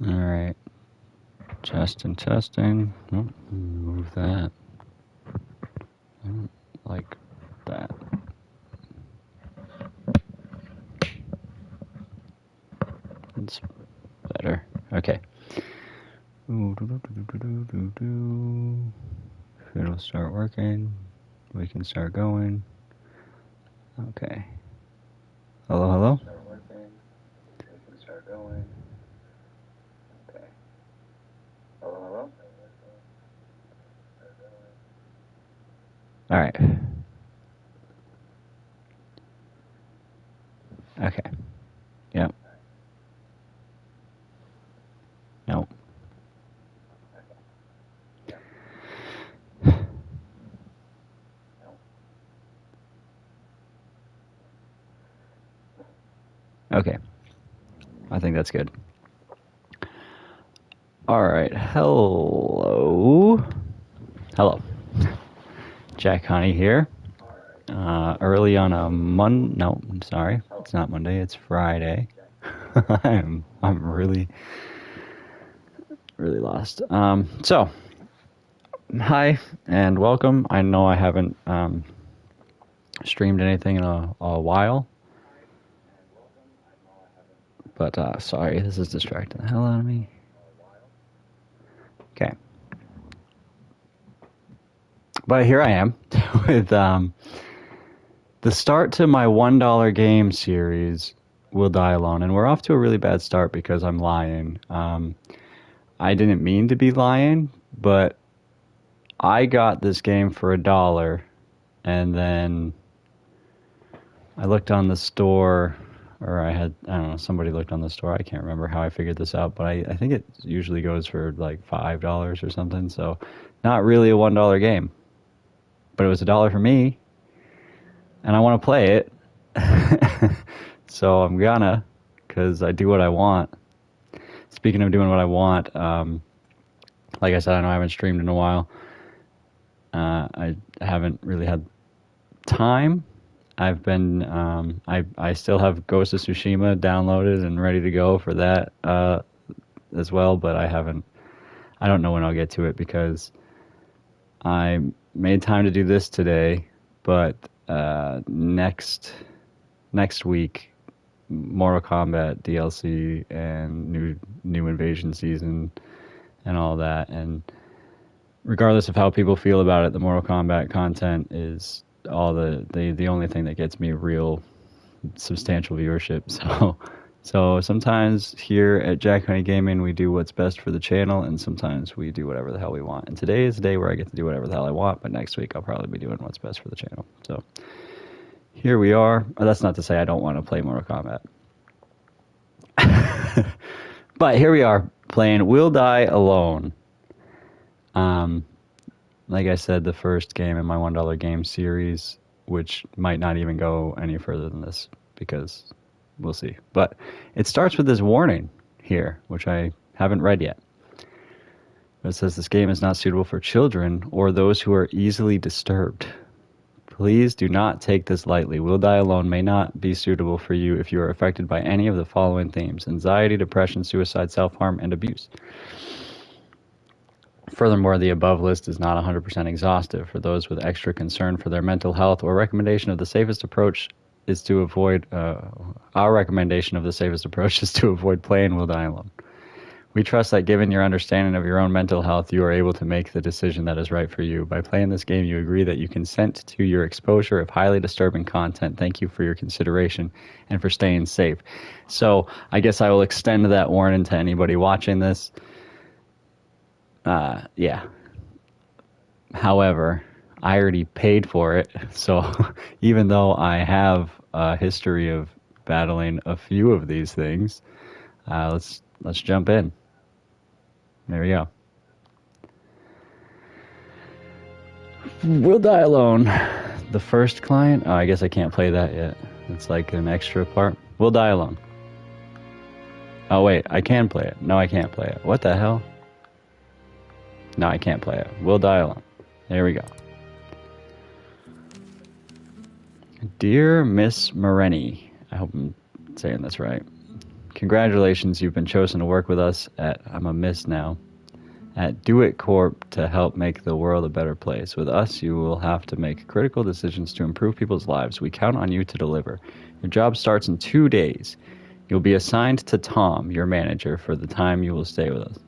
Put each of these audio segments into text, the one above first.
Alright. Testing. Oh, move that. I don't like that. It's better. Okay. If it'll start working, we can start going. Okay. Hello? Start working. We can start going. Okay. Hello? Alright. Okay. Yep. Nope. Okay. I think that's good. Alright. Hello. Jack Honey here. Early on a no, I'm sorry. It's not Monday, it's Friday. I'm really lost. So, hi and welcome. I know I haven't streamed anything in a while. But, sorry, this is distracting the hell out of me. Okay. But here I am with the start to my $1 game series, Will Die Alone. And we're off to a really bad start because I'm lying. I didn't mean to be lying, but I got this game for $1, and then I looked on the store, or I don't know, somebody looked on the store. I can't remember how I figured this out, but I think it usually goes for like $5 or something, so not really a $1 game. But it was $1 for me, and I want to play it, so I'm gonna, because I do what I want. Speaking of doing what I want, like I said, I know I haven't streamed in a while. I haven't really had time. I've been, I still have Ghost of Tsushima downloaded and ready to go for that as well, but I don't know when I'll get to it because I made time to do this today, but next week, Mortal Kombat DLC and new Invasion season and all that, and regardless of how people feel about it, the Mortal Kombat content is all the only thing that gets me real substantial viewership. So sometimes here at Jack Honey Gaming we do what's best for the channel, and sometimes we do whatever the hell we want. And today is the day where I get to do whatever the hell I want, but next week I'll probably be doing what's best for the channel. So here we are. That's not to say I don't want to play Mortal Kombat. But here we are playing Will Die Alone. Like I said, the first game in my $1 game series, which might not even go any further than this because we'll see. But it starts with this warning here, which I haven't read yet. But it says this game is not suitable for children or those who are easily disturbed. Please do not take this lightly. Will Die Alone may not be suitable for you if you are affected by any of the following themes: anxiety, depression, suicide, self-harm, and abuse. Furthermore, the above list is not 100% exhaustive. For those with extra concern for their mental health, our recommendation of the safest approach is to avoid playing Will Die Alone. We trust that given your understanding of your own mental health, you are able to make the decision that is right for you. By playing this game, you agree that you consent to your exposure of highly disturbing content. Thank you for your consideration and for staying safe. So I guess I will extend that warning to anybody watching this. Yeah. However, I already paid for it, so even though I have a history of battling a few of these things, let's jump in. There we go. Will Die Alone. The first client? Oh, I guess I can't play that yet. It's like an extra part. Will Die Alone. Oh, wait, I can play it. No, I can't play it. What the hell? No, I can't play it. Will Die Alone. There we go. Dear Miss Moreni. I hope I'm saying this right. Congratulations, you've been chosen to work with us at, I'm a miss now, at Do It Corp to help make the world a better place. With us, you will have to make critical decisions to improve people's lives. We count on you to deliver. Your job starts in 2 days. You'll be assigned to Tom, your manager, for the time you will stay with us.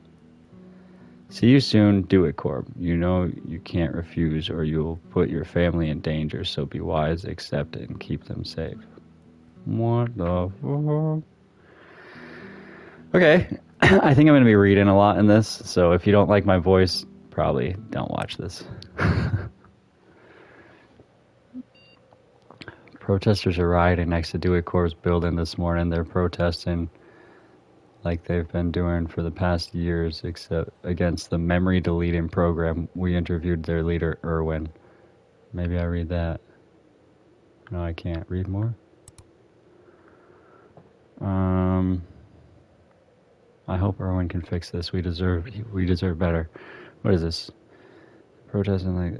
See you soon, Do It Corp. You know you can't refuse or you'll put your family in danger, so be wise, accept it, and keep them safe. What the fuck? Okay, I think I'm going to be reading a lot in this, so if you don't like my voice, probably don't watch this. Protesters are rioting next to Do It Corp's building this morning. They're protesting like they've been doing for the past years, except against the memory deleting program. We interviewed their leader, Erwin. Maybe I read that. No, I can't read more. I hope Erwin can fix this. We deserve better. What is this? Protesting like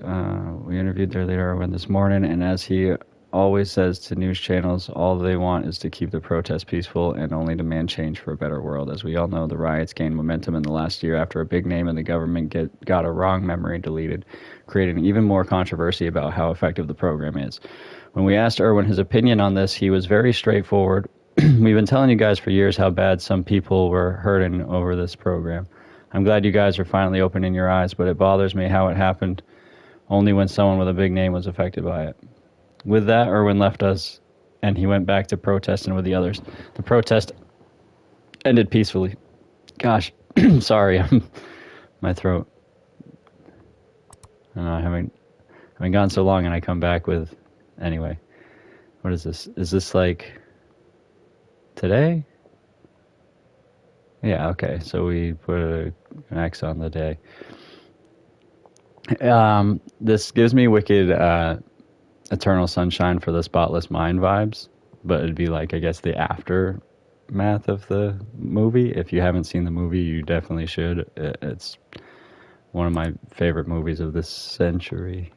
we interviewed their leader Erwin this morning, and as he always says to news channels, all they want is to keep the protest peaceful and only demand change for a better world. As we all know, the riots gained momentum in the last year after a big name in the government got a wrong memory deleted, creating even more controversy about how effective the program is. When we asked Erwin his opinion on this, he was very straightforward. We've been telling you guys for years how bad some people were hurting over this program. I'm glad you guys are finally opening your eyes, but it bothers me how it happened only when someone with a big name was affected by it. With that, Erwin left us, and he went back to protesting with the others. The protest ended peacefully. Gosh, sorry, my throat. I don't know, I haven't gone so long, and I come back with... Anyway, what is this? Is this like... today? Yeah, okay, so we put an X on the day. This gives me wicked Eternal Sunshine for the Spotless Mind vibes, but it'd be like, I guess, the aftermath of the movie. If you haven't seen the movie, you definitely should. It's one of my favorite movies of this century.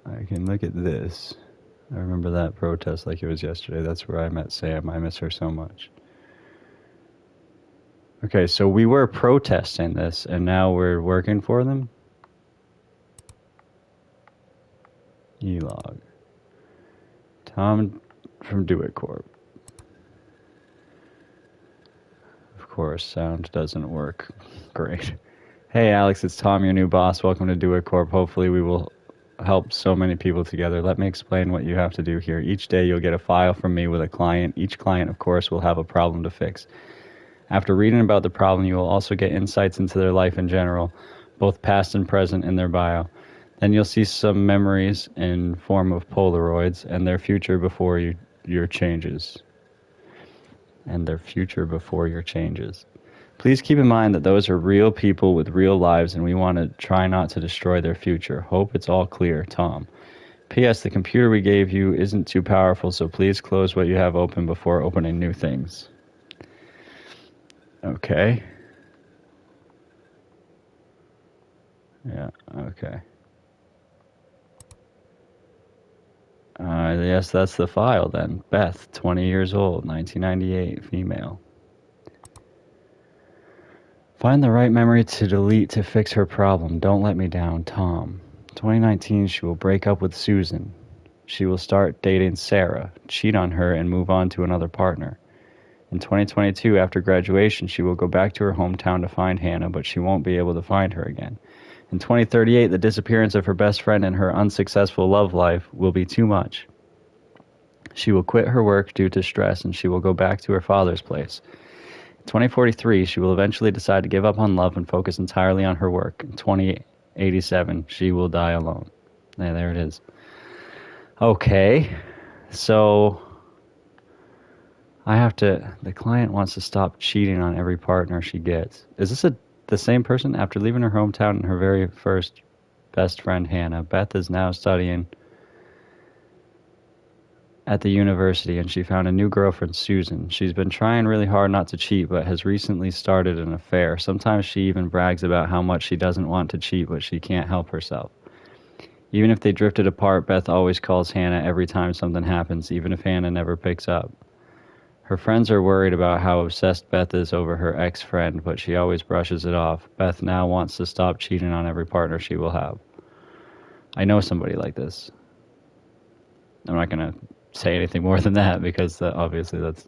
I can look at this. I remember that protest like it was yesterday. That's where I met Sam. I miss her so much. Okay, so we were protesting this, and now we're working for them? E-log. Tom from Do It Corp. Of course, sound doesn't work. Great. Hey, Alex, it's Tom, your new boss. Welcome to Do It Corp. Hopefully we will help so many people together. Let me explain what you have to do here. Each day you'll get a file from me with a client. Each client, of course, will have a problem to fix. After reading about the problem, you will also get insights into their life in general, both past and present in their bio. Then you'll see some memories in form of Polaroids and their future before your changes. And their future before your changes. Please keep in mind that those are real people with real lives, and we want to try not to destroy their future. Hope it's all clear, Tom. P.S. The computer we gave you isn't too powerful, so please close what you have open before opening new things. Okay. Yeah, okay. Yes, that's the file then. Beth, 20 years old, 1998, female. Find the right memory to delete to fix her problem. Don't let me down, Tom. 2019, she will break up with Susan. She will start dating Sarah, cheat on her, and move on to another partner. In 2022, after graduation, she will go back to her hometown to find Hannah, but she won't be able to find her again. In 2038, the disappearance of her best friend and her unsuccessful love life will be too much. She will quit her work due to stress, and she will go back to her father's place. In 2043, she will eventually decide to give up on love and focus entirely on her work. In 2087, she will die alone. Yeah, there it is. Okay, so the client wants to stop cheating on every partner she gets. Is this the same person? After leaving her hometown and her very first best friend, Hannah, Beth is now studying at the university, and she found a new girlfriend, Susan. She's been trying really hard not to cheat, but has recently started an affair. Sometimes she even brags about how much she doesn't want to cheat, but she can't help herself. Even if they drifted apart, Beth always calls Hannah every time something happens, even if Hannah never picks up. Her friends are worried about how obsessed Beth is over her ex-friend, but she always brushes it off. Beth now wants to stop cheating on every partner she will have. I know somebody like this. I'm not going to say anything more than that because obviously that's,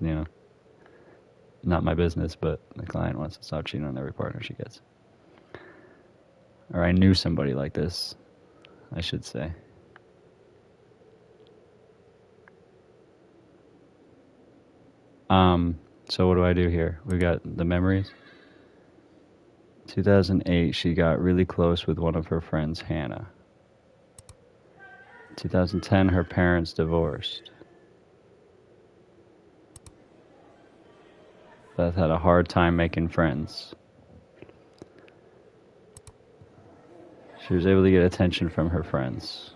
not my business, but the client wants to stop cheating on every partner she gets. Or I knew somebody like this, I should say. So what do I do here? We got the memories. 2008, she got really close with one of her friends, Hannah. 2010, her parents divorced. Beth had a hard time making friends. She was able to get attention from her friends.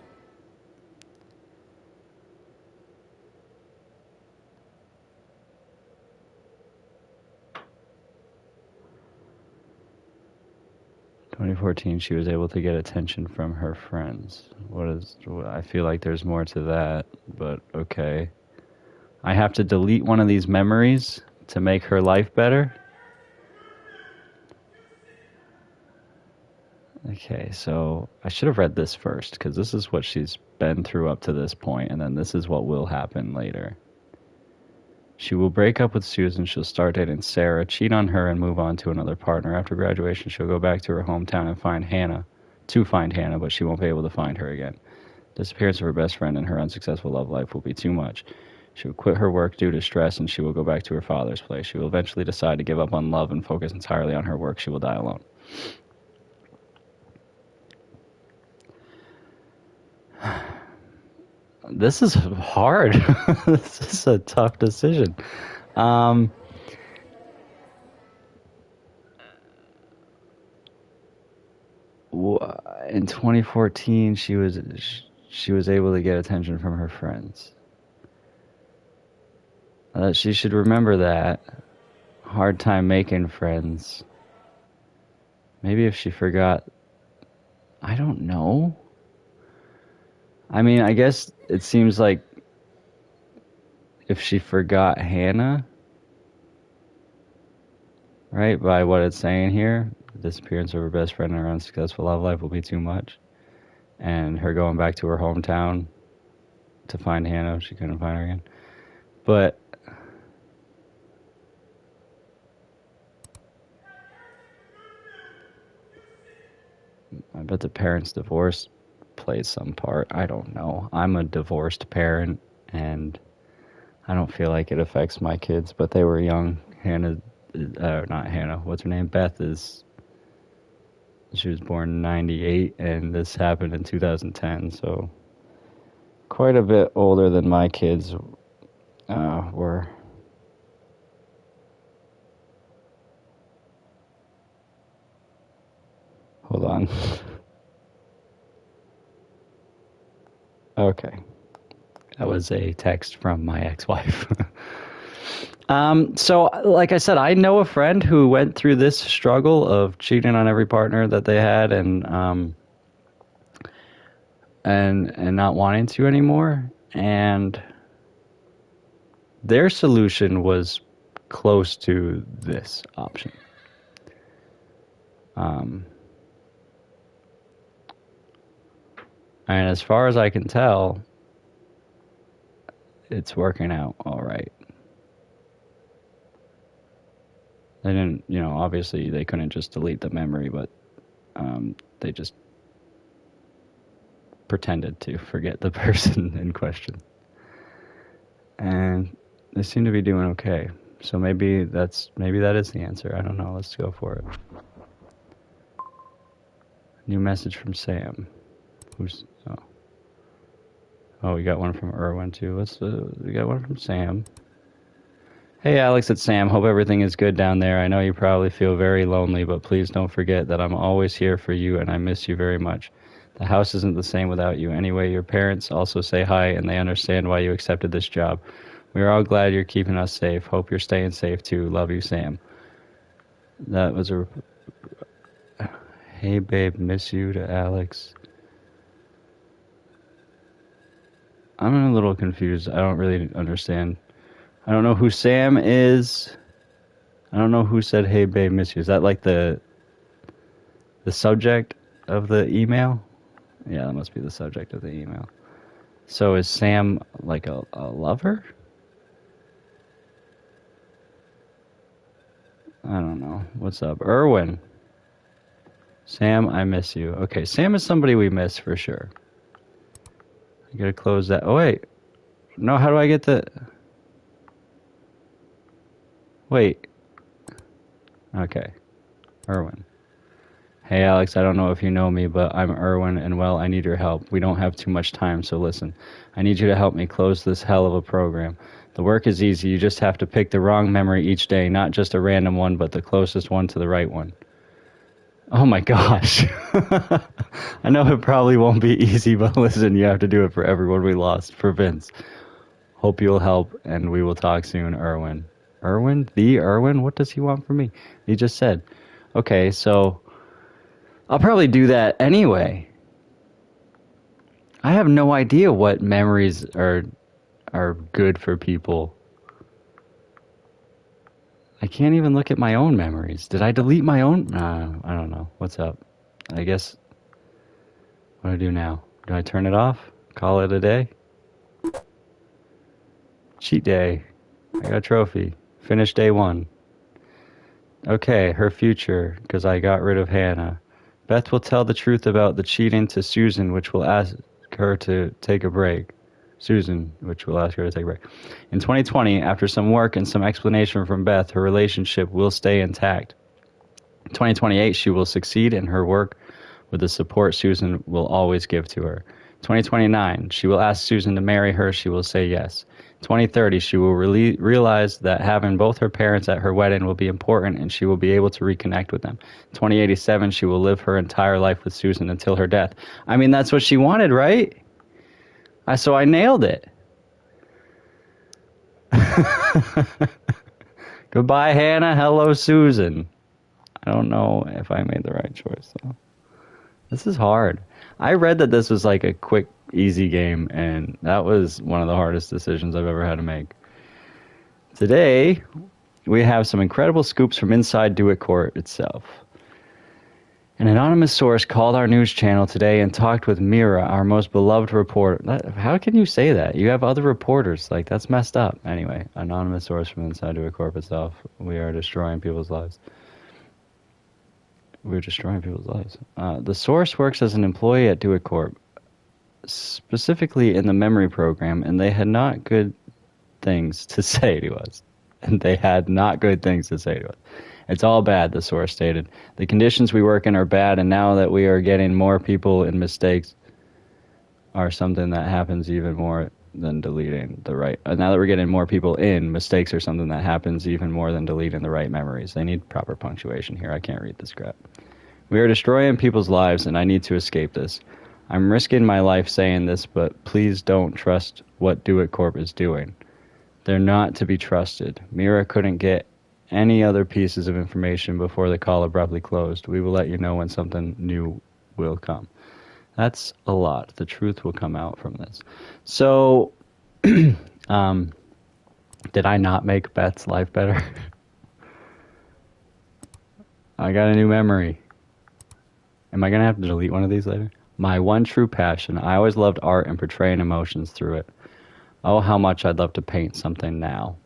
In 2014, she was able to get attention from her friends. I feel like there's more to that, but okay. I have to delete one of these memories to make her life better? Okay, so I should have read this first, because this is what she's been through up to this point, and then this is what will happen later. She will break up with Susan, she'll start dating Sarah, cheat on her, and move on to another partner. After graduation, she'll go back to her hometown and find Hannah, but she won't be able to find her again. Disappearance of her best friend and her unsuccessful love life will be too much. She will quit her work due to stress, and she will go back to her father's place. She will eventually decide to give up on love and focus entirely on her work. She will die alone. This is hard. This is a tough decision. In 2014, she was able to get attention from her friends. She should remember that. Hard time making friends. Maybe if she forgot, I don't know. I mean, I guess it seems like if she forgot Hannah, right, by what it's saying here, the disappearance of her best friend and her unsuccessful love life will be too much. And her going back to her hometown to find Hannah, she couldn't find her again. But I bet the parents' divorce plays some part. I don't know. I'm a divorced parent, and I don't feel like it affects my kids, but they were young. Not Hannah, what's her name? Beth she was born in 98, and this happened in 2010, so quite a bit older than my kids were. Hold on. Okay. That was a text from my ex-wife. So, like I said, I know a friend who went through this struggle of cheating on every partner that they had and not wanting to anymore. And their solution was close to this option. And as far as I can tell, it's working out all right. They didn't, obviously they couldn't just delete the memory, but they just pretended to forget the person in question. And they seem to be doing okay. So maybe that is the answer. I don't know. Let's go for it. New message from Sam. We got one from Erwin too. We got one from Sam. Hey Alex, it's Sam. Hope everything is good down there. I know you probably feel very lonely, but please don't forget that I'm always here for you and I miss you very much. The house isn't the same without you. Anyway, your parents also say hi and they understand why you accepted this job. We are all glad you're keeping us safe. Hope you're staying safe too. Love you, Sam. That was a... Hey babe, miss you to Alex. I'm a little confused. I don't really understand I don't know who Sam is. I don't know who said, "Hey, babe, miss you." Is that like the subject of the email? Yeah, that must be the subject of the email. So is Sam like a lover? I don't know. What's up? Erwin. Sam, I miss you. Okay, Sam is somebody we miss for sure. I gotta close that. Oh, wait. No, how do I get the... Wait. Okay. Erwin. Hey, Alex, I don't know if you know me, but I'm Erwin, and well, I need your help. We don't have too much time, so listen. I need you to help me close this hell of a program. The work is easy. You just have to pick the wrong memory each day, not just a random one, but the closest one to the right one. Oh my gosh. I know it probably won't be easy, but listen, you have to do it for everyone we lost, for Vince. Hope you'll help, and we will talk soon, Erwin. Erwin? The Erwin? What does he want from me? He just said. Okay, so I'll probably do that anyway. I have no idea what memories are good for people. I can't even look at my own memories. Did I delete my own? I don't know. What's up? I guess... What do I do now? Do I turn it off? Call it a day? Cheat day. I got a trophy. Finish day 1. Okay, her future, because I got rid of Hannah. Beth will tell the truth about the cheating to Susan, which will ask her to take a break. Susan, which will ask her to take a break. In 2020, after some work and some explanation from Beth, her relationship will stay intact. In 2028, she will succeed in her work with the support Susan will always give to her. 2029, she will ask Susan to marry her. She will say yes. 2030, she will realize that having both her parents at her wedding will be important and she will be able to reconnect with them. 2087, she will live her entire life with Susan until her death. I mean, that's what she wanted, right? So I nailed it. Goodbye, Hannah. Hello, Susan. I don't know if I made the right choice, though. This is hard. I read that this was like a quick, easy game, and that was one of the hardest decisions I've ever had to make. Today, we have some incredible scoops from inside Do It Court itself. An anonymous source called our news channel today and talked with Mira, our most beloved reporter. How can you say that? You have other reporters. Like, that's messed up. Anyway, anonymous source from inside Do It Corp itself. We are destroying people's lives. We're destroying people's lives. The source works as an employee at Do It Corp, specifically in the memory program, and they had not good things to say to us. And they had not good things to say to us. It's all bad, the source stated. The conditions we work in are bad, and now that we are getting more people in mistakes are something that happens even more than deleting the right. Now that we're getting more people in, mistakes are something that happens even more than deleting the right memories. They need proper punctuation here. I can't read this crap. We are destroying people's lives, and I need to escape this. I'm risking my life saying this, but please don't trust what Do It Corp is doing. They're not to be trusted. Mira couldn't get any other pieces of information before the call abruptly closed. We will let you know when something new will come. That's a lot. The truth will come out from this. So, did I not make Beth's life better? I got a new memory. Am I going to have to delete one of these later? My one true passion. I always loved art and portraying emotions through it. Oh, how much I'd love to paint something now.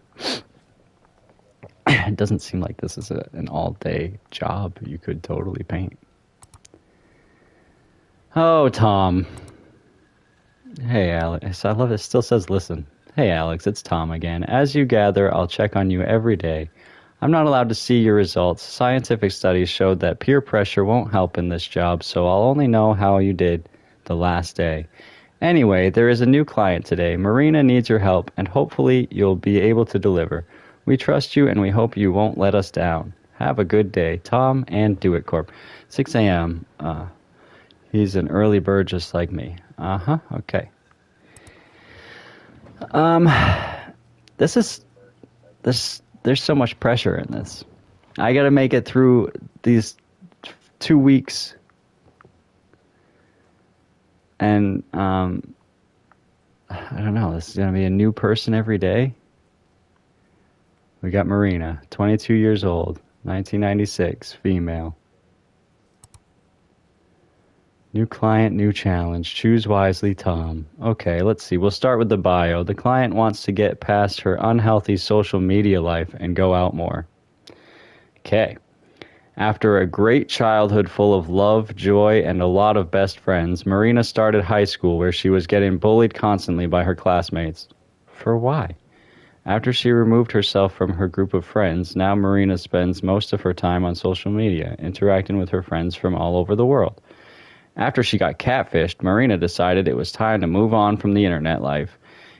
It doesn't seem like this is an all-day job. You could totally paint. Oh, Tom. Hey, Alex. I love it. It still says listen. Hey, Alex, it's Tom again. As you gather, I'll check on you every day. I'm not allowed to see your results. Scientific studies showed that peer pressure won't help in this job, so I'll only know how you did the last day. Anyway, there is a new client today. Marina needs your help, and hopefully you'll be able to deliver. We trust you, and we hope you won't let us down. Have a good day. Tom and Do It Corp. 6 a.m. He's an early bird just like me. Uh-huh, okay. There's so much pressure in this. I gotta make it through these 2 weeks. And, I don't know, this is gonna be a new person every day. We got Marina, 22 years old, 1996, female. New client, new challenge. Choose wisely, Tom. Okay, let's see. We'll start with the bio. The client wants to get past her unhealthy social media life and go out more. Okay. After a great childhood full of love, joy, and a lot of best friends, Marina started high school where she was getting bullied constantly by her classmates. For why? After she removed herself from her group of friends, now Marina spends most of her time on social media, interacting with her friends from all over the world. After she got catfished, Marina decided it was time to move on from the internet life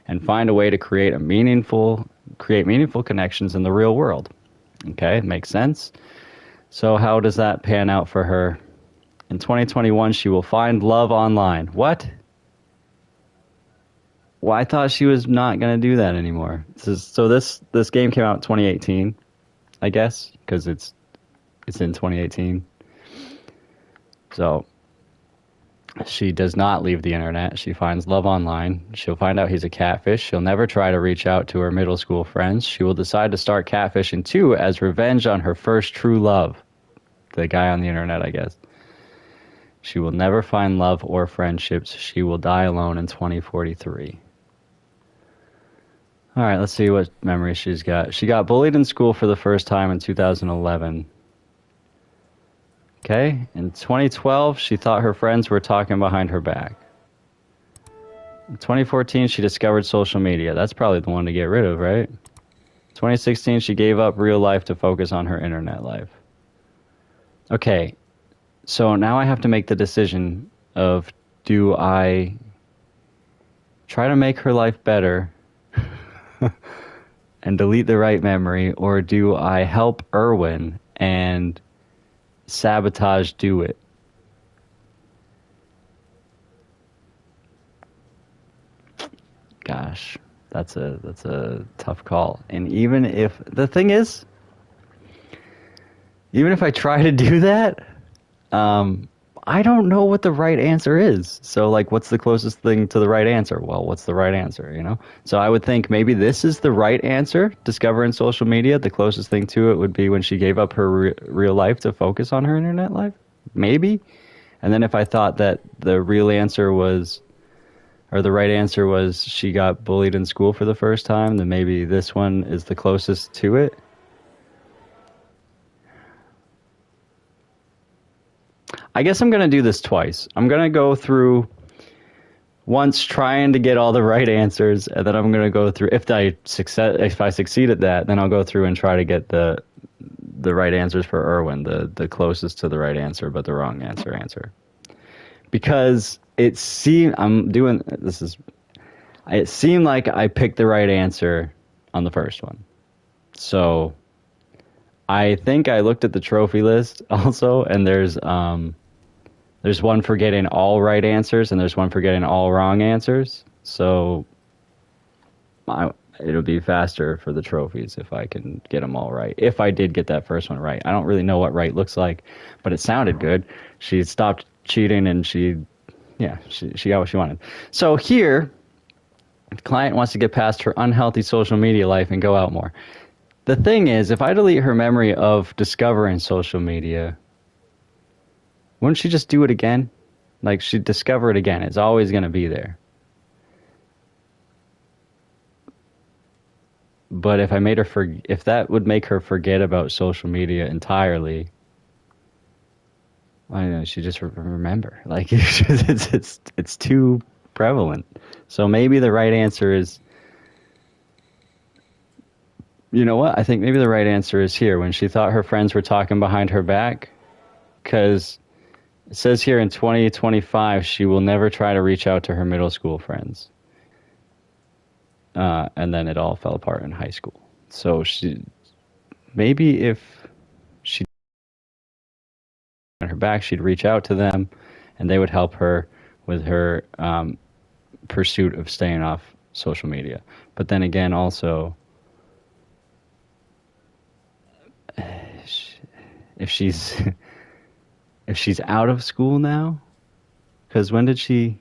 and find a way to create meaningful connections in the real world. Okay, makes sense. So how does that pan out for her? In 2021, she will find love online. What? Well, I thought she was not going to do that anymore. This game came out in 2018, I guess, because it's in 2018. So she does not leave the internet. She finds love online. She'll find out he's a catfish. She'll never try to reach out to her middle school friends. She will decide to start catfishing too as revenge on her first true love. The guy on the internet, I guess. She will never find love or friendships. She will die alone in 2043. All right, let's see what memories she's got. She got bullied in school for the first time in 2011. Okay, in 2012, she thought her friends were talking behind her back. In 2014, she discovered social media. That's probably the one to get rid of, right? 2016, she gave up real life to focus on her internet life. Okay, so now I have to make the decision of, do I try to make her life better and delete the right memory, or do I help Erwin and sabotage do it? Gosh, that's a tough call. And even if the thing is, even if I try to do that, I don't know what the right answer is. So, like, what's the closest thing to the right answer? Well, what's the right answer, you know? So I would think maybe this is the right answer, discovering social media. The closest thing to it would be when she gave up her real life to focus on her internet life. Maybe. And then if I thought that the real answer was, or the right answer was, she got bullied in school for the first time, then maybe this one is the closest to it. I guess I'm going to do this twice. I'm going to go through once trying to get all the right answers, and then I'm going to go through, if I succeed at that, then I'll go through and try to get the right answers for Erwin, the closest to the right answer, but the wrong answer. Because it seemed like I picked the right answer on the first one. So I think I looked at the trophy list also, and there's one for getting all right answers, and there's one for getting all wrong answers. So it'll be faster for the trophies if I can get them all right. If I did get that first one right. I don't really know what right looks like, but it sounded good. She stopped cheating, and she got what she wanted. So here, the client wants to get past her unhealthy social media life and go out more. The thing is, if I delete her memory of discovering social media, wouldn't she just do it again? Like, she'd discover it again. It's always going to be there. But if I made her if that would make her forget about social media entirely, I don't know, she just remember. Like, it's too prevalent. So maybe the right answer is, you know what? I think maybe the right answer is here, when she thought her friends were talking behind her back, because it says here in 2025 she will never try to reach out to her middle school friends. And then it all fell apart in high school. So maybe if she on her back, she'd reach out to them, and they would help her with her pursuit of staying off social media. But then again, also, if she's out of school now, because when did she?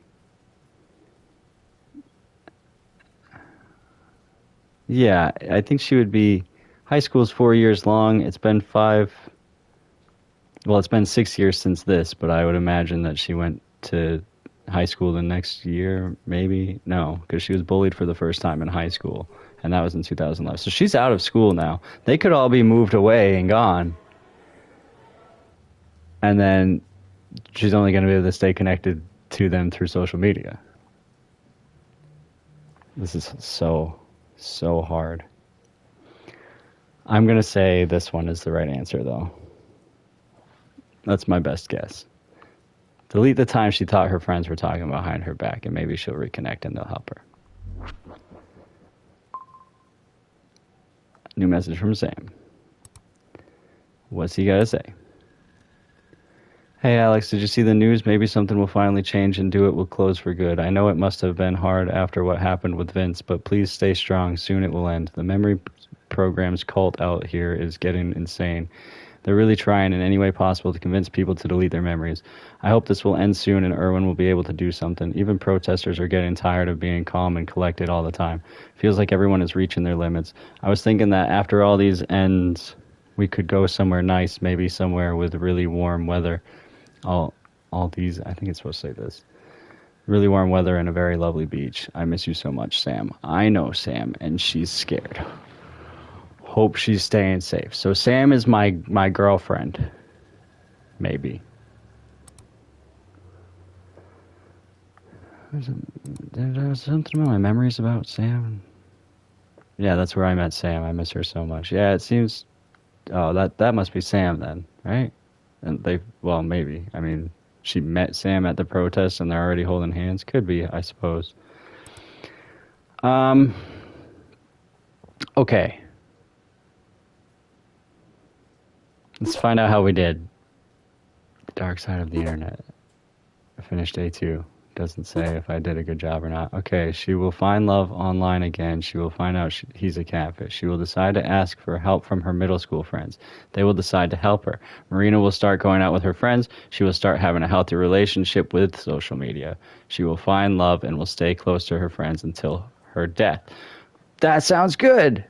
Yeah, I think she would be High school is 4 years long. It's been 6 years since this, but I would imagine that she went to high school the next year, maybe. No, because she was bullied for the first time in high school, and that was in 2011. So she's out of school now. They could all be moved away and gone, and then she's only going to be able to stay connected to them through social media. This is so hard. I'm going to say this one is the right answer, though. That's my best guess. Delete the time she thought her friends were talking behind her back, and maybe she'll reconnect and they'll help her. New message from Sam. What's he got to say? Hey, Alex, did you see the news? Maybe something will finally change and Do It will close for good. I know it must have been hard after what happened with Vince, but please stay strong. Soon it will end. The memory program's cult out here is getting insane. They're really trying in any way possible to convince people to delete their memories. I hope this will end soon and Irwin will be able to do something. Even protesters are getting tired of being calm and collected all the time. Feels like everyone is reaching their limits. I was thinking that after all these ends, we could go somewhere nice, maybe somewhere with really warm weather. All these, I think it's supposed to say this. Really warm weather and a very lovely beach. I miss you so much, Sam. I know Sam, and she's scared. Hope she's staying safe. So Sam is my girlfriend. Maybe. There's something about my memories about Sam. Yeah, that's where I met Sam. I miss her so much. Yeah, it seems... Oh, that must be Sam then, right? And well, maybe. I mean, she met Sam at the protest and they're already holding hands. Could be, I suppose. Okay. Let's find out how we did. The dark side of the internet. I finished day 2. Doesn't say if I did a good job or not. Okay, she will find love online again. She will find out he's a catfish. She will decide to ask for help from her middle school friends. They will decide to help her. Marina will start going out with her friends. She will start having a healthy relationship with social media. She will find love and will stay close to her friends until her death. That sounds good.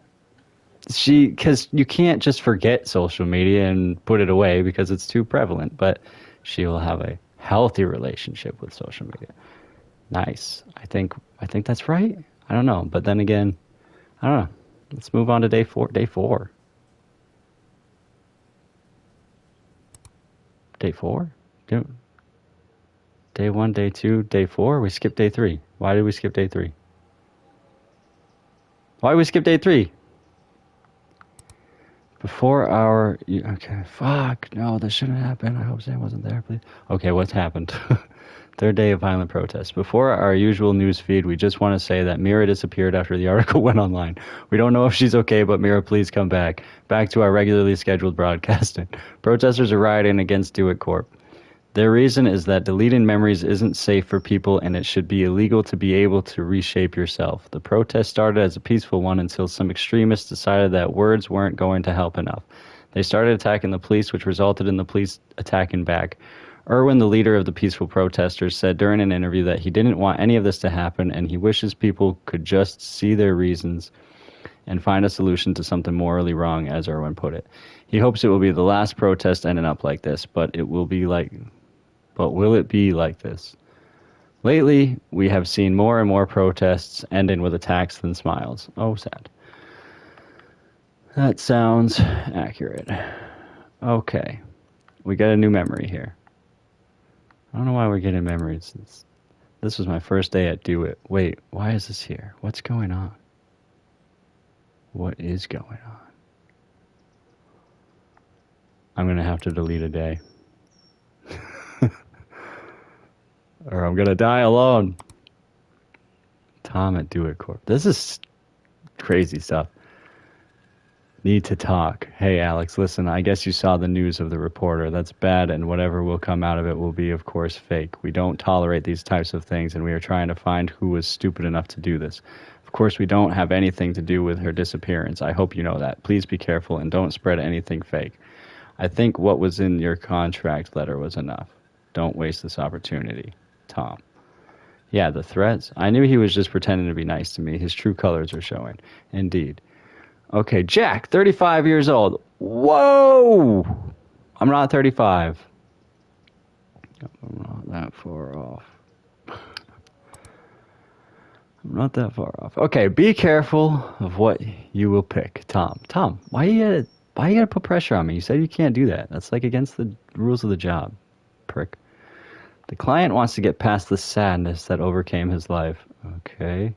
Because you can't just forget social media and put it away because it's too prevalent, but she will have a healthy relationship with social media. Nice. I think that's right. I don't know, but then again, I don't know. Let's move on to day 4. Day 4. Day 4? Day 1, day 2, day 4? We skipped day 3. Why did we skip day 3? Why did we skip day 3? Before our... Okay, fuck. No, that shouldn't happen. I hope Sam wasn't there, please. Okay, what's happened? Third day of violent protest. Before our usual news feed, we just want to say that Mira disappeared after the article went online. We don't know if she's okay, but Mira, please come back. Back to our regularly scheduled broadcasting. Protesters are rioting against Do It Corp. Their reason is that deleting memories isn't safe for people and it should be illegal to be able to reshape yourself. The protest started as a peaceful one until some extremists decided that words weren't going to help enough. They started attacking the police, which resulted in the police attacking back. Irwin, the leader of the peaceful protesters, said during an interview that he didn't want any of this to happen and he wishes people could just see their reasons and find a solution to something morally wrong, as Irwin put it. He hopes it will be the last protest ending up like this, but will it be like this? Lately, we have seen more and more protests ending with attacks than smiles. Oh, sad. That sounds accurate. Okay. We got a new memory here. I don't know why we're getting memories. This was my first day at Do It. Wait, why is this here? What's going on? What is going on? I'm going to have to delete a day. Or I'm going to die alone. Tom at Do It Corp. This is crazy stuff. Need to talk. Hey, Alex, listen, I guess you saw the news of the reporter. That's bad, and whatever will come out of it will be, of course, fake. We don't tolerate these types of things, and we are trying to find who was stupid enough to do this. Of course, we don't have anything to do with her disappearance. I hope you know that. Please be careful and don't spread anything fake. I think what was in your contract letter was enough. Don't waste this opportunity. Tom. Yeah, the threats. I knew he was just pretending to be nice to me. His true colors are showing. Indeed. Okay, Jack, 35 years old. Whoa! I'm not 35. I'm not that far off. I'm not that far off. Okay, be careful of what you will pick. Tom, why you gotta put pressure on me? You said you can't do that. That's like against the rules of the job, prick. The client wants to get past the sadness that overcame his life. Okay.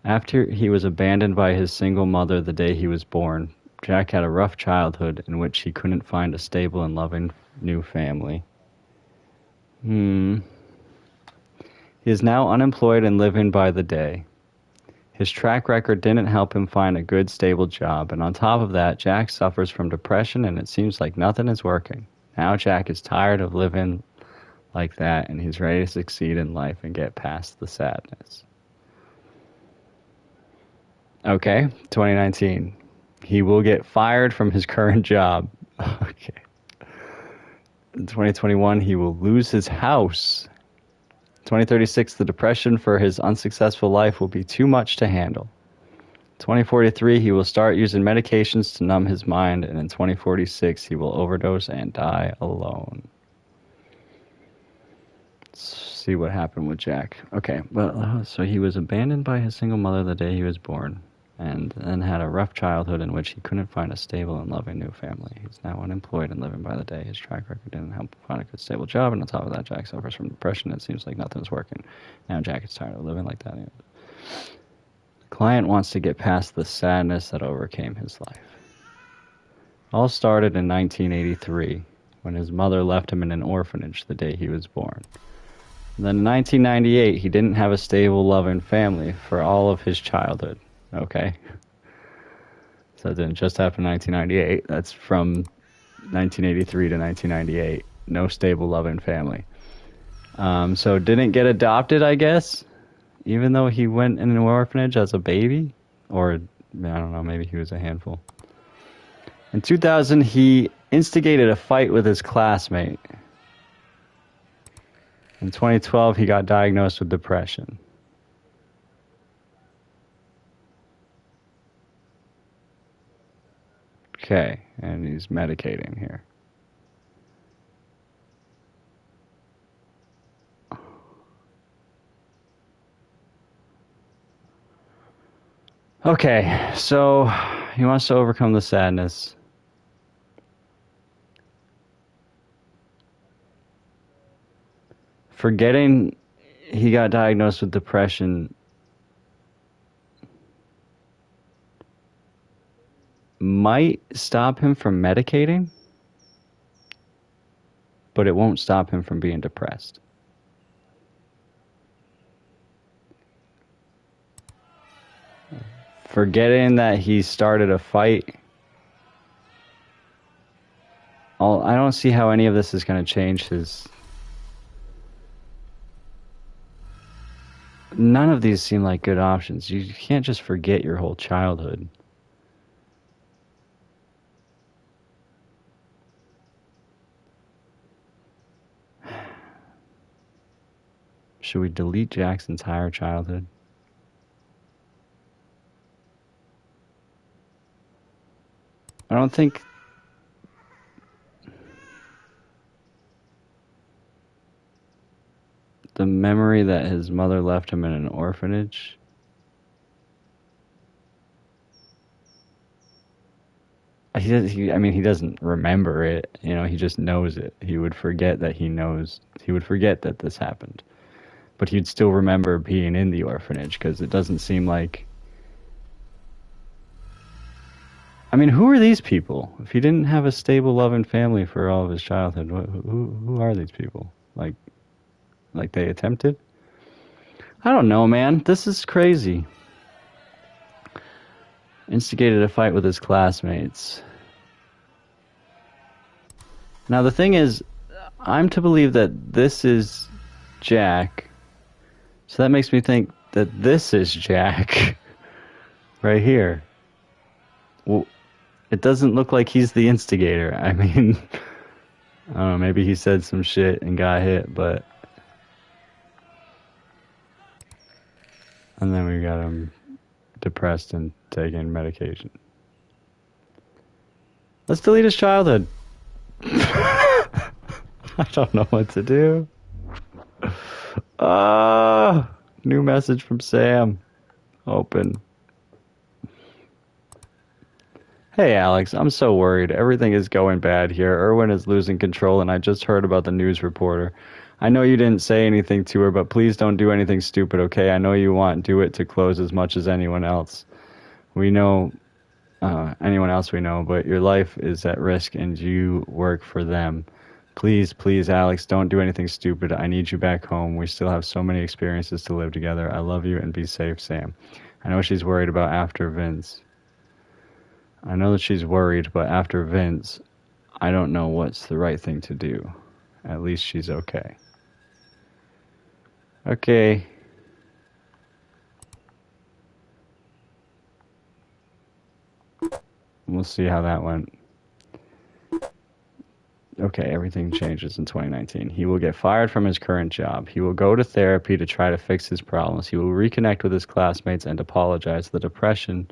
After he was abandoned by his single mother the day he was born, Jack had a rough childhood in which he couldn't find a stable and loving new family. He is now unemployed and living by the day. His track record didn't help him find a good, stable job, and on top of that, Jack suffers from depression and it seems like nothing is working. Now Jack is tired of living like that and he's ready to succeed in life and get past the sadness. Okay, 2019. He will get fired from his current job. Okay. In 2021, he will lose his house. 2036, the depression for his unsuccessful life will be too much to handle. 2043, he will start using medications to numb his mind, and in 2046, he will overdose and die alone. Let's see what happened with Jack. Okay, well, so he was abandoned by his single mother the day he was born, and then had a rough childhood in which he couldn't find a stable and loving new family. He's now unemployed and living by the day. His track record didn't help him find a good, stable job, and on top of that, Jack suffers from depression. It seems like nothing's working. Now Jack is tired of living like that. The client wants to get past the sadness that overcame his life. All started in 1983, when his mother left him in an orphanage the day he was born. And then in 1998, he didn't have a stable, loving family for all of his childhood. Okay. So it didn't just happen in 1998. That's from 1983 to 1998. No stable, loving family. So didn't get adopted, I guess, even though he went in an orphanage as a baby. Or, I don't know, maybe he was a handful. In 2000, he instigated a fight with his classmate. In 2012, he got diagnosed with depression. Okay, and he's medicating here. Okay, so he wants to overcome the sadness. Forgetting he got diagnosed with depression might stop him from medicating, but it won't stop him from being depressed. Forgetting that he started a fight, I don't see how any of this is going to change his... None of these seem like good options. You can't just forget your whole childhood. Should we delete Jack's entire childhood? I don't think... The memory that his mother left him in an orphanage... He doesn't remember it. You know, he just knows it. He would forget that he knows... He would forget that this happened. But he'd still remember being in the orphanage, because it doesn't seem like... I mean, who are these people? If he didn't have a stable, loving family for all of his childhood, who are these people? Like they attempted? I don't know, man. This is crazy. Instigated a fight with his classmates. Now, the thing is, I'm to believe that this is Jack. So that makes me think that this is Jack. Right here. Well, it doesn't look like he's the instigator. I mean, I don't know, maybe he said some shit and got hit, but... And then we got him depressed and taking medication. Let's delete his childhood. I don't know what to do. New message from Sam. Open. Hey Alex, I'm so worried. Everything is going bad here. Erwin is losing control and I just heard about the news reporter. I know you didn't say anything to her, but please don't do anything stupid, okay? I know you want DeWitt to close as much as anyone else. We know, anyone else we know, but your life is at risk and you work for them. Please, please, Alex, don't do anything stupid. I need you back home. We still have so many experiences to live together. I love you and be safe, Sam. I know she's worried about after Vince. I know that she's worried, but after Vince, I don't know what's the right thing to do. At least she's okay. Okay. We'll see how that went. Okay, everything changes in 2019. He will get fired from his current job. He will go to therapy to try to fix his problems. He will reconnect with his classmates and apologize. The depression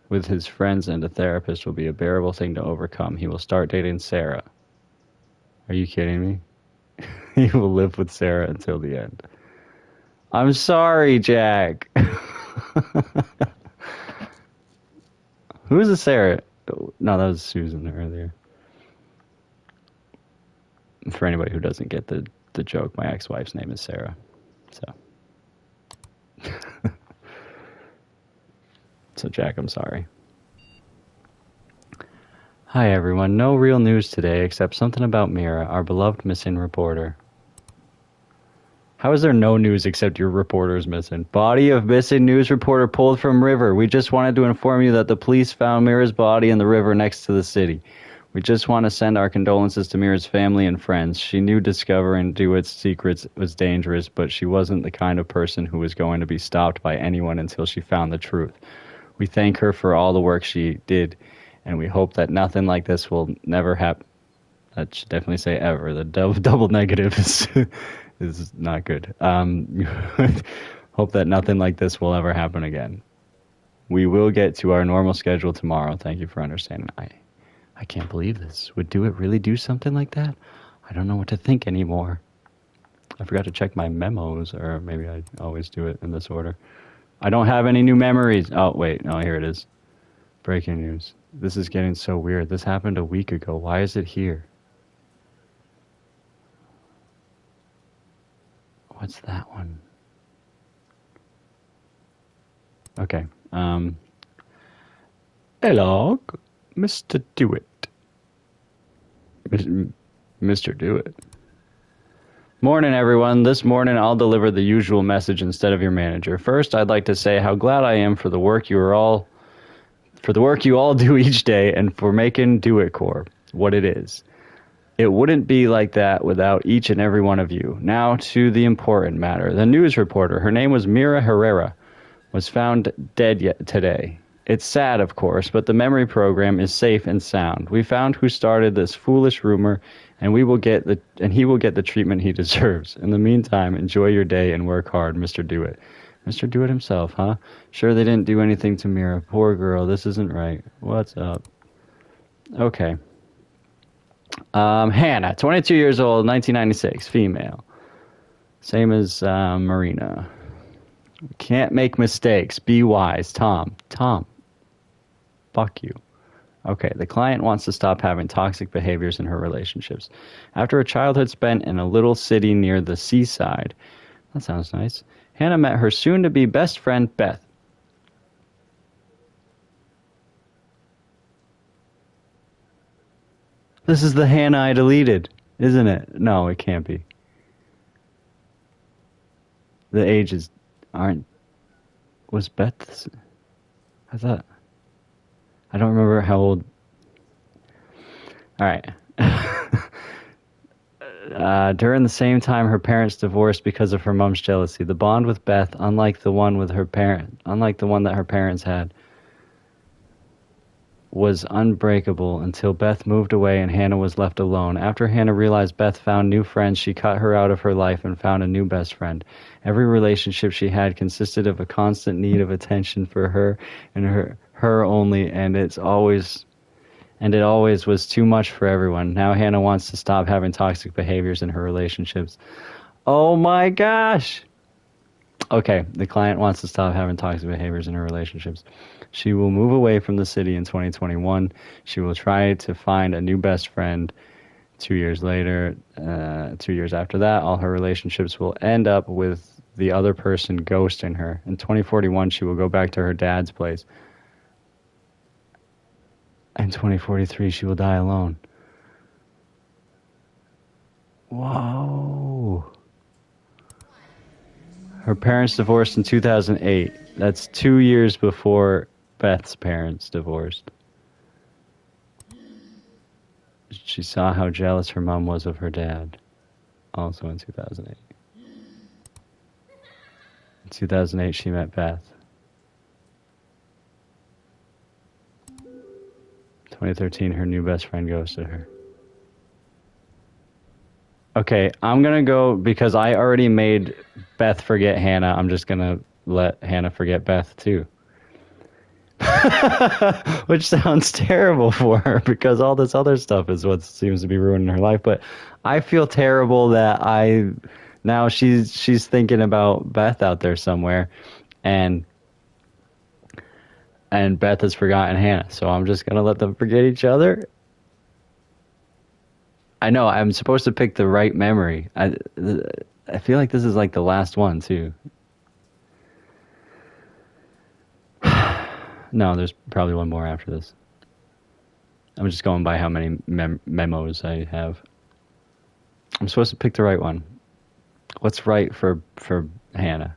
with his friends and a therapist will be a bearable thing to overcome. He will start dating Sarah. Are you kidding me? He will live with Sarah until the end. I'm sorry, Jack. Who is the Sarah? No, that was Susan earlier. For anybody who doesn't get the joke, my ex-wife's name is Sarah. So. So, Jack, I'm sorry. Hi, everyone. No real news today except something about Mira, our beloved missing reporter. How is there no news except your reporter's missing? Body of missing news reporter pulled from river. We just wanted to inform you that the police found Mira's body in the river next to the city. We just want to send our condolences to Mira's family and friends. She knew discovering DeWitt's secrets was dangerous, but she wasn't the kind of person who was going to be stopped by anyone until she found the truth. We thank her for all the work she did, and we hope that nothing like this will never happen. That should definitely say ever. The double negative is not good. Hope that nothing like this will ever happen again. We will get to our normal schedule tomorrow. Thank you for understanding. I can't believe this. Would DeWitt really do something like that? I don't know what to think anymore. I forgot to check my memos, or maybe I always do it in this order. I don't have any new memories. Oh, wait. No, here it is. Breaking news. This is getting so weird. This happened a week ago. Why is it here? What's that one? Okay. Hello, Mr. DeWitt. Mr. DeWitt. Morning, everyone. This morning, I'll deliver the usual message instead of your manager. First, I'd like to say how glad I am for the work you all do each day and for making DeWitt Corp what it is. It wouldn't be like that without each and every one of you. Now to the important matter. The news reporter, her name was Mira Herrera, was found dead today. It's sad, of course, but the memory program is safe and sound. We found who started this foolish rumor, and he will get the treatment he deserves. In the meantime, enjoy your day and work hard, Mr. DeWitt. Mr. DeWitt himself, huh? Sure they didn't do anything to Mira. Poor girl, this isn't right. What's up? Okay. Hannah, 22 years old, 1996, female. Same as Marina. Can't make mistakes. Be wise. Tom, fuck you. Okay, the client wants to stop having toxic behaviors in her relationships. After a childhood spent in a little city near the seaside, that sounds nice, Hannah met her soon-to-be best friend, Beth. This is the Hannah I deleted, isn't it? No, it can't be. The ages aren't... Was Beth... I thought... I don't remember how old... Alright. During the same time her parents divorced because of her mom's jealousy. The bond with Beth, unlike the one that her parents had, was unbreakable until Beth moved away and Hannah was left alone. After Hannah realized Beth found new friends, she cut her out of her life and found a new best friend. Every relationship she had consisted of a constant need of attention for her and her only, and it always was too much for everyone. Now Hannah wants to stop having toxic behaviors in her relationships. Oh my gosh! Okay, the client wants to stop having toxic behaviors in her relationships. She will move away from the city in 2021. She will try to find a new best friend. 2 years later, 2 years after that, all her relationships will end up with the other person ghosting her. In 2041, she will go back to her dad's place. In 2043, she will die alone. Whoa. Her parents divorced in 2008. That's 2 years before Beth's parents divorced. She saw how jealous her mom was of her dad. Also in 2008. In 2008, she met Beth. 2013, her new best friend ghosted her. Okay, I'm going to go, because I already made Beth forget Hannah, I'm just going to let Hannah forget Beth too. Which sounds terrible for her, because all this other stuff is what seems to be ruining her life. But I feel terrible that now she's thinking about Beth out there somewhere, and Beth has forgotten Hannah. So I'm just going to let them forget each other. I know, I'm supposed to pick the right memory. I feel like this is like the last one, too. No, there's probably one more after this. I'm just going by how many memos I have. I'm supposed to pick the right one. What's right for Hannah?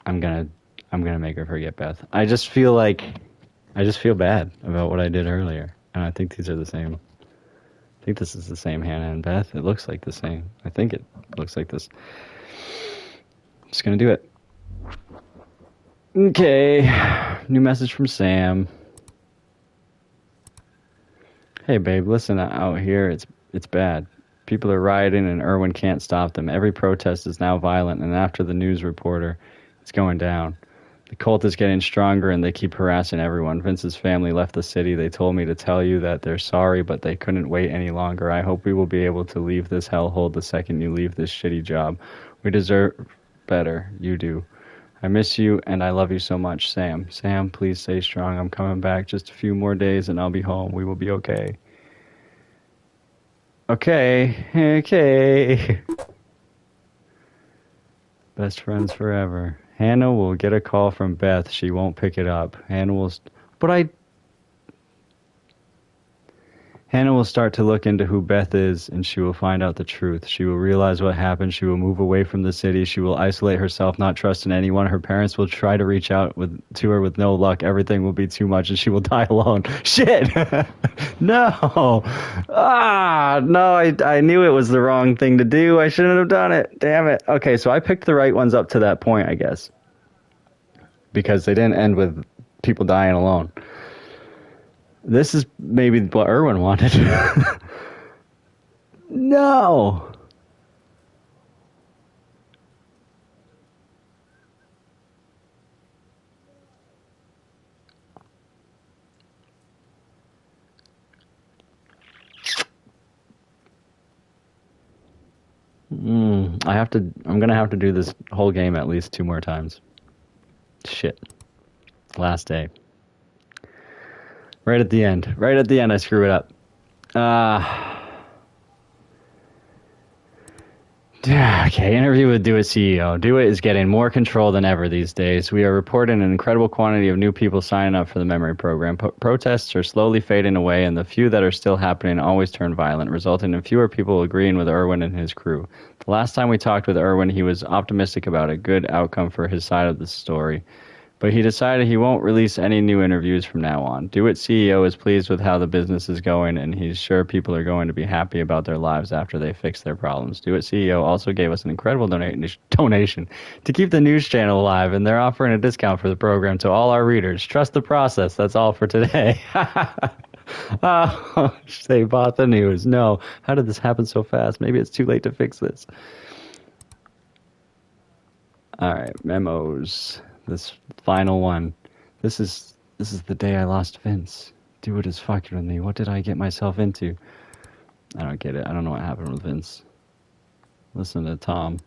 I'm gonna make her forget Beth. I just feel bad about what I did earlier, and I think these are the same. I think this is the same Hannah and Beth. It looks like the same. I think it looks like this. I'm just gonna do it. Okay, new message from Sam. Hey babe, listen, out here it's bad. People are rioting and Irwin can't stop them. Every protest is now violent, and after the news reporter, it's going down. The cult is getting stronger and they keep harassing everyone. Vince's family left the city. They told me to tell you that they're sorry, but they couldn't wait any longer. I hope we will be able to leave this hellhole the second you leave this shitty job. We deserve better. You do. I miss you and I love you so much, Sam. Sam, please stay strong. I'm coming back just a few more days and I'll be home. We will be okay. Okay. Best friends forever. Hannah will get a call from Beth. She won't pick it up. Hannah will start to look into who Beth is, and she will find out the truth. She will realize what happened. She will move away from the city. She will isolate herself, not trust in anyone. Her parents will try to reach out to her with no luck. Everything will be too much, and she will die alone. Shit! No! No, I knew it was the wrong thing to do. I shouldn't have done it. Damn it. Okay, so I picked the right ones up to that point, I guess. Because they didn't end with people dying alone. This is maybe what Irwin wanted. No! I'm gonna have to do this whole game at least 2 more times. Shit. Last day. Right at the end, I screw it up. Okay, interview with Do It CEO. Do It is getting more control than ever these days. We are reporting an incredible quantity of new people signing up for the memory program. Protests are slowly fading away, and the few that are still happening always turn violent, resulting in fewer people agreeing with Irwin and his crew. The last time we talked with Irwin, he was optimistic about a good outcome for his side of the story. But he decided he won't release any new interviews from now on. Do It CEO is pleased with how the business is going, and he's sure people are going to be happy about their lives after they fix their problems. Do It CEO also gave us an incredible donation to keep the news channel alive, and they're offering a discount for the program to all our readers. Trust the process. That's all for today. Oh, they bought the news. No. How did this happen so fast? Maybe it's too late to fix this. All right, memos. This final one. This is the day I lost Vince. Do It is fucking with me. What did I get myself into? I don't get it. I don't know what happened with Vince. Listen to Tom.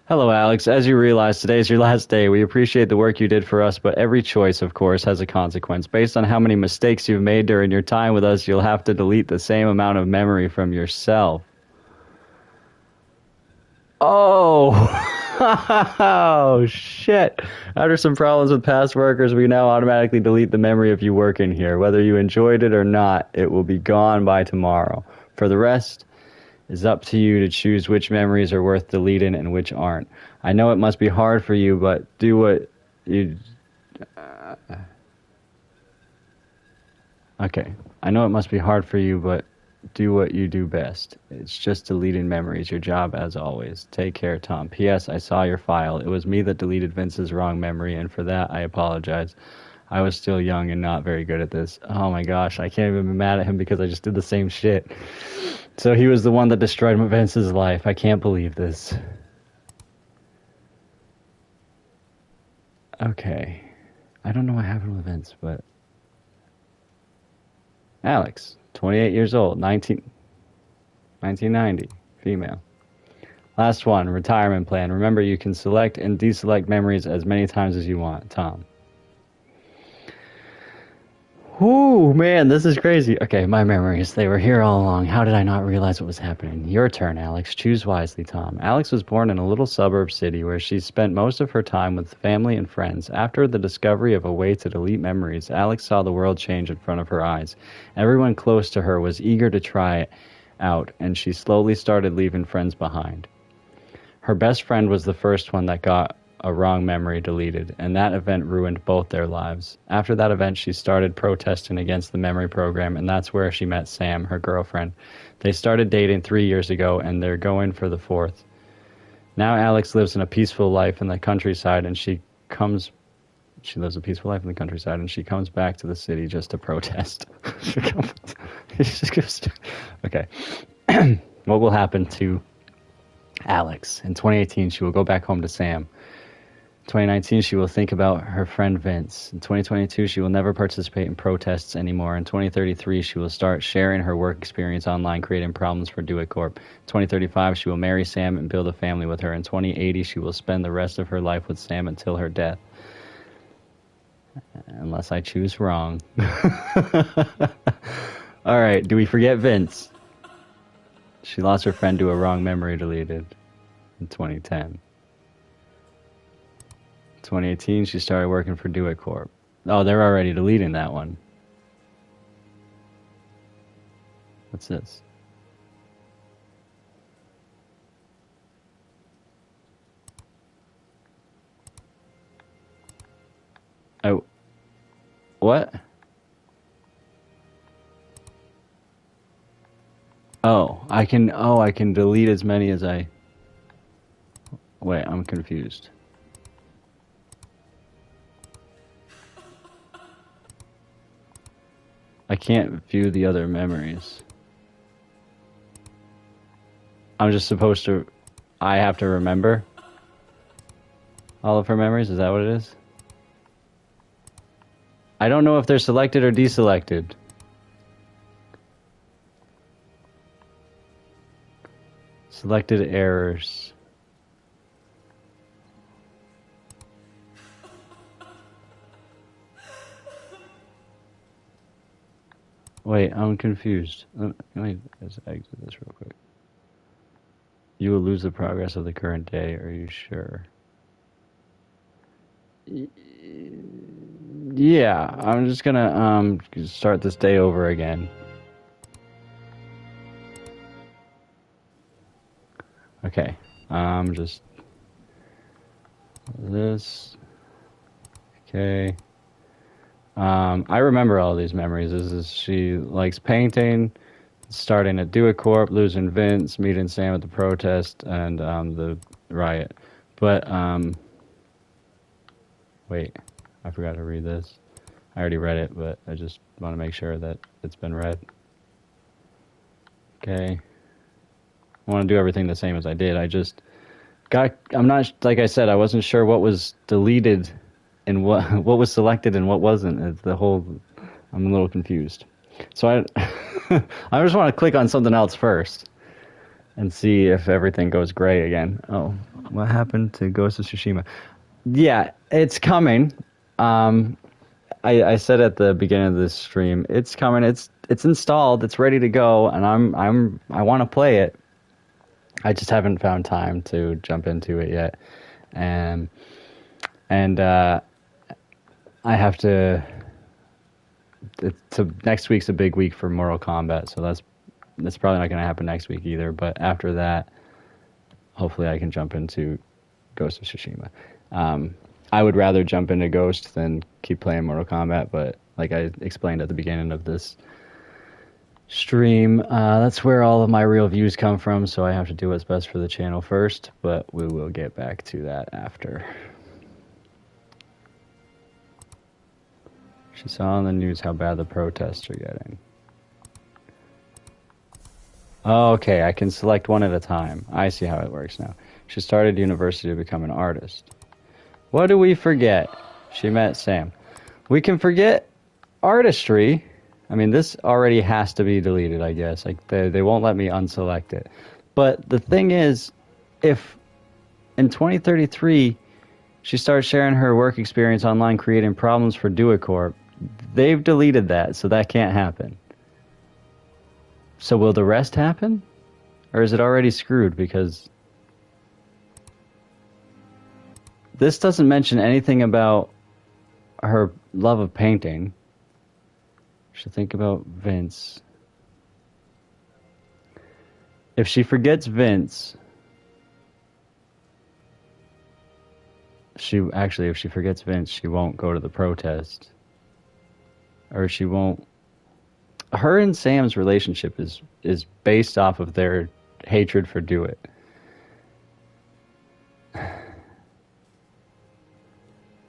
Hello, Alex. As you realize, today is your last day. We appreciate the work you did for us, but every choice, of course, has a consequence. Based on how many mistakes you've made during your time with us, you'll have to delete the same amount of memory from yourself. Oh! Oh, shit. After some problems with past workers, we now automatically delete the memory of you working here. Whether you enjoyed it or not, it will be gone by tomorrow. For the rest, it's up to you to choose which memories are worth deleting and which aren't. I know it must be hard for you, but do what you... Okay. I know it must be hard for you, but do what you do best. It's just deleting memories, your job as always. Take care, Tom. P.S. I saw your file. It was me that deleted Vince's wrong memory, and for that I apologize. I was still young and not very good at this. Oh my gosh, I can't even be mad at him because I just did the same shit. So he was the one that destroyed Vince's life. I can't believe this. Okay. I don't know what happened with Vince, but... Alex, 28 years old, 1990, female. Last one, retirement plan. Remember, you can select and deselect memories as many times as you want. Tom. Whoo, man, this is crazy. Okay, my memories. They were here all along. How did I not realize what was happening? Your turn, Alex. Choose wisely, Tom. Alex was born in a little suburb city where she spent most of her time with family and friends. After the discovery of a way to delete memories, Alex saw the world change in front of her eyes. Everyone close to her was eager to try it out, and she slowly started leaving friends behind. Her best friend was the first one that got a wrong memory deleted, and that event ruined both their lives. After that event, she started protesting against the memory program, and that's where she met Sam, her girlfriend. They started dating 3 years ago, and they're going for the fourth. Now Alex lives in a peaceful life in the countryside, and she lives a peaceful life in the countryside, and she comes back to the city just to protest. Okay. What will happen to Alex? In 2018, she will go back home to Sam. 2019, she will think about her friend Vince. In 2022, she will never participate in protests anymore. In 2033, she will start sharing her work experience online, creating problems for Do It Corp. 2035, she will marry Sam and build a family with her. In 2080, she will spend the rest of her life with Sam until her death. Unless I choose wrong. All right, do we forget Vince? She lost her friend to a wrong memory deleted in 2010. 2018, she started working for Do It Corp. Oh, they're already deleting that one. What's this? Oh, what? I can delete as many as I... Wait, I'm confused. I can't view the other memories. I'm just supposed to... I have to remember all of her memories? Is that what it is? I don't know if they're selected or deselected. Selected errors. Wait, I'm confused. Let me just exit this real quick. You will lose the progress of the current day. Are you sure? Yeah, I'm just gonna start this day over again. Okay, just this Okay. I remember all these memories. This is she likes painting, starting at Do It Corp, losing Vince, meeting Sam at the protest, and the riot. But wait, I forgot to read this. I already read it, but I just want to make sure that it's been read. Okay. I want to do everything the same as I did. I'm not, like I said, I wasn't sure what was deleted and what was selected and what wasn't. I'm a little confused. So I just want to click on something else first and see if everything goes gray again. Oh, what happened to Ghost of Tsushima? Yeah, it's coming. I said at the beginning of this stream, it's coming. It's installed. It's ready to go, and I want to play it. I just haven't found time to jump into it yet, and I have to. Next week's a big week for Mortal Kombat, so that's probably not going to happen next week either. But after that, hopefully, I can jump into Ghost of Tsushima. I would rather jump into Ghost than keep playing Mortal Kombat, but like I explained at the beginning of this stream, that's where all of my real views come from, so I have to do what's best for the channel first, but we will get back to that after. She saw on the news how bad the protests are getting. Oh, okay, I can select one at a time. I see how it works now. She started university to become an artist. What do we forget? She met Sam. We can forget artistry. I mean, this already has to be deleted, I guess. Like they won't let me unselect it. But the thing is, if in 2033 she starts sharing her work experience online creating problems for Do It Corp, they've deleted that, so that can't happen. So will the rest happen? Or is it already screwed? Because this doesn't mention anything about her love of painting. Should think about Vince. If she forgets Vince, if she forgets Vince, she won't go to the protest. Or she won't. Her and Sam's relationship is based off of their hatred for Do It.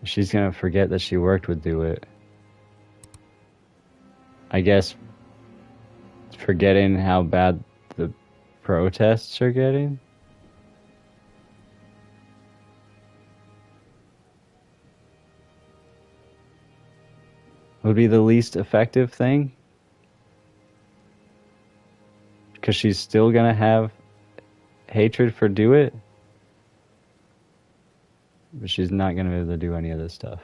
She's gonna forget that she worked with Do It. I guess forgetting how bad the protests are getting. Would be the least effective thing. Because she's still gonna have hatred for Do It. But she's not gonna be able to do any of this stuff.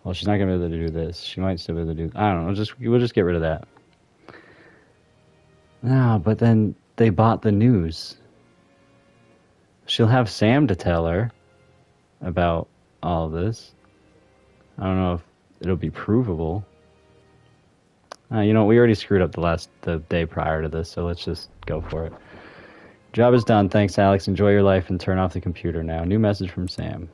Well, she's not gonna be able to do this. She might still be able to do. I don't know. We'll just get rid of that. No, but then they bought the news. She'll have Sam to tell her about all of this. I don't know if it'll be provable. You know, we already screwed up the day prior to this, so let's just go for it. Job is done. Thanks, Alex. Enjoy your life and turn off the computer now. New message from Sam.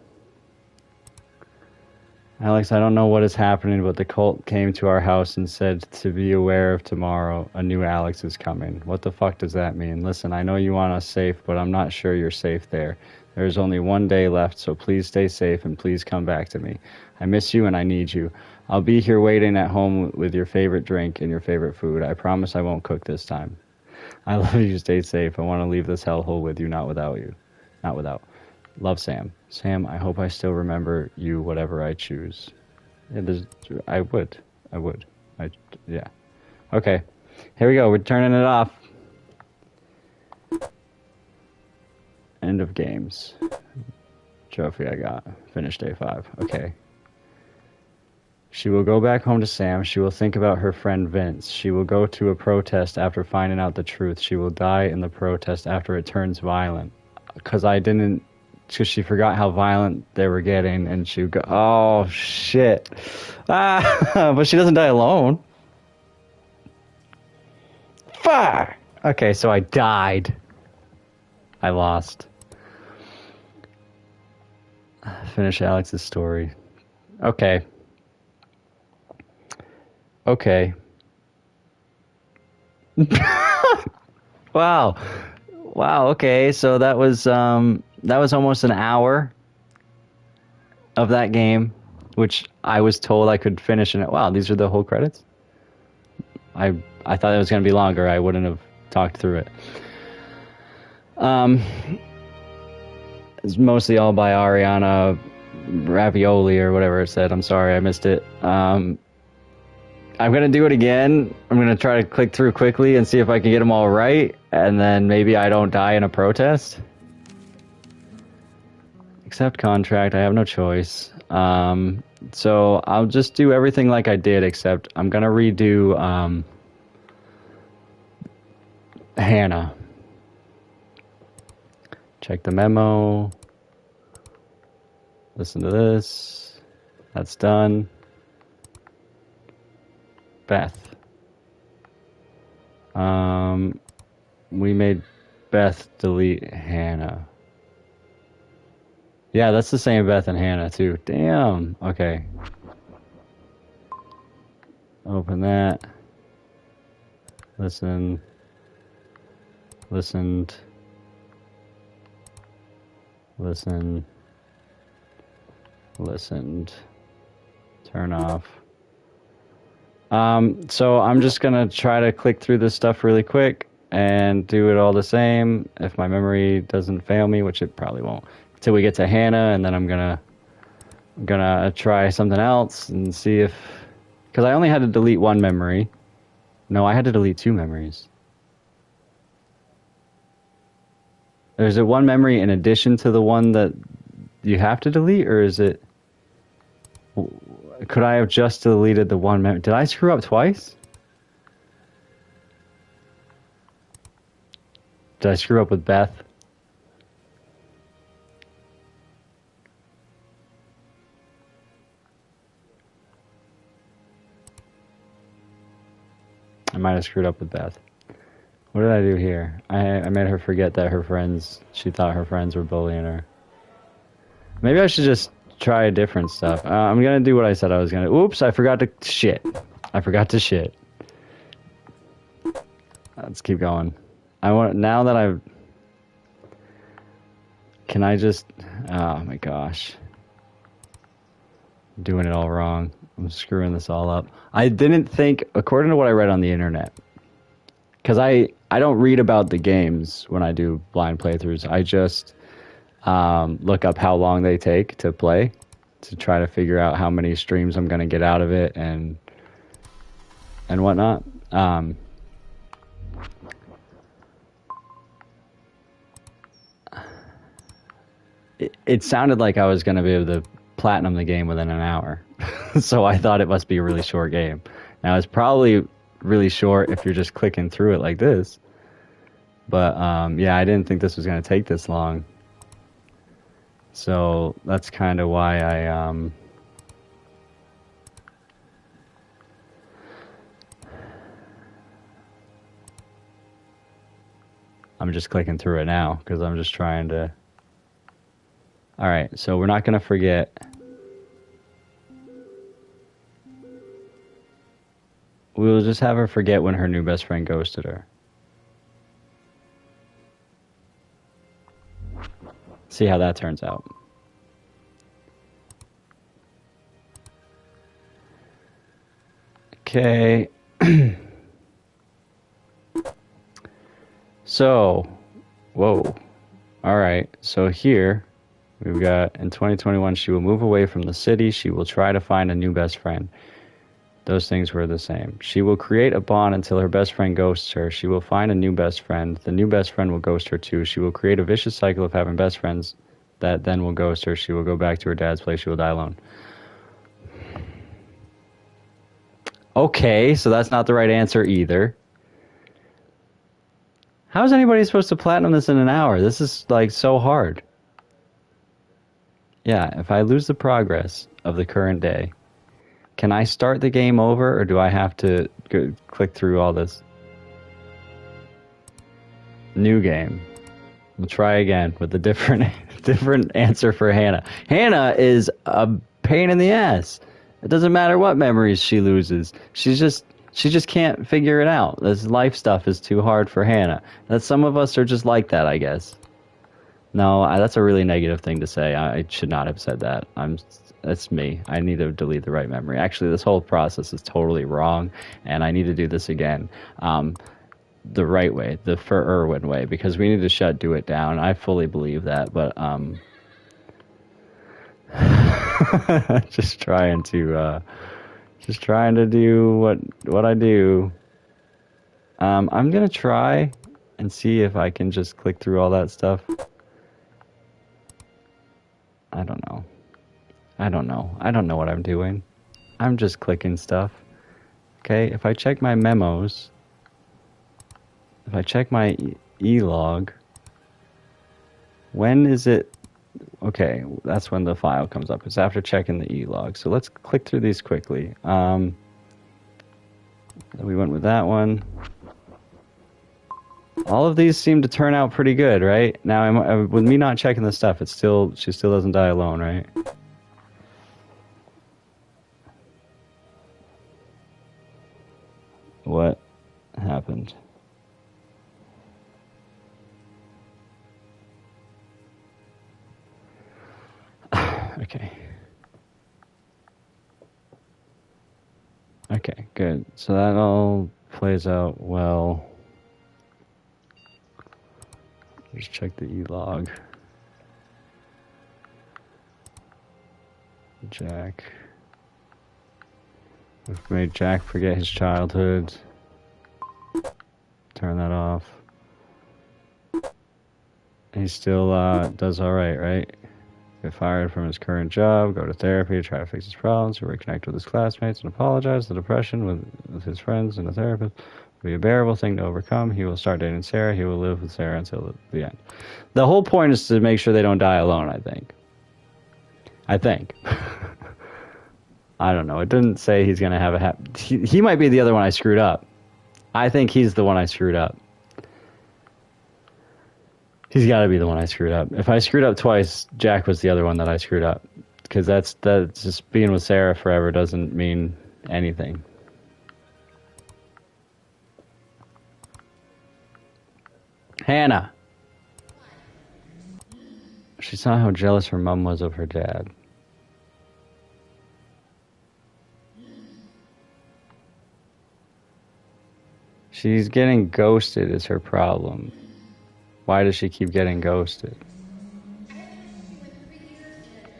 Alex, I don't know what is happening, but the cult came to our house and said to be aware of tomorrow. A new Alex is coming. What the fuck does that mean? Listen, I know you want us safe, but I'm not sure you're safe there. There's only one day left, so please stay safe and please come back to me. I miss you and I need you. I'll be here waiting at home with your favorite drink and your favorite food. I promise I won't cook this time. I love you. Stay safe. I want to leave this hellhole with you, not without you. Not without. Love, Sam. Sam, I hope I still remember you, whatever I choose. Yeah, I would. Yeah. Okay. Here we go. We're turning it off. End of games. Trophy I got. Finished day 5. Okay. She will go back home to Sam. She will think about her friend Vince. She will go to a protest after finding out the truth. She will die in the protest after it turns violent. Because she forgot how violent they were getting, and she would go, oh, shit. But she doesn't die alone. Fuck! Okay, so I died. I lost. Finish Alex's story. Okay. Okay. Wow. Wow, okay. So that was almost an hour of that game, which I was told I could finish in it. Wow, these are the whole credits? I I thought it was going to be longer. I wouldn't have talked through it. Um it's mostly all by Ariana Ravioli or whatever it said. I'm sorry, I missed it. I'm gonna do it again. I'm gonna try to click through quickly and see if I can get them all right, and then maybe I don't die in a protest. Accept contract. I have no choice. So I'll just do everything like I did, except I'm gonna redo Hannah. Check the memo. Listen to this. That's done. Beth. We made Beth delete Hannah. Yeah, that's the same Beth and Hannah too. Damn. Okay. Open that. Listen. Listened. Listen. Listened. Turn off. So I'm just gonna try to click through this stuff really quick and do it all the same if my memory doesn't fail me, which it probably won't, until we get to Hannah, and then I'm gonna try something else and see if, because I only had to delete one memory. No, I had to delete two memories. Is it one memory in addition to the one that you have to delete, or is it? Could I have just deleted the one memory? Did I screw up twice? Did I screw up with Beth? I might have screwed up with Beth. What did I do here? I made her forget that she thought her friends were bullying her. Maybe I should just try different stuff. I'm gonna do what I said I was gonna. Oops, I forgot to shit. I forgot to shit. Let's keep going. Now that I've. Can I just. Oh my gosh. I'm doing it all wrong. I'm screwing this all up. I didn't think, according to what I read on the internet, because I don't read about the games when I do blind playthroughs. I just look up how long they take to play to try to figure out how many streams I'm going to get out of it and whatnot. It sounded like I was going to be able to platinum the game within an hour. So I thought it must be a really short game. Now, it's probably really short if you're just clicking through it like this. But, yeah, I didn't think this was going to take this long. So that's kind of why I'm just clicking through it now because I'm just trying to. All right, so we're not going to forget. We'll just have her forget when her new best friend ghosted her. See how that turns out. Okay. So, whoa. All right. So here we've got in 2021, she will move away from the city. She will try to find a new best friend. Those things were the same. She will create a bond until her best friend ghosts her. She will find a new best friend. The new best friend will ghost her too. She will create a vicious cycle of having best friends that then will ghost her. She will go back to her dad's place. She will die alone. Okay, so that's not the right answer either. How is anybody supposed to platinum this in an hour? This is like so hard. Yeah, if I lose the progress of the current day, can I start the game over, or do I have to click through all this? New game. We'll try again with a different answer for Hannah. Hannah is a pain in the ass. It doesn't matter what memories she loses. She just can't figure it out. This life stuff is too hard for Hannah. That some of us are just like that, I guess. No, that's a really negative thing to say. I should not have said that. That's me. I need to delete the right memory. Actually, this whole process is totally wrong, and I need to do this again. The right way, the for Irwin way, because we need to shut Do It down. I fully believe that, but just trying to do what I do. I'm gonna try and see if I can just click through all that stuff. I don't know. I don't know what I'm doing. I'm just clicking stuff. Okay, if I check my memos, if I check my e-log, when is it? Okay, that's when the file comes up. It's after checking the e-log. So let's click through these quickly. We went with that one. All of these seem to turn out pretty good, right? Now, with me not checking the stuff, she still doesn't die alone, right? What happened? Okay. Okay, good. So that all plays out well. Just check the e-log. Jack. We've made Jack forget his childhood. Turn that off. He still does alright, right? Get fired from his current job, go to therapy, try to fix his problems, reconnect with his classmates, and apologize. The depression with his friends and a therapist will be a bearable thing to overcome. He will start dating Sarah. He will live with Sarah until the end. The whole point is to make sure they don't die alone, I think. I don't know. It didn't say he's going to have a he might be the other one I screwed up. I think he's the one I screwed up. He's got to be the one I screwed up. If I screwed up twice, Jack was the other one that I screwed up. Because that's just being with Sarah forever doesn't mean anything. Hannah. She saw how jealous her mom was of her dad. She's getting ghosted is her problem. Why does she keep getting ghosted?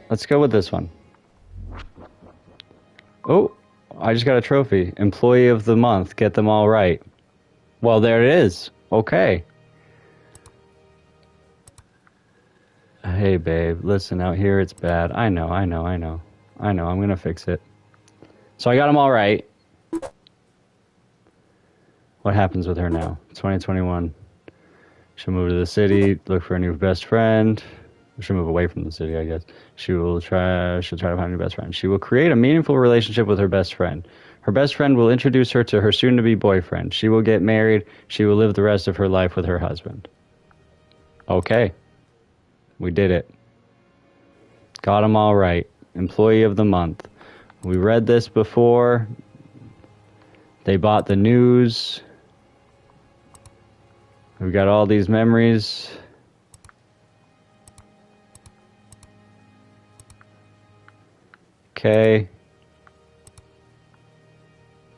Let's go with this one. Oh, I just got a trophy. Employee of the month. Get them all right. Well, there it is. Okay. Hey, babe. Listen, out here it's bad. I know. I'm going to fix it. So I got them all right. What happens with her now? 2021. She'll move to the city, look for a new best friend. She'll move away from the city, I guess. She'll try to find a new best friend. She will create a meaningful relationship with her best friend. Her best friend will introduce her to her soon-to-be boyfriend. She will get married. She will live the rest of her life with her husband. Okay. We did it. Got them all right. Employee of the month. We read this before. They bought the news. We've got all these memories. Okay.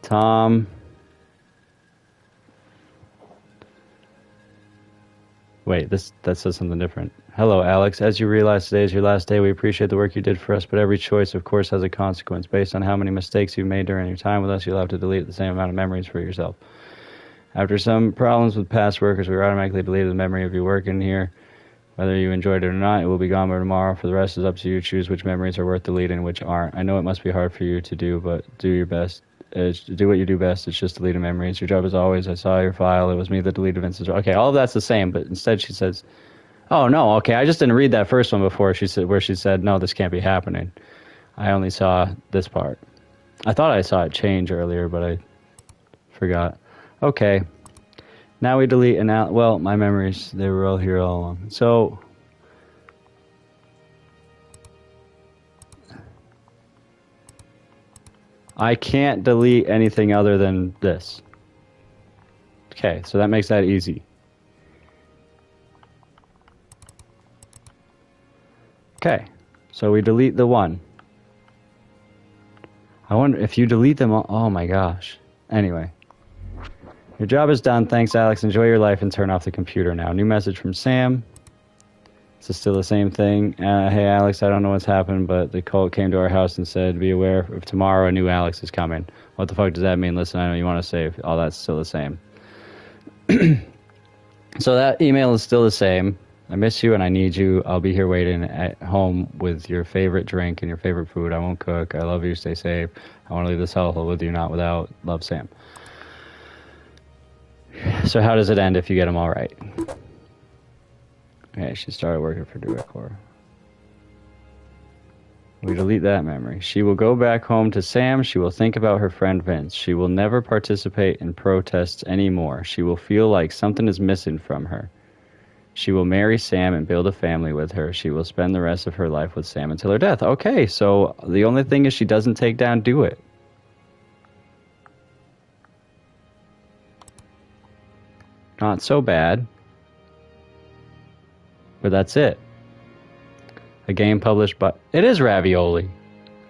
Tom. Wait, that says something different. Hello, Alex. As you realize today is your last day, we appreciate the work you did for us, but every choice, of course, has a consequence. Based on how many mistakes you've made during your time with us, you'll have to delete the same amount of memories for yourself. After some problems with past workers, we automatically deleted the memory of your work in here. Whether you enjoyed it or not, it will be gone by tomorrow. For the rest, it's up to you. Choose which memories are worth deleting and which aren't. I know it must be hard for you to do, but do your best. Do what you do best. It's just deleting memories. Your job is always, I saw your file. It was me that deleted Vince's. Okay, all of that's the same, but instead she says, oh, no, okay, I just didn't read that first one before where she said, no, this can't be happening. I only saw this part. I thought I saw it change earlier, but I forgot. Okay. Now we delete well, my memories, they were all here all along. So, I can't delete anything other than this. Okay, so that makes that easy. Okay, so we delete the 1. I wonder if you delete them all. Oh my gosh. Anyway. Your job is done. Thanks, Alex. Enjoy your life and turn off the computer now. New message from Sam. This is still the same thing. Hey, Alex, I don't know what's happened, but the cult came to our house and said, be aware of tomorrow a new Alex is coming. What the fuck does that mean? Listen, I know you want to save. All that's still the same. So that email is still the same. I miss you and I need you. I'll be here waiting at home with your favorite drink and your favorite food. I won't cook. I love you. Stay safe. I want to leave this hellhole with you, not without. Love, Sam. So how does it end if you get them all right? Okay, she started working for DuetCore. We delete that memory. She will go back home to Sam. She will think about her friend Vince. She will never participate in protests anymore. She will feel like something is missing from her. She will marry Sam and build a family with her. She will spend the rest of her life with Sam until her death. Okay, so the only thing is she doesn't take down DeWitt. Not so bad. But that's it. A game published by... It is Ravioli.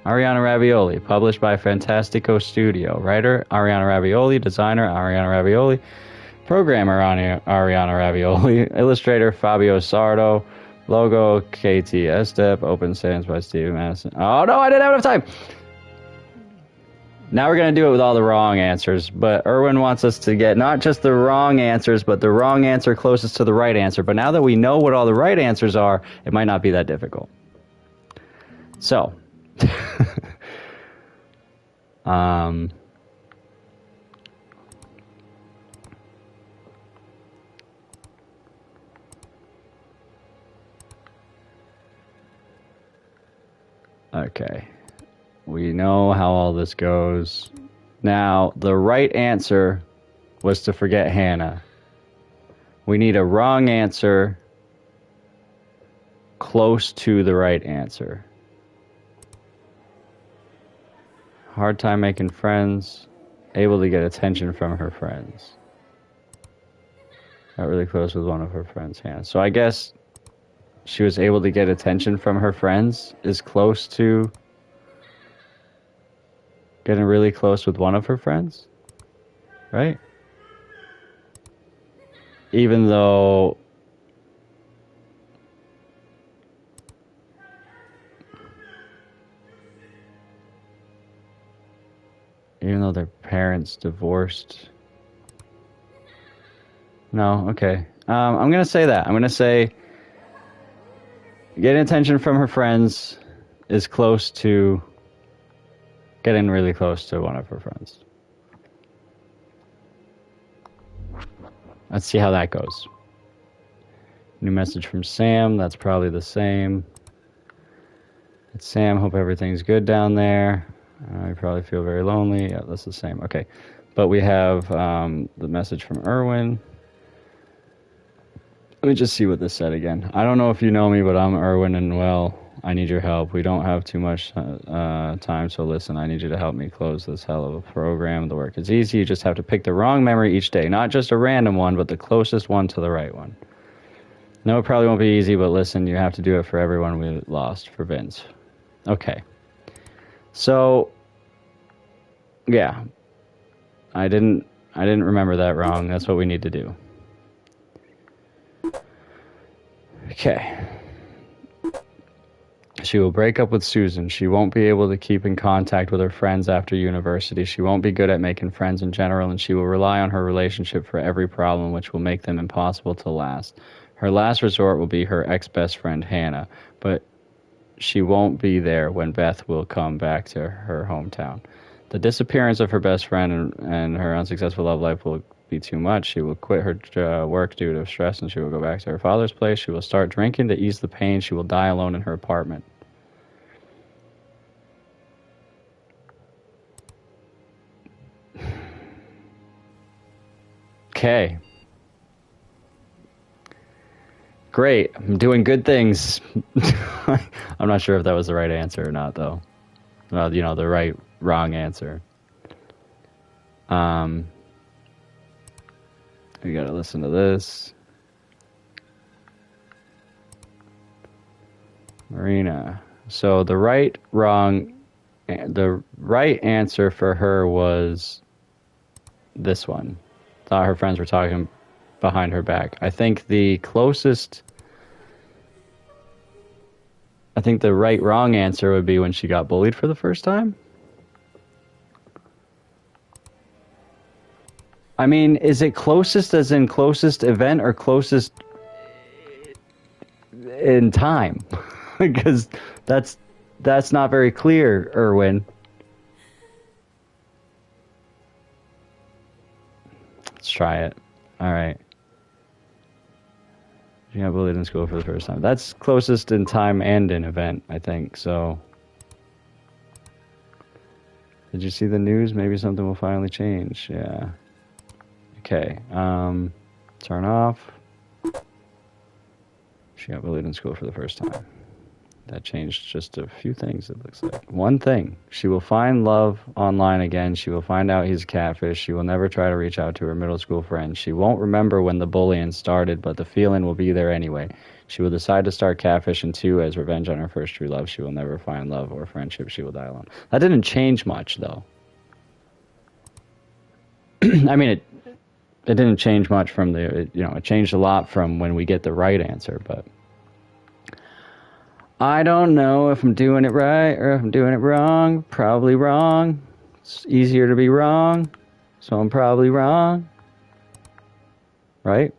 Ariana Ravioli. Published by Fantastico Studio. Writer, Ariana Ravioli. Designer, Ariana Ravioli. Programmer, Ariana Ravioli. Illustrator, Fabio Sardo. Logo, KT Estep. Open Sans by Steve Madison. Oh, no, I didn't have enough time! Now we're going to do it with all the wrong answers, but Erwin wants us to get not just the wrong answers, but the wrong answer closest to the right answer. But now that we know what all the right answers are, it might not be that difficult. So, okay. We know how all this goes. Now, the right answer was to forget Hannah. We need a wrong answer close to the right answer. Hard time making friends. Able to get attention from her friends. Got really close with one of her friends, Hannah. So I guess she was able to get attention from her friends is close to getting really close with one of her friends, right? Even though their parents divorced. No, okay. I'm gonna say that. I'm gonna say getting attention from her friends is close to getting really close to one of her friends. Let's see how that goes. New message from Sam. That's probably the same. It's Sam. Hope everything's good down there. You probably feel very lonely. Yeah, that's the same. Okay. But we have the message from Erwin. Let me just see what this said again. I don't know if you know me, but I'm Erwin, and well, I need your help. We don't have too much time, so listen, I need you to help me close this hell of a program. The work is easy. You just have to pick the wrong memory each day. Not just a random one, but the closest one to the right one. No, it probably won't be easy, but listen, you have to do it for everyone we lost, for Vince. Okay. So, yeah. I didn't remember that wrong. That's what we need to do. Okay. She will break up with Susan. She won't be able to keep in contact with her friends after university. She won't be good at making friends in general, and she will rely on her relationship for every problem, which will make them impossible to last. Her last resort will be her ex-best friend, Hannah, but she won't be there when Beth will come back to her hometown. The disappearance of her best friend and her unsuccessful love life will be too much. She will quit her work due to stress, and she will go back to her father's place. She will start drinking to ease the pain. She will die alone in her apartment. Okay. Great. I'm doing good things. I'm not sure if that was the right answer or not, though. The right wrong answer. We gotta listen to this. Marina. So the right answer for her was this one. Thought her friends were talking behind her back. I think the wrong answer would be when she got bullied for the first time. I mean, is it closest as in closest event or closest in time? Because that's not very clear, Erwin. Let's try it. All right. She got bullied in school for the first time. That's closest in time and in event, I think. So, did you see the news? Maybe something will finally change. Yeah. Okay. Turn off. She got bullied in school for the first time. That changed just a few things, it looks like. One thing. She will find love online again. She will find out he's a catfish. She will never try to reach out to her middle school friends. She won't remember when the bullying started, but the feeling will be there anyway. She will decide to start catfishing too as revenge on her first true love. She will never find love or friendship. She will die alone. That didn't change much, though. I mean, it didn't change much from it changed a lot from when we get the right answer, but I don't know if I'm doing it right or if I'm doing it wrong. Probably wrong. It's easier to be wrong, so I'm probably wrong. Right?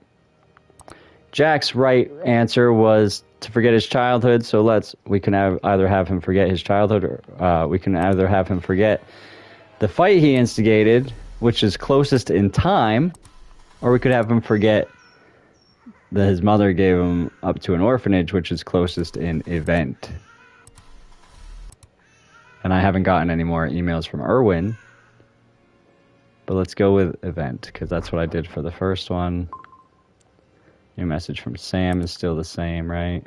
Jack's right answer was to forget his childhood, so we can either have him forget his childhood or we can either have him forget the fight he instigated, which is closest in time, or we could have him forget that his mother gave him up to an orphanage, which is closest in event. And I haven't gotten any more emails from Erwin, but let's go with event, because that's what I did for the first one. New message from Sam is still the same, right?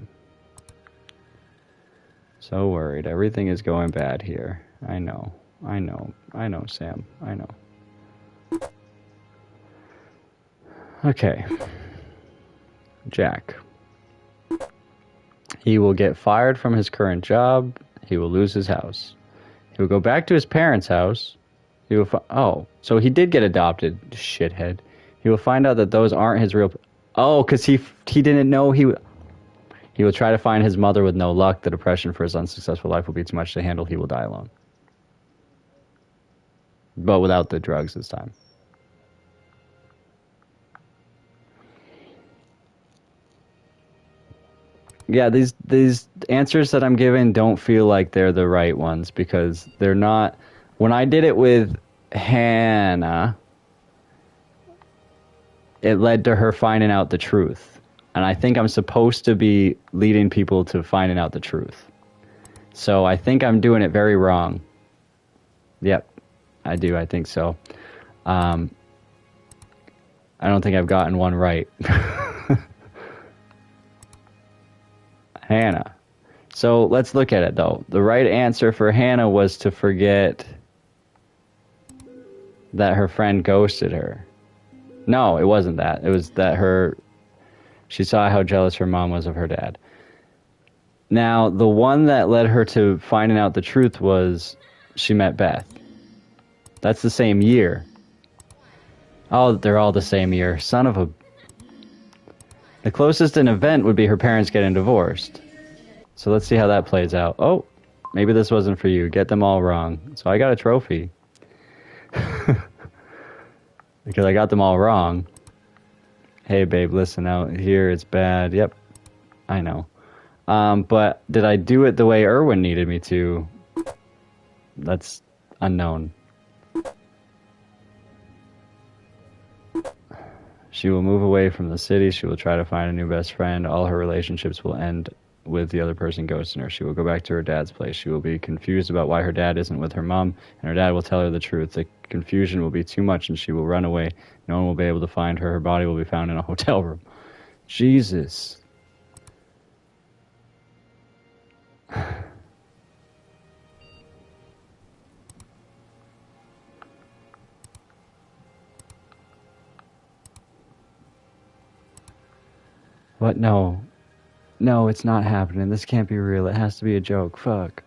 So worried. Everything is going bad here. I know, Sam. I know. Okay. Jack. He will get fired from his current job. He will lose his house. He will go back to his parents' house. He will so he did get adopted, shithead. He will find out that those aren't his real... because he didn't know he will try to find his mother with no luck. The depression for his unsuccessful life will be too much to handle. He will die alone. But without the drugs this time. Yeah, these answers that I'm giving don't feel like they're the right ones because they're not. When I did it with Hannah, it led to her finding out the truth. And I think I'm supposed to be leading people to finding out the truth. So I think I'm doing it very wrong. Yep, I do. I think so. I don't think I've gotten one right. Hannah. So let's look at it, though. The right answer for Hannah was to forget that her friend ghosted her. No, it wasn't that. It was that she saw how jealous her mom was of her dad. Now, the one that led her to finding out the truth was she met Beth. That's the same year. Oh, they're all the same year. Son of a... The closest an event would be her parents getting divorced. So let's see how that plays out. Oh, maybe this wasn't for you. Get them all wrong. So I got a trophy. Because I got them all wrong. Hey, babe, listen out here. It's bad. Yep, I know. But did I do it the way Erwin needed me to? That's unknown. She will move away from the city. She will try to find a new best friend. All her relationships will end with the other person ghosting her. She will go back to her dad's place. She will be confused about why her dad isn't with her mom, and her dad will tell her the truth. The confusion will be too much, and she will run away. No one will be able to find her. Her body will be found in a hotel room. Jesus. What? No. No, it's not happening. This can't be real. It has to be a joke. Fuck.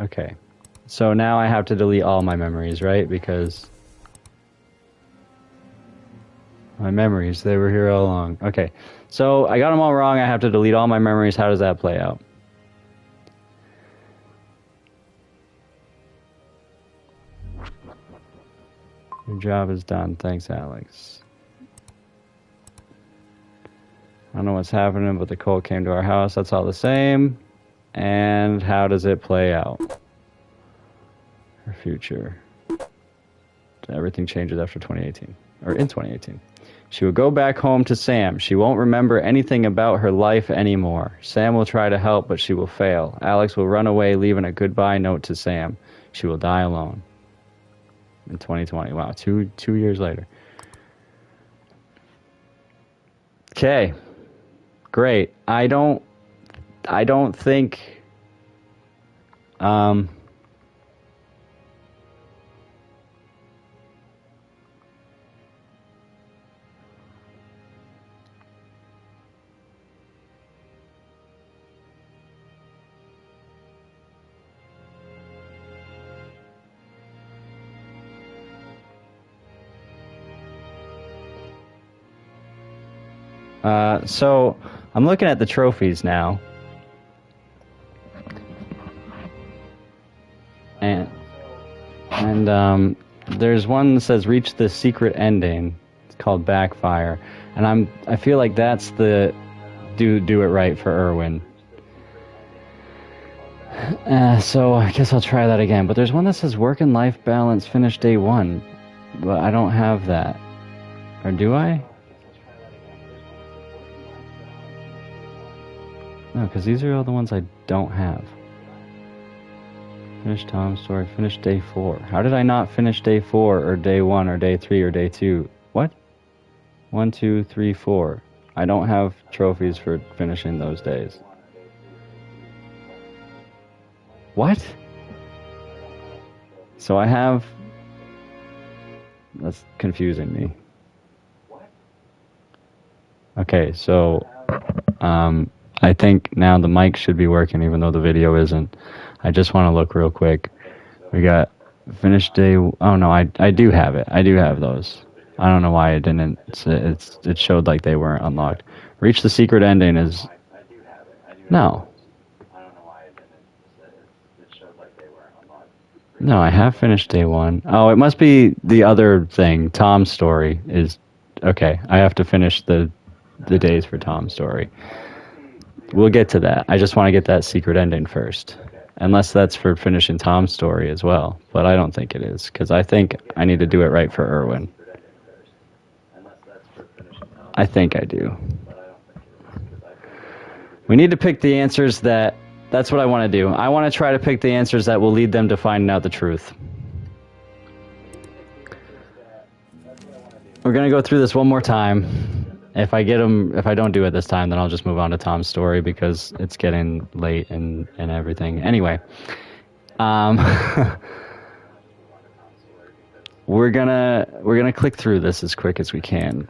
Okay. So now I have to delete all my memories, right? Because my memories, they were here all along. Okay. So I got them all wrong. I have to delete all my memories. How does that play out? Your job is done. Thanks, Alex. I don't know what's happening, but the cult came to our house. That's all the same. And how does it play out? Her future. Everything changes after 2018. Or in 2018. She will go back home to Sam. She won't remember anything about her life anymore. Sam will try to help, but she will fail. Alex will run away, leaving a goodbye note to Sam. She will die alone. In 2020. Wow, two years later. Okay. Great. I don't think so I'm looking at the trophies now. And there's one that says reach the secret ending. It's called Backfire. And I feel like that's the do it right for Irwin. So I guess I'll try that again. But there's one that says work and life balance finish day 1. But I don't have that. Or do I? No, because these are all the ones I don't have. Finish Tom's story. Finish day 4. How did I not finish day 4 or day 1 or day 3 or day 2? What? 1, 2, 3, 4. I don't have trophies for finishing those days. What? So I have... That's confusing me. Okay, so... I think now the mic should be working even though the video isn't. I just want to look real quick. We got finished day... Oh no, I do have it. I do have those. I don't know why it didn't... It showed like they weren't unlocked. Reach the secret ending is... No. No, I have finished day 1. Oh, it must be the other thing. Tom's story is... Okay, I have to finish the days for Tom's story. We'll get to that. I just want to get that secret ending first. Unless that's for finishing Tom's story as well. But I don't think it is. Because I think I need to do it right for Irwin. I think I do. We need to pick the answers that... That's what I want to do. I want to try to pick the answers that will lead them to finding out the truth. We're going to go through this one more time. If I don't do it this time, then I'll just move on to Tom's story because it's getting late and everything. Anyway, we're gonna click through this as quick as we can,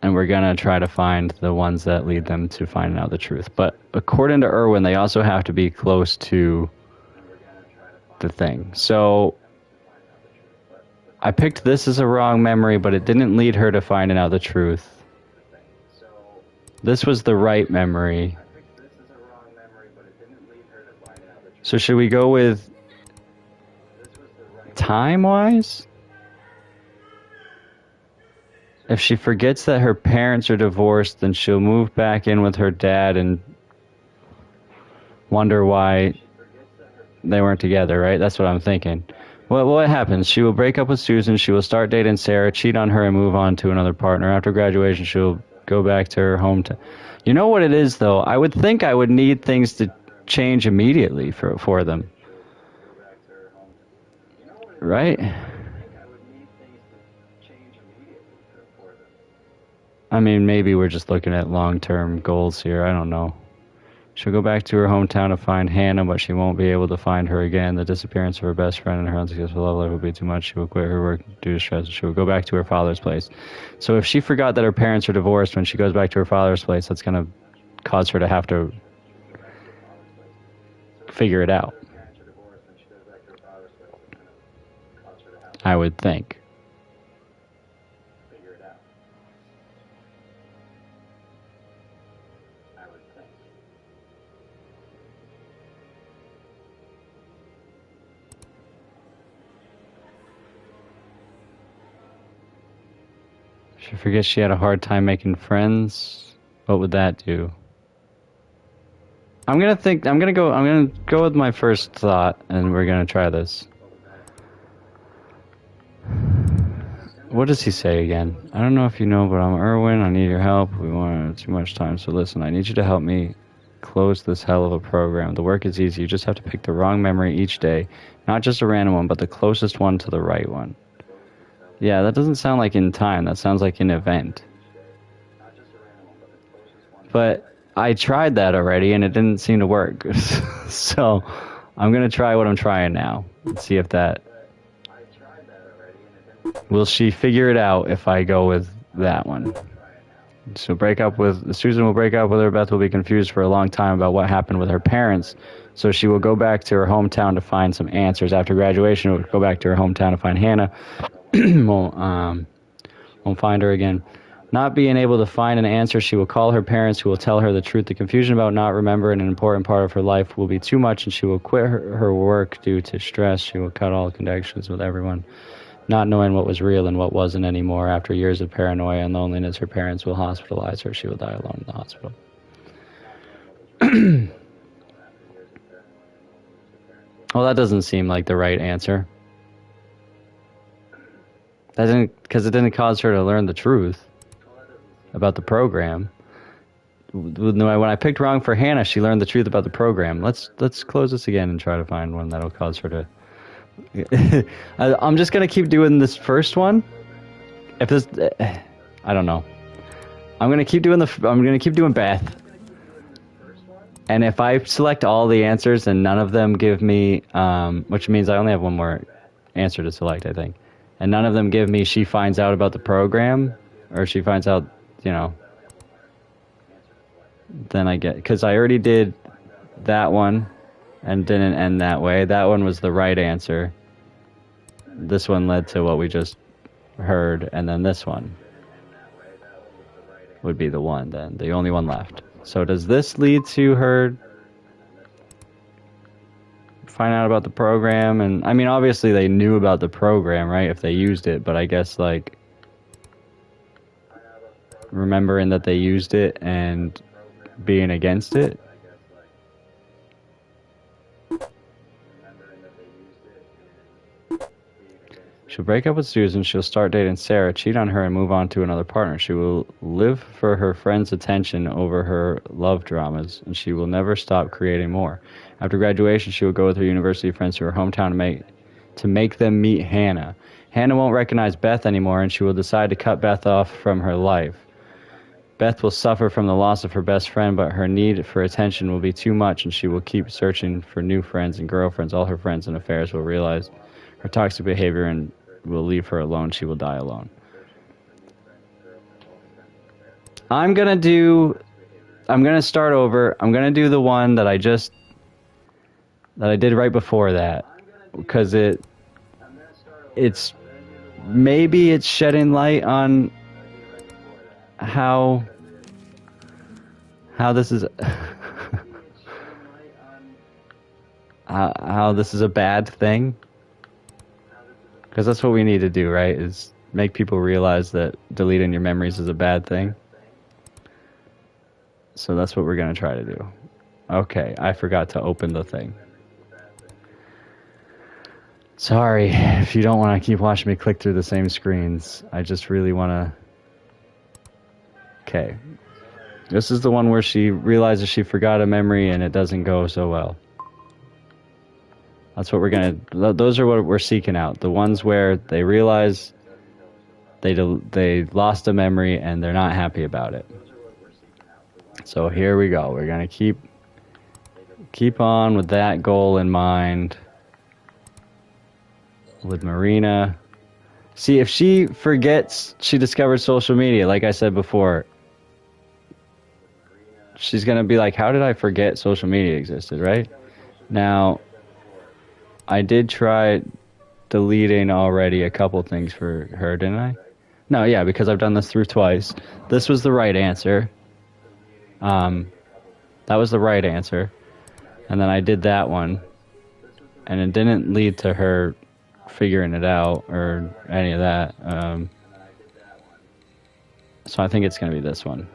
and we're gonna try to find the ones that lead them to finding out the truth. But according to Irwin, they also have to be close to the thing. So I picked this as a wrong memory, but it didn't lead her to finding out the truth. This was the right memory. So should we go with time-wise? If she forgets that her parents are divorced, then she'll move back in with her dad and wonder why they weren't together, right? That's what I'm thinking. Well, what happens? She will break up with Susan, she will start dating Sarah, cheat on her, and move on to another partner. After graduation, she'll go back to her hometown. You know what it is, though? I would think I would need things to change immediately for them. Right? I mean, maybe we're just looking at long-term goals here. I don't know. She'll go back to her hometown to find Hannah, but she won't be able to find her again. The disappearance of her best friend and her unsuccessful love life will be too much. She will quit her work due to stress. She will go back to her father's place. So if she forgot that her parents are divorced when she goes back to her father's place, that's going to cause her to have to figure it out. I would think. She forgets she had a hard time making friends. What would that do? I'm gonna go with my first thought, and we're gonna try this. What does he say again? I don't know if you know, but I'm Erwin. I need your help. We want too much time, so listen. I need you to help me close this hell of a program. The work is easy. You just have to pick the wrong memory each day. Not just a random one, but the closest one to the right one. Yeah, that doesn't sound like in time. That sounds like an event. But I tried that already, and it didn't seem to work. So I'm going to try what I'm trying now and see if that... Will she figure it out if I go with that one? Susan will break up with her. Beth will be confused for a long time about what happened with her parents. So she will go back to her hometown to find some answers. After graduation, she will go back to her hometown to find Hannah. won't find her again. Not being able to find an answer, she will call her parents, who will tell her the truth. The confusion about not remembering an important part of her life will be too much, and she will quit her work due to stress. She will cut all connections with everyone, not knowing what was real and what wasn't anymore. After years of paranoia and loneliness, her parents will hospitalize her. She will die alone in the hospital. Well, that doesn't seem like the right answer. Because it didn't cause her to learn the truth about the program. When I picked wrong for Hannah, she learned the truth about the program. Let's close this again and try to find one that'll cause her to... I'm just gonna keep doing this first one. If this... I don't know. I'm gonna keep doing Beth. And if I select all the answers and none of them give me... which means I only have one more answer to select, I think. And none of them give me she finds out about the program, or she finds out, then I get... Because I already did that one and didn't end that way. That one was the right answer. This one led to what we just heard, and then this one would be the one then, the only one left. So does this lead to her find out about the program? And I mean, obviously they knew about the program, right, if they used it, but I guess like remembering that they used it and being against it. She'll break up with Susan, she'll start dating Sarah, cheat on her, and move on to another partner. She will live for her friends' attention over her love dramas, and she will never stop creating more. After graduation, she will go with her university friends to her hometown to make them meet Hannah. Hannah won't recognize Beth anymore, and she will decide to cut Beth off from her life. Beth will suffer from the loss of her best friend, but her need for attention will be too much, and she will keep searching for new friends and girlfriends. All her friends and affairs will realize her toxic behavior and will leave her alone. She will die alone. I'm going to start over. I'm going to do the one that I did right before that, because it's shedding light on how this is how this is a bad thing. Because that's what we need to do, right? Is make people realize that deleting your memories is a bad thing. So that's what we're going to try to do. Okay, I forgot to open the thing. Sorry if you don't want to keep watching me click through the same screens. I just really want to... Okay. This is the one where she realizes she forgot a memory and it doesn't go so well. That's what we're going to... Those are what we're seeking out. The ones where they realize they lost a memory and they're not happy about it. So here we go. We're going to keep keep on with that goal in mind. With Marina. See, if she forgets she discovered social media, like I said before, she's going to be like, how did I forget social media existed, right? Now, I did try deleting already a couple things for her, didn't I? No, yeah, because I've done this through twice. This was the right answer. That was the right answer. And then I did that one. And it didn't lead to her figuring it out or any of that. So I think it's going to be this one.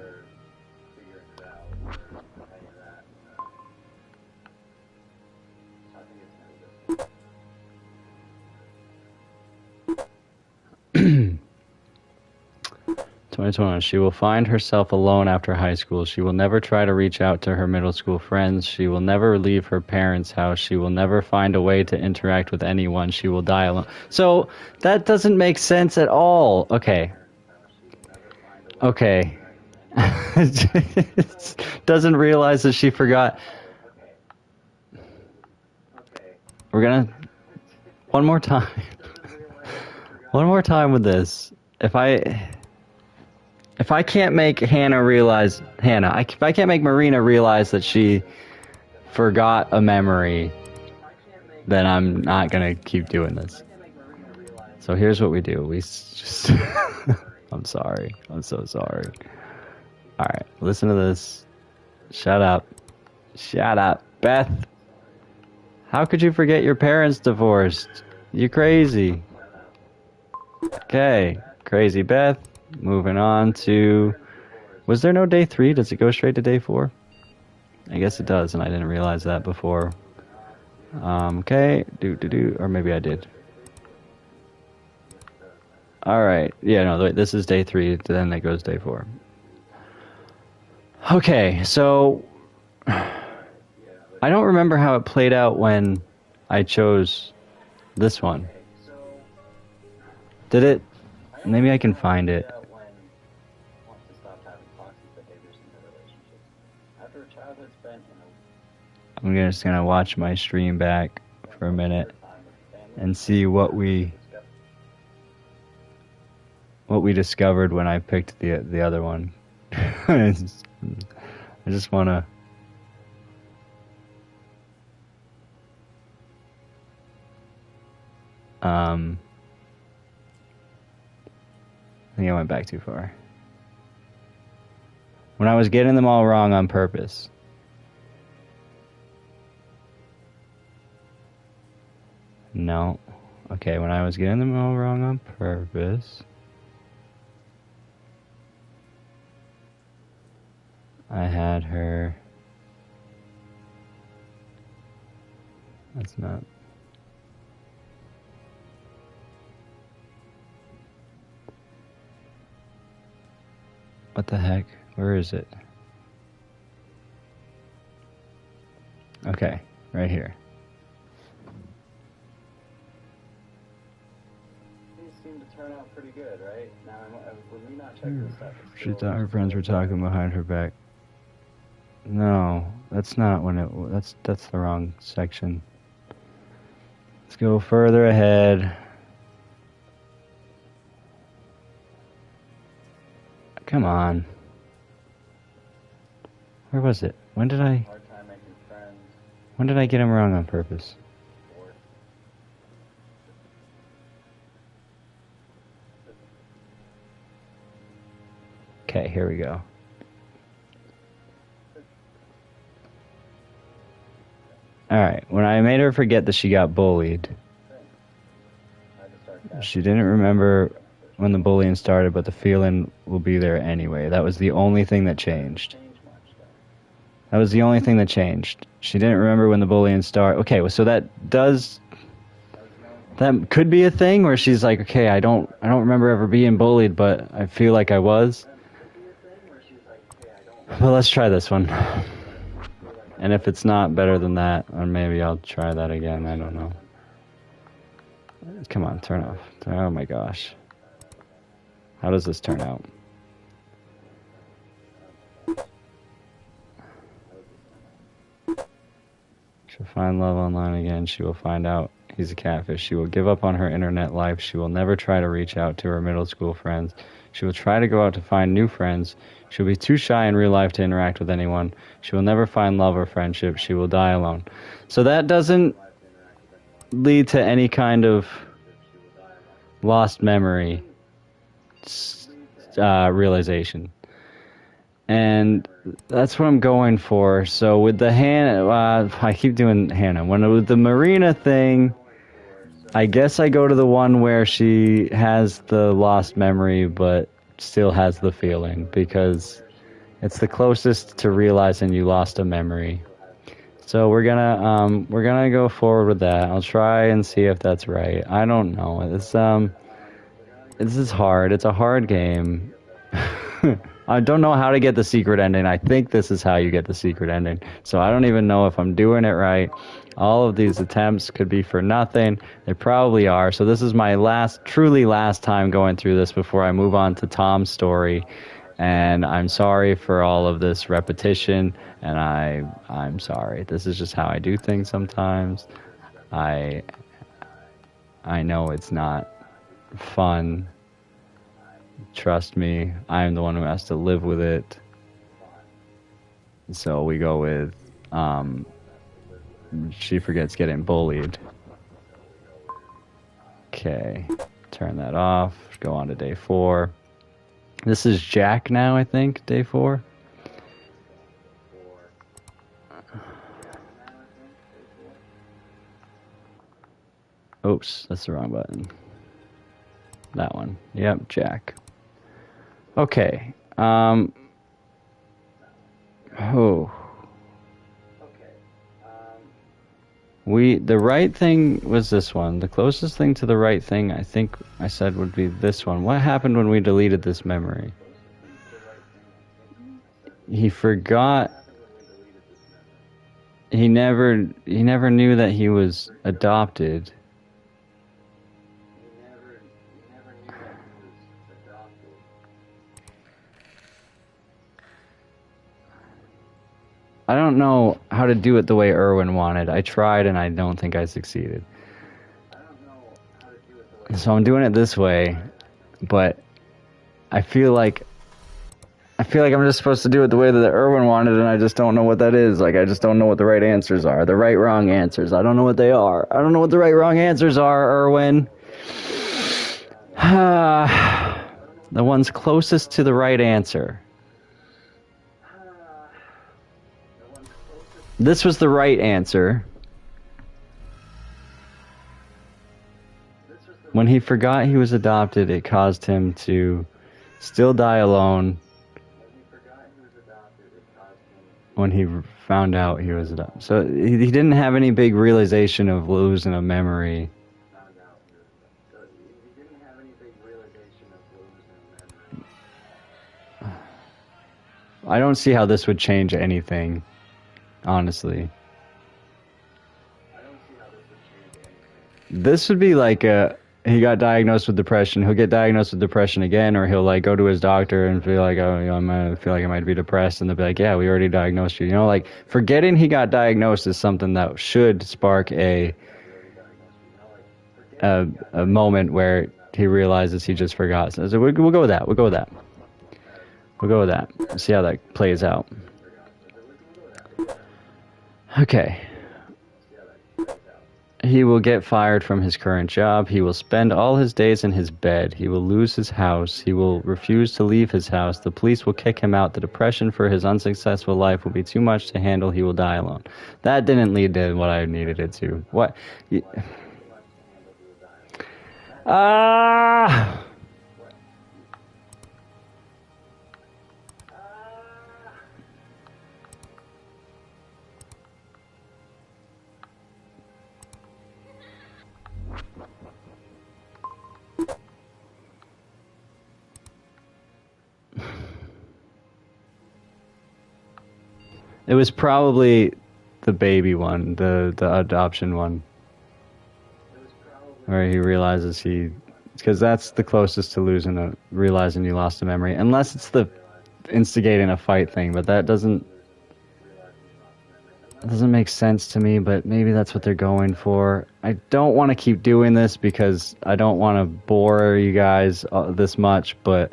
She will find herself alone after high school. She will never try to reach out to her middle school friends. She will never leave her parents' house. She will never find a way to interact with anyone. She will die alone. So that doesn't make sense at all. Okay. Doesn't realize that she forgot. We're gonna... One more time. One more time with this. If I can't make if I can't make Marina realize that she forgot a memory, then I'm not gonna keep doing this. So here's what we do. We just... I'm sorry. I'm so sorry. Alright, listen to this. Shut up. Shut up. Beth, how could you forget your parents divorced? You crazy. Okay, crazy Beth. Moving on to... Was there no day 3? Does it go straight to day 4? I guess it does, and I didn't realize that before. Okay, or maybe I did. Alright, yeah, no, wait, this is day 3, then it goes day 4. Okay, so... I don't remember how it played out when I chose this one. Did it? Maybe I can find it. I'm just gonna watch my stream back for a minute and see what we discovered when I picked the other one. I just wanna... I think I went back too far. When I was getting them all wrong on purpose. No. Okay, when I was getting them all wrong on purpose, I had her... That's not... What the heck? Where is it? Okay, right here. These seem to turn out pretty good, right? Now, when we not check this stuff, she thought her friends were talking behind her back. No, that's not when it... That's the wrong section. Let's go further ahead. Come on. Where was it? When did I get him wrong on purpose? Okay, here we go. Alright, when I made her forget that she got bullied, she didn't remember when the bullying started, but the feeling will be there anyway. That was the only thing that changed. That was the only thing that changed. She didn't remember when the bullying started. Okay, so that could be a thing where she's like, okay, I don't remember ever being bullied, but I feel like I was. Well, let's try this one. And if it's not better than that, or maybe I'll try that again. I don't know. Come on, turn off. Oh my gosh. How does this turn out? find love online again. She will find out he's a catfish. She will give up on her internet life. She will never try to reach out to her middle school friends. She will try to go out to find new friends. She will be too shy in real life to interact with anyone. She will never find love or friendship. She will die alone. So that doesn't lead to any kind of lost memory realization. And that's what I'm going for. So with the Hannah, I keep doing Hannah. With the Marina thing, I guess I go to the one where she has the lost memory but still has the feeling, because it's the closest to realizing you lost a memory. So we're gonna go forward with that. I'll try and see if that's right. I don't know. This is hard. It's a hard game. I don't know how to get the secret ending. I think this is how you get the secret ending. So I don't even know if I'm doing it right. All of these attempts could be for nothing. They probably are. So this is my truly last time going through this before I move on to Tom's story. And I'm sorry for all of this repetition. And I'm sorry. This is just how I do things sometimes. I know it's not fun. Trust me, I'm the one who has to live with it. So we go with, she forgets getting bullied. Okay, turn that off. Go on to day 4. This is Jack now, I think, day 4. Oops, that's the wrong button. That one. Yep, Jack. Okay. The right thing was this one. The closest thing to the right thing, I think I said, would be this one. What happened when we deleted this memory? He forgot. He never knew that he was adopted. I don't know how to do it the way Erwin wanted. I tried and I don't think I succeeded. So I'm doing it this way, but I feel like I'm just supposed to do it the way that Erwin wanted, and I just don't know what that is. Like, I just don't know what the right answers are. The right, wrong answers. I don't know what they are. I don't know what the right, wrong answers are, Erwin. The one's closest to the right answer. This was the right answer. When he forgot he was adopted, it caused him to still die alone. When he found out he was adopted. So he didn't have any big realization of losing a memory. I don't see how this would change anything. Honestly. This would be like he got diagnosed with depression. He'll get diagnosed with depression again, or he'll like go to his doctor and feel like, oh, I feel like I might be depressed, and they'll be like, yeah, we already diagnosed you. You know, like forgetting he got diagnosed is something that should spark a moment where he realizes he just forgot. So we'll go with that. We'll go with that. We'll go with that. See how that plays out. Okay. He will get fired from his current job. He will spend all his days in his bed. He will lose his house. He will refuse to leave his house. The police will kick him out. The depression for his unsuccessful life will be too much to handle. He will die alone. That didn't lead to what I needed it to. What? It was probably the baby one, the adoption one, where he realizes because that's the closest to realizing you lost a memory, unless it's the instigating a fight thing, but that doesn't. It doesn't make sense to me, but maybe that's what they're going for. I don't want to keep doing this because I don't want to bore you guys this much, but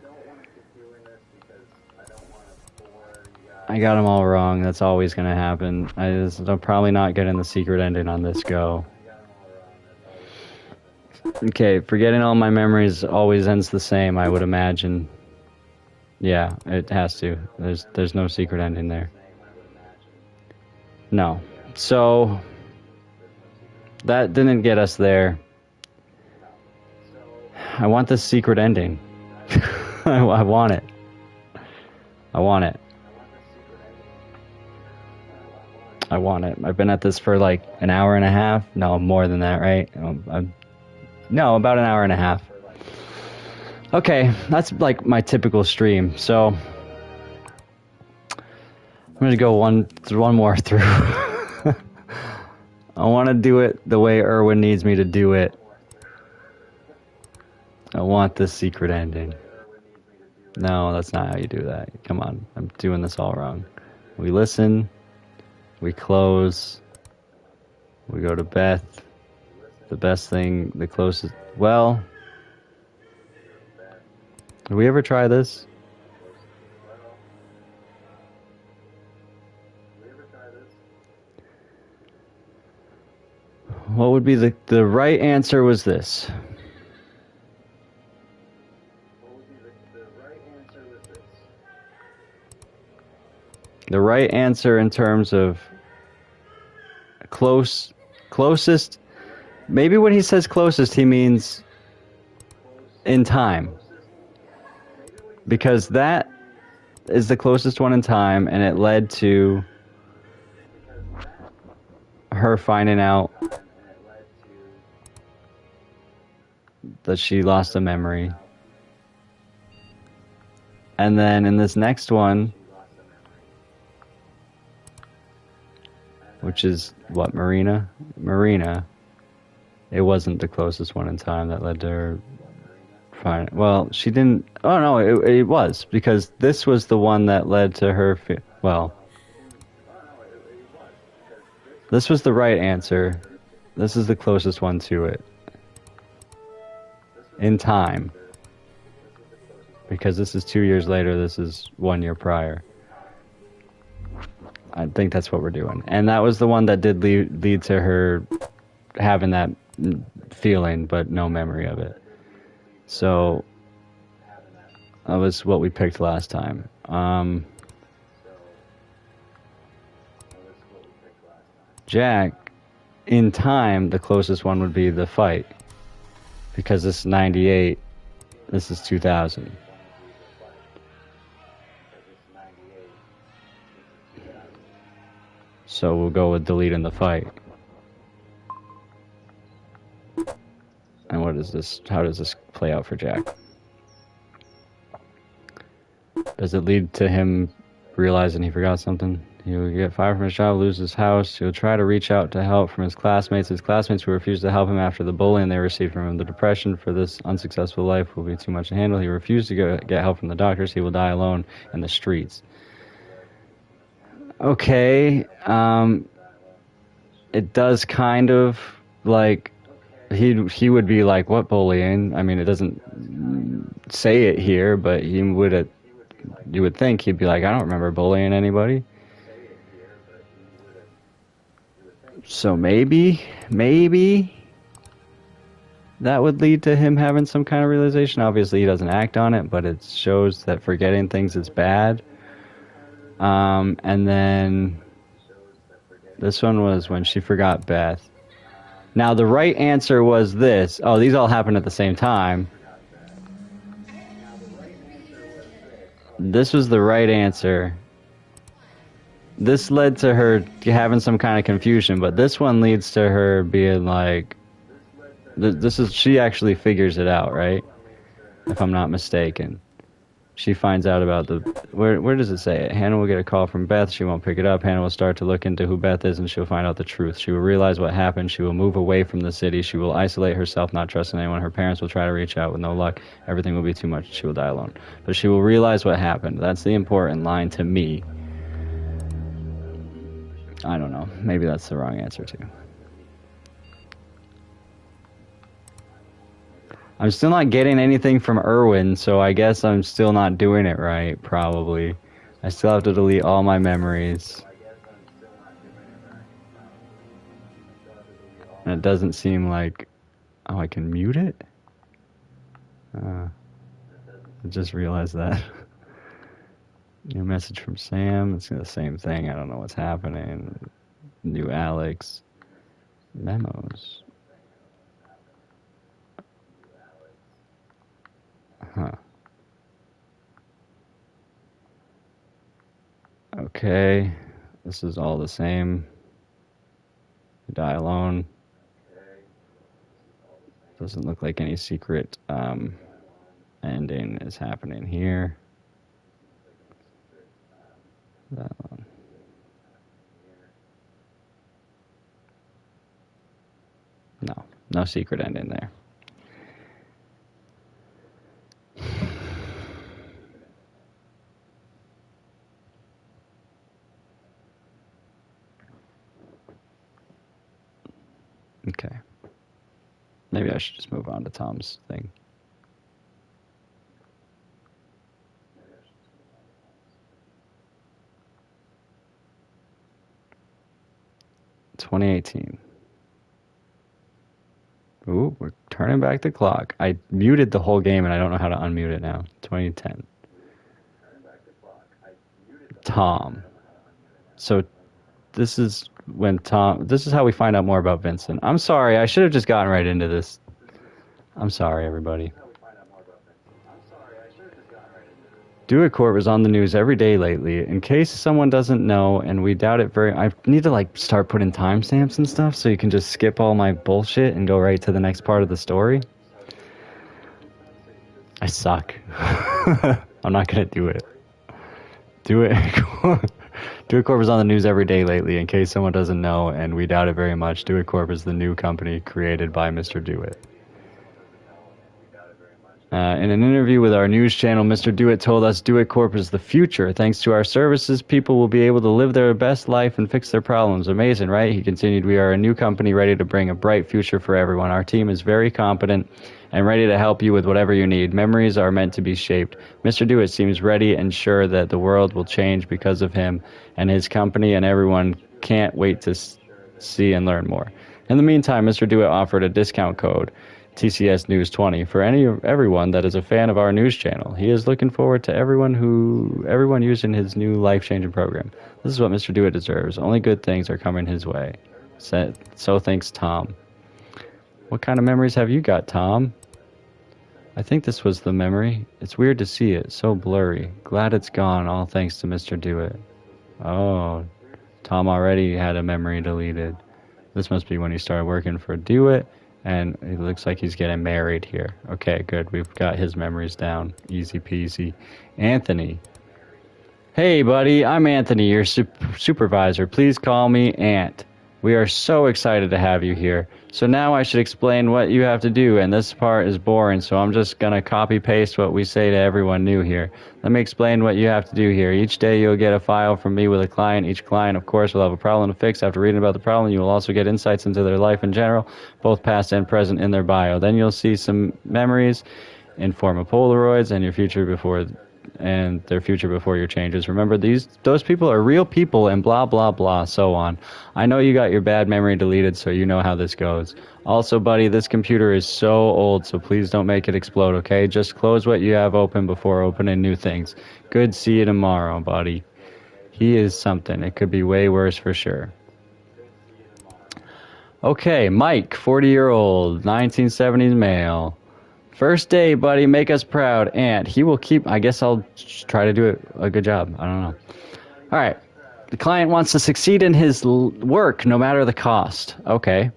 I got them all wrong. That's always going to happen. I'm probably not getting the secret ending on this go. Okay, forgetting all my memories always ends the same, I would imagine. Yeah, it has to. There's no secret ending there. No. So that didn't get us there. I want this secret ending. I want it. I want it. I want it. I've been at this for like an hour and a half. No, more than that, right? No, about an hour and a half. Okay, that's like my typical stream. So I'm gonna go one more through. I want to do it the way Erwin needs me to do it. I want this secret ending. No, that's not how you do that. Come on, I'm doing this all wrong. We listen. We close. We go to Beth. The best thing, the closest. Well, did we ever try this? What would be the right answer was this. The right answer in terms of closest, maybe when he says closest, he means in time. Because that is the closest one in time, and it led to her finding out that she lost a memory. And then in this next one, which is what, Marina, it wasn't the closest one in time that led to her finding. Well, she didn't. Oh no, it was, because this was the one that led to her. Well, this was the right answer. This is the closest one to it in time, because this is 2 years later. This is 1 year prior. I think that's what we're doing. And that was the one that did lead to her having that feeling, but no memory of it. So that was what we picked last time. Jack, in time, the closest one would be the fight. Because this is 98, this is 2000. So we'll go with deleting the fight. And what is this? How does this play out for Jack? Does it lead to him realizing he forgot something? He'll get fired from his job, lose his house. He'll try to reach out to help from his classmates. His classmates will refuse to help him after the bullying they received from him. The depression for this unsuccessful life will be too much to handle. He refused to get help from the doctors. He will die alone in the streets. Okay, it does kind of, like, he would be like, what bullying? I mean, it doesn't say it here, but you would think he'd be like, I don't remember bullying anybody. So maybe that would lead to him having some kind of realization. Obviously, he doesn't act on it, but it shows that forgetting things is bad. And then this one was when she forgot Beth. Now, the right answer was this. Oh, these all happened at the same time. This was the right answer. This led to her having some kind of confusion, but this one leads to her being like, she actually figures it out, right? If I'm not mistaken. She finds out about where does it say it? Hannah will get a call from Beth. She won't pick it up. Hannah will start to look into who Beth is, and she'll find out the truth. She will realize what happened. She will move away from the city. She will isolate herself, not trusting anyone. Her parents will try to reach out with no luck. Everything will be too much. She will die alone. But she will realize what happened. That's the important line to me. I don't know. Maybe that's the wrong answer too. I'm still not getting anything from Erwin, so I guess I'm still not doing it right, probably. I still have to delete all my memories. And it doesn't seem like... Oh, I can mute it? I just realized that. New message from Sam. It's the same thing. I don't know what's happening. New Alex. Memos. Huh. Okay. This is all the same. Die alone. Doesn't look like any secret ending is happening here. That one. No, no secret ending there. Okay. Maybe I should just move on to Tom's thing. (2018). Ooh, we're turning back the clock. I muted the whole game and I don't know how to unmute it now. 2010. Tom. So this is when Tom... This is how we find out more about Vincent. I'm sorry, I should have just gotten right into this. I'm sorry, everybody. Do-It Corp is on the news every day lately. In case someone doesn't know, and we doubt it very... I need to, like, start putting timestamps and stuff so you can just skip all my bullshit and go right to the next part of the story. I suck. I'm not gonna do it. Do-It Corp is on the news every day lately, in case someone doesn't know, and we doubt it very much. Do-It Corp is the new company created by Mr. Do-It. In an interview with our news channel, Mr. Do-It told us Do-It Corp is the future. Thanks to our services, people will be able to live their best life and fix their problems. Amazing, right? He continued, we are a new company ready to bring a bright future for everyone. Our team is very competent and ready to help you with whatever you need. Memories are meant to be shaped. Mr. Do-It seems ready and sure that the world will change because of him and his company, and everyone can't wait to see and learn more. In the meantime, Mr. Do-It offered a discount code, TCS News 20, for everyone that is a fan of our news channel. He is looking forward to everyone using his new life-changing program. This is what Mr. Do-It deserves. Only good things are coming his way. So thanks, Tom. What kind of memories have you got, Tom? I think this was the memory. It's weird to see it, so blurry. Glad it's gone, all thanks to Mr. Do-It. Oh, Tom already had a memory deleted. This must be when he started working for Do-It. And it looks like he's getting married here. Okay, good. We've got his memories down. Easy peasy. Anthony. Hey, buddy. I'm Anthony, your supervisor. Please call me Ant. We are so excited to have you here. So now I should explain what you have to do, and this part is boring, so I'm just going to copy-paste what we say to everyone new here. Let me explain what you have to do here. Each day you'll get a file from me with a client. Each client, of course, will have a problem to fix. After reading about the problem, you will also get insights into their life in general, both past and present in their bio. Then you'll see some memories in form of Polaroids and their future before your changes. Remember, those people are real people and blah, blah, blah, so on. I know you got your bad memory deleted, so you know how this goes. Also, buddy, this computer is so old, so please don't make it explode, okay? Just close what you have open before opening new things. Good, see you tomorrow, buddy. He is something. It could be way worse for sure. Okay, Mike, 40-year-old, 1970s male. First day, buddy, make us proud. Ant, he will keep... I guess I'll try to do a good job. I don't know. All right. The client wants to succeed in his work, no matter the cost. Okay.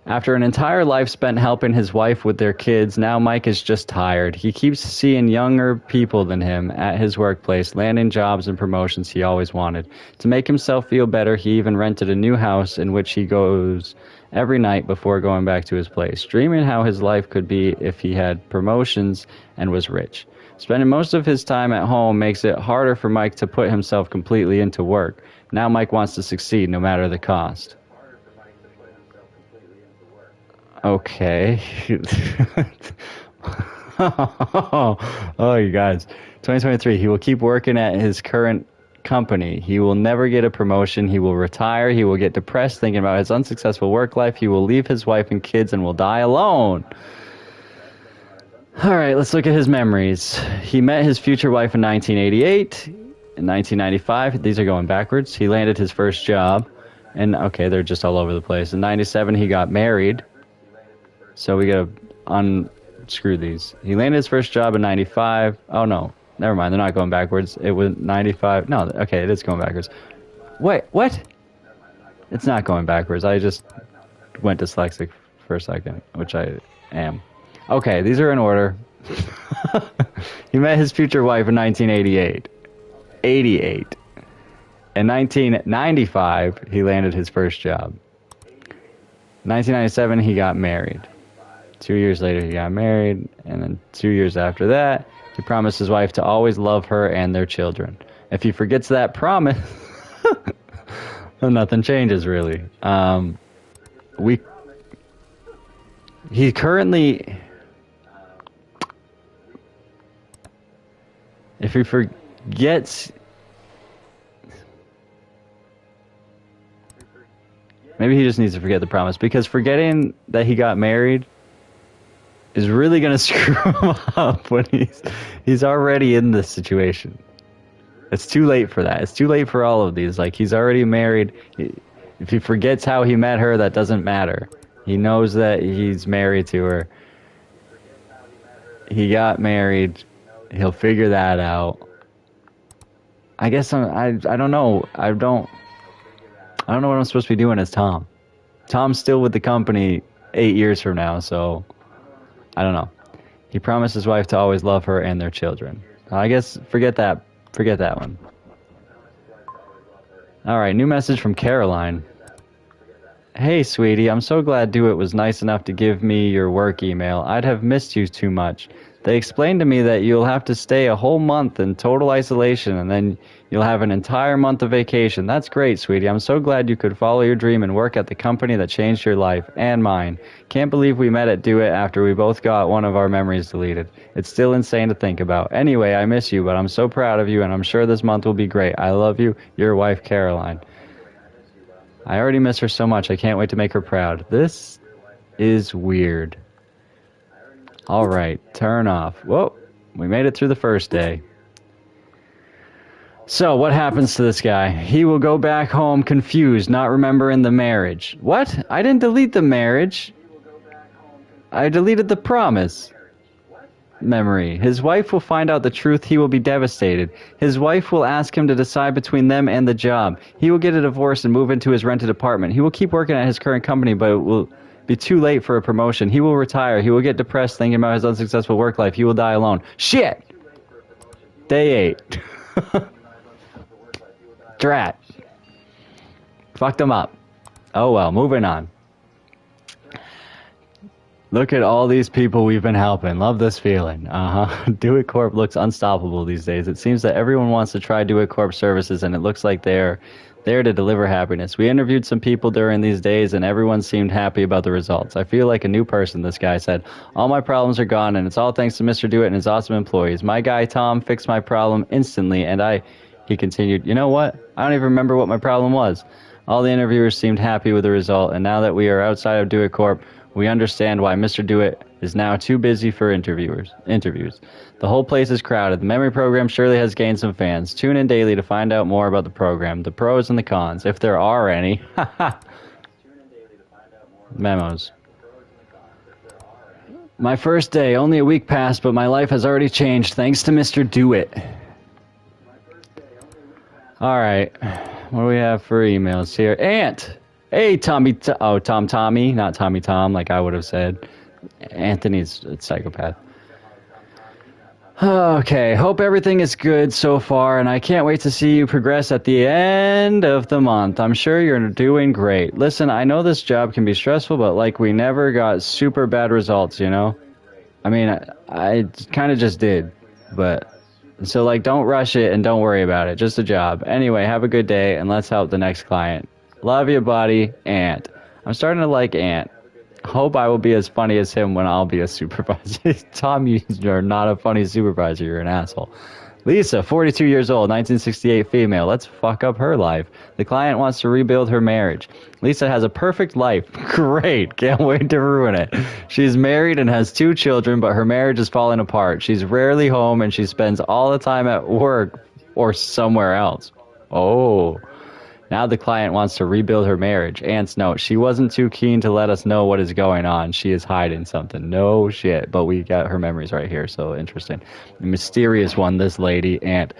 After an entire life spent helping his wife with their kids, now Mike is just tired. He keeps seeing younger people than him at his workplace, landing jobs and promotions he always wanted. To make himself feel better, he even rented a new house in which he goes every night before going back to his place, dreaming how his life could be if he had promotions and was rich. Spending most of his time at home makes it harder for Mike to put himself completely into work. Now Mike wants to succeed no matter the cost. Okay. Oh, you guys. 2023, he will keep working at his current company. He will never get a promotion. He will retire. He will get depressed thinking about his unsuccessful work life. He will leave his wife and kids and will die alone. All right, let's look at his memories. He met his future wife in 1988. In 1995, these are going backwards, he landed his first job. And, okay, they're just all over the place. In 97, he got married. So we gotta unscrew these. He landed his first job in 95. Oh, no. Never mind, they're not going backwards. It was 95. No, okay, it is going backwards. Wait, what? It's not going backwards. I just went dyslexic for a second, which I am. Okay, these are in order. He met his future wife in 1988. 88. In 1995, he landed his first job. 1997, he got married. 2 years later, he got married, and then 2 years after that, he promised his wife to always love her and their children. If he forgets that promise, well, nothing changes, really. He currently... If he forgets... Maybe he just needs to forget the promise, because forgetting that he got married is really going to screw him up when he's already in this situation. It's too late for that. It's too late for all of these. Like, he's already married. If he forgets how he met her, that doesn't matter. He knows that he's married to her. He got married. He'll figure that out. I guess I don't know. I don't know what I'm supposed to be doing as Tom. Tom's still with the company 8 years from now, so I don't know. He promised his wife to always love her and their children. I guess forget that one. All right, new message from Caroline. Hey, sweetie, I'm so glad Do It was nice enough to give me your work email. I'd have missed you too much. They explained to me that you'll have to stay a whole month in total isolation, and then you'll have an entire month of vacation. That's great, sweetie. I'm so glad you could follow your dream and work at the company that changed your life, and mine. Can't believe we met at Do It after we both got one of our memories deleted. It's still insane to think about. Anyway, I miss you, but I'm so proud of you, and I'm sure this month will be great. I love you, your wife, Caroline. I already miss her so much. I can't wait to make her proud. This is weird. All right, turn off. Whoa, we made it through the first day. So, what happens to this guy? He will go back home confused, not remembering the marriage. What? I didn't delete the marriage. I deleted the promise. Memory. His wife will find out the truth. He will be devastated. His wife will ask him to decide between them and the job. He will get a divorce and move into his rented apartment. He will keep working at his current company, but it will be too late for a promotion. He will retire. He will get depressed thinking about his unsuccessful work life. He will die alone. Shit! Day 8. Drat. Fucked him up. Oh well, moving on. Look at all these people we've been helping. Love this feeling. Do It Corp looks unstoppable these days. It seems that everyone wants to try Do It Corp services, and it looks like they're there to deliver happiness. We interviewed some people during these days, and everyone seemed happy about the results. I feel like a new person, this guy said. All my problems are gone, and it's all thanks to Mr. Do It and his awesome employees. My guy, Tom, fixed my problem instantly, and he continued, you know what? I don't even remember what my problem was. All the interviewers seemed happy with the result, and now that we are outside of Do It Corp, we understand why Mr. Do It is now too busy for interviews. The whole place is crowded. The memory program surely has gained some fans. Tune in daily to find out more about the program, the pros and the cons, if there are any. Memos. My first day, only a week passed, but my life has already changed thanks to Mr. Do It. All right, what do we have for emails here? Ant! Hey, Tommy, Tommy, not Tommy Tom, like I would have said. Anthony's a psychopath. Okay, hope everything is good so far, and I can't wait to see you progress at the end of the month. I'm sure you're doing great. Listen, I know this job can be stressful, but like we never got super bad results, you know? I mean, I kind of just did. But so like, don't rush it and don't worry about it. Just a job. Anyway, have a good day and let's help the next client. Love you, buddy, Ant. I'm starting to like Ant. Hope I will be as funny as him when I'll be a supervisor. Tom, you're not a funny supervisor. You're an asshole. Lisa, 42 years old, 1968 female. Let's fuck up her life. The client wants to rebuild her marriage. Lisa has a perfect life. Great. Can't wait to ruin it. She's married and has 2 children, but her marriage is falling apart. She's rarely home and she spends all the time at work or somewhere else. Oh. Now the client wants to rebuild her marriage. Ant's note, she wasn't too keen to let us know what is going on. She is hiding something. No shit. But we got her memories right here, so interesting. The mysterious one, this lady, Ant.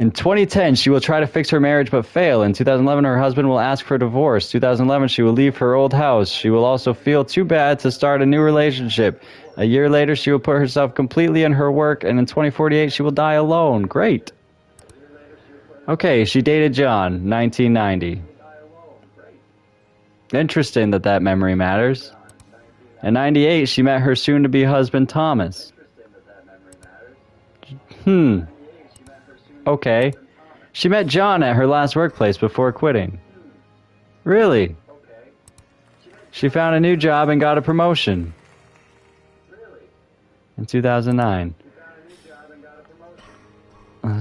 In 2010, she will try to fix her marriage but fail. In 2011, her husband will ask for divorce. 2011, she will leave her old house. She will also feel too bad to start a new relationship. A year later, she will put herself completely in her work, and in 2048, she will die alone. Great. Okay, she dated John, 1990. Interesting that memory matters. In 98, she met her soon-to-be husband, Thomas. Okay. She met John at her last workplace before quitting. Really? She found a new job and got a promotion. In 2009.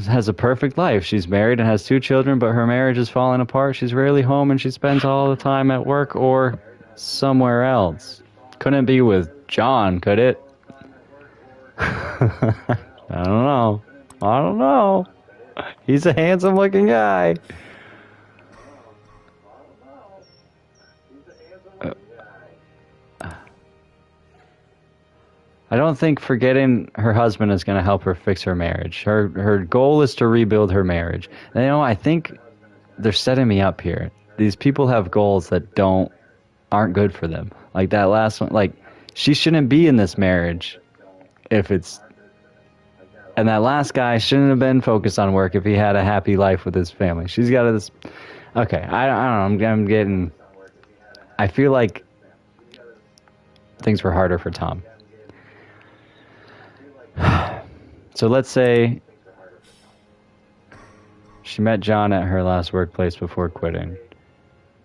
Has a perfect life. She's married and has 2 children, but her marriage is falling apart. She's rarely home and she spends all the time at work or somewhere else. Couldn't be with John, could it? I don't know. He's a handsome looking guy. I don't think forgetting her husband is going to help her fix her marriage. Her goal is to rebuild her marriage. And, I think they're setting me up here. These people have goals that aren't good for them. Like that last one, like she shouldn't be in this marriage and that last guy shouldn't have been focused on work if he had a happy life with his family. She's got this. Okay, I don't know. I feel like things were harder for Tom. So let's say she met John at her last workplace before quitting.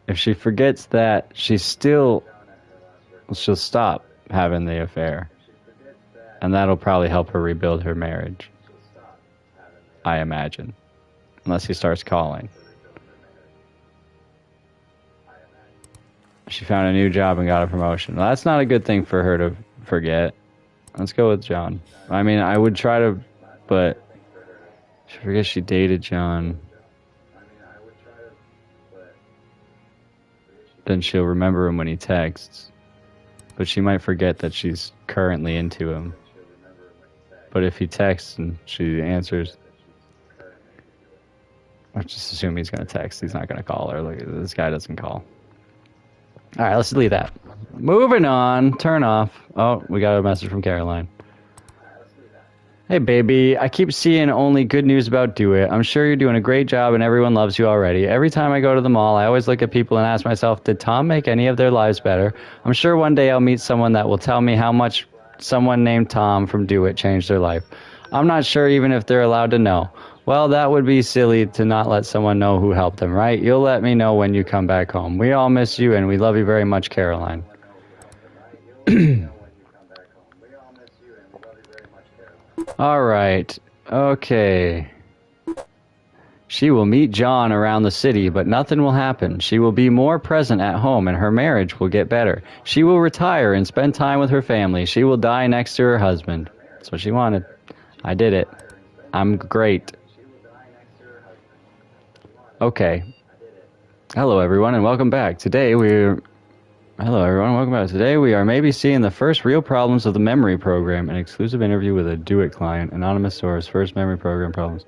If she forgets that, she'll stop having the affair. And that'll probably help her rebuild her marriage. I imagine. Unless he starts calling. She found a new job and got a promotion. Well, that's not a good thing for her to forget. Let's go with John. I mean, I would try to, but she forgets she dated John. Then she'll remember him when he texts. But she might forget that she's currently into him. But if he texts and she answers, I just assume he's going to text. He's not going to call her. Look, this guy doesn't call. All right, let's leave that. Moving on. Turn off. Oh, we got a message from Caroline. Hey, baby. I keep seeing only good news about Do It. I'm sure you're doing a great job and everyone loves you already. Every time I go to the mall, I always look at people and ask myself, did Tom make any of their lives better? I'm sure one day I'll meet someone that will tell me how much someone named Tom from Do It changed their life. I'm not sure even if they're allowed to know. Well, that would be silly to not let someone know who helped them, right? You'll let me know when you come back home. We all miss you and we love you very much, Caroline. All right. Okay. She will meet John around the city, but nothing will happen. She will be more present at home and her marriage will get better. She will retire and spend time with her family. She will die next to her husband. That's what she wanted. I did it. I'm great. Okay. Hello, everyone, and welcome back. Today we are maybe seeing the first real problems of the memory program, an exclusive interview with a Do It client, anonymous source, first memory program problems.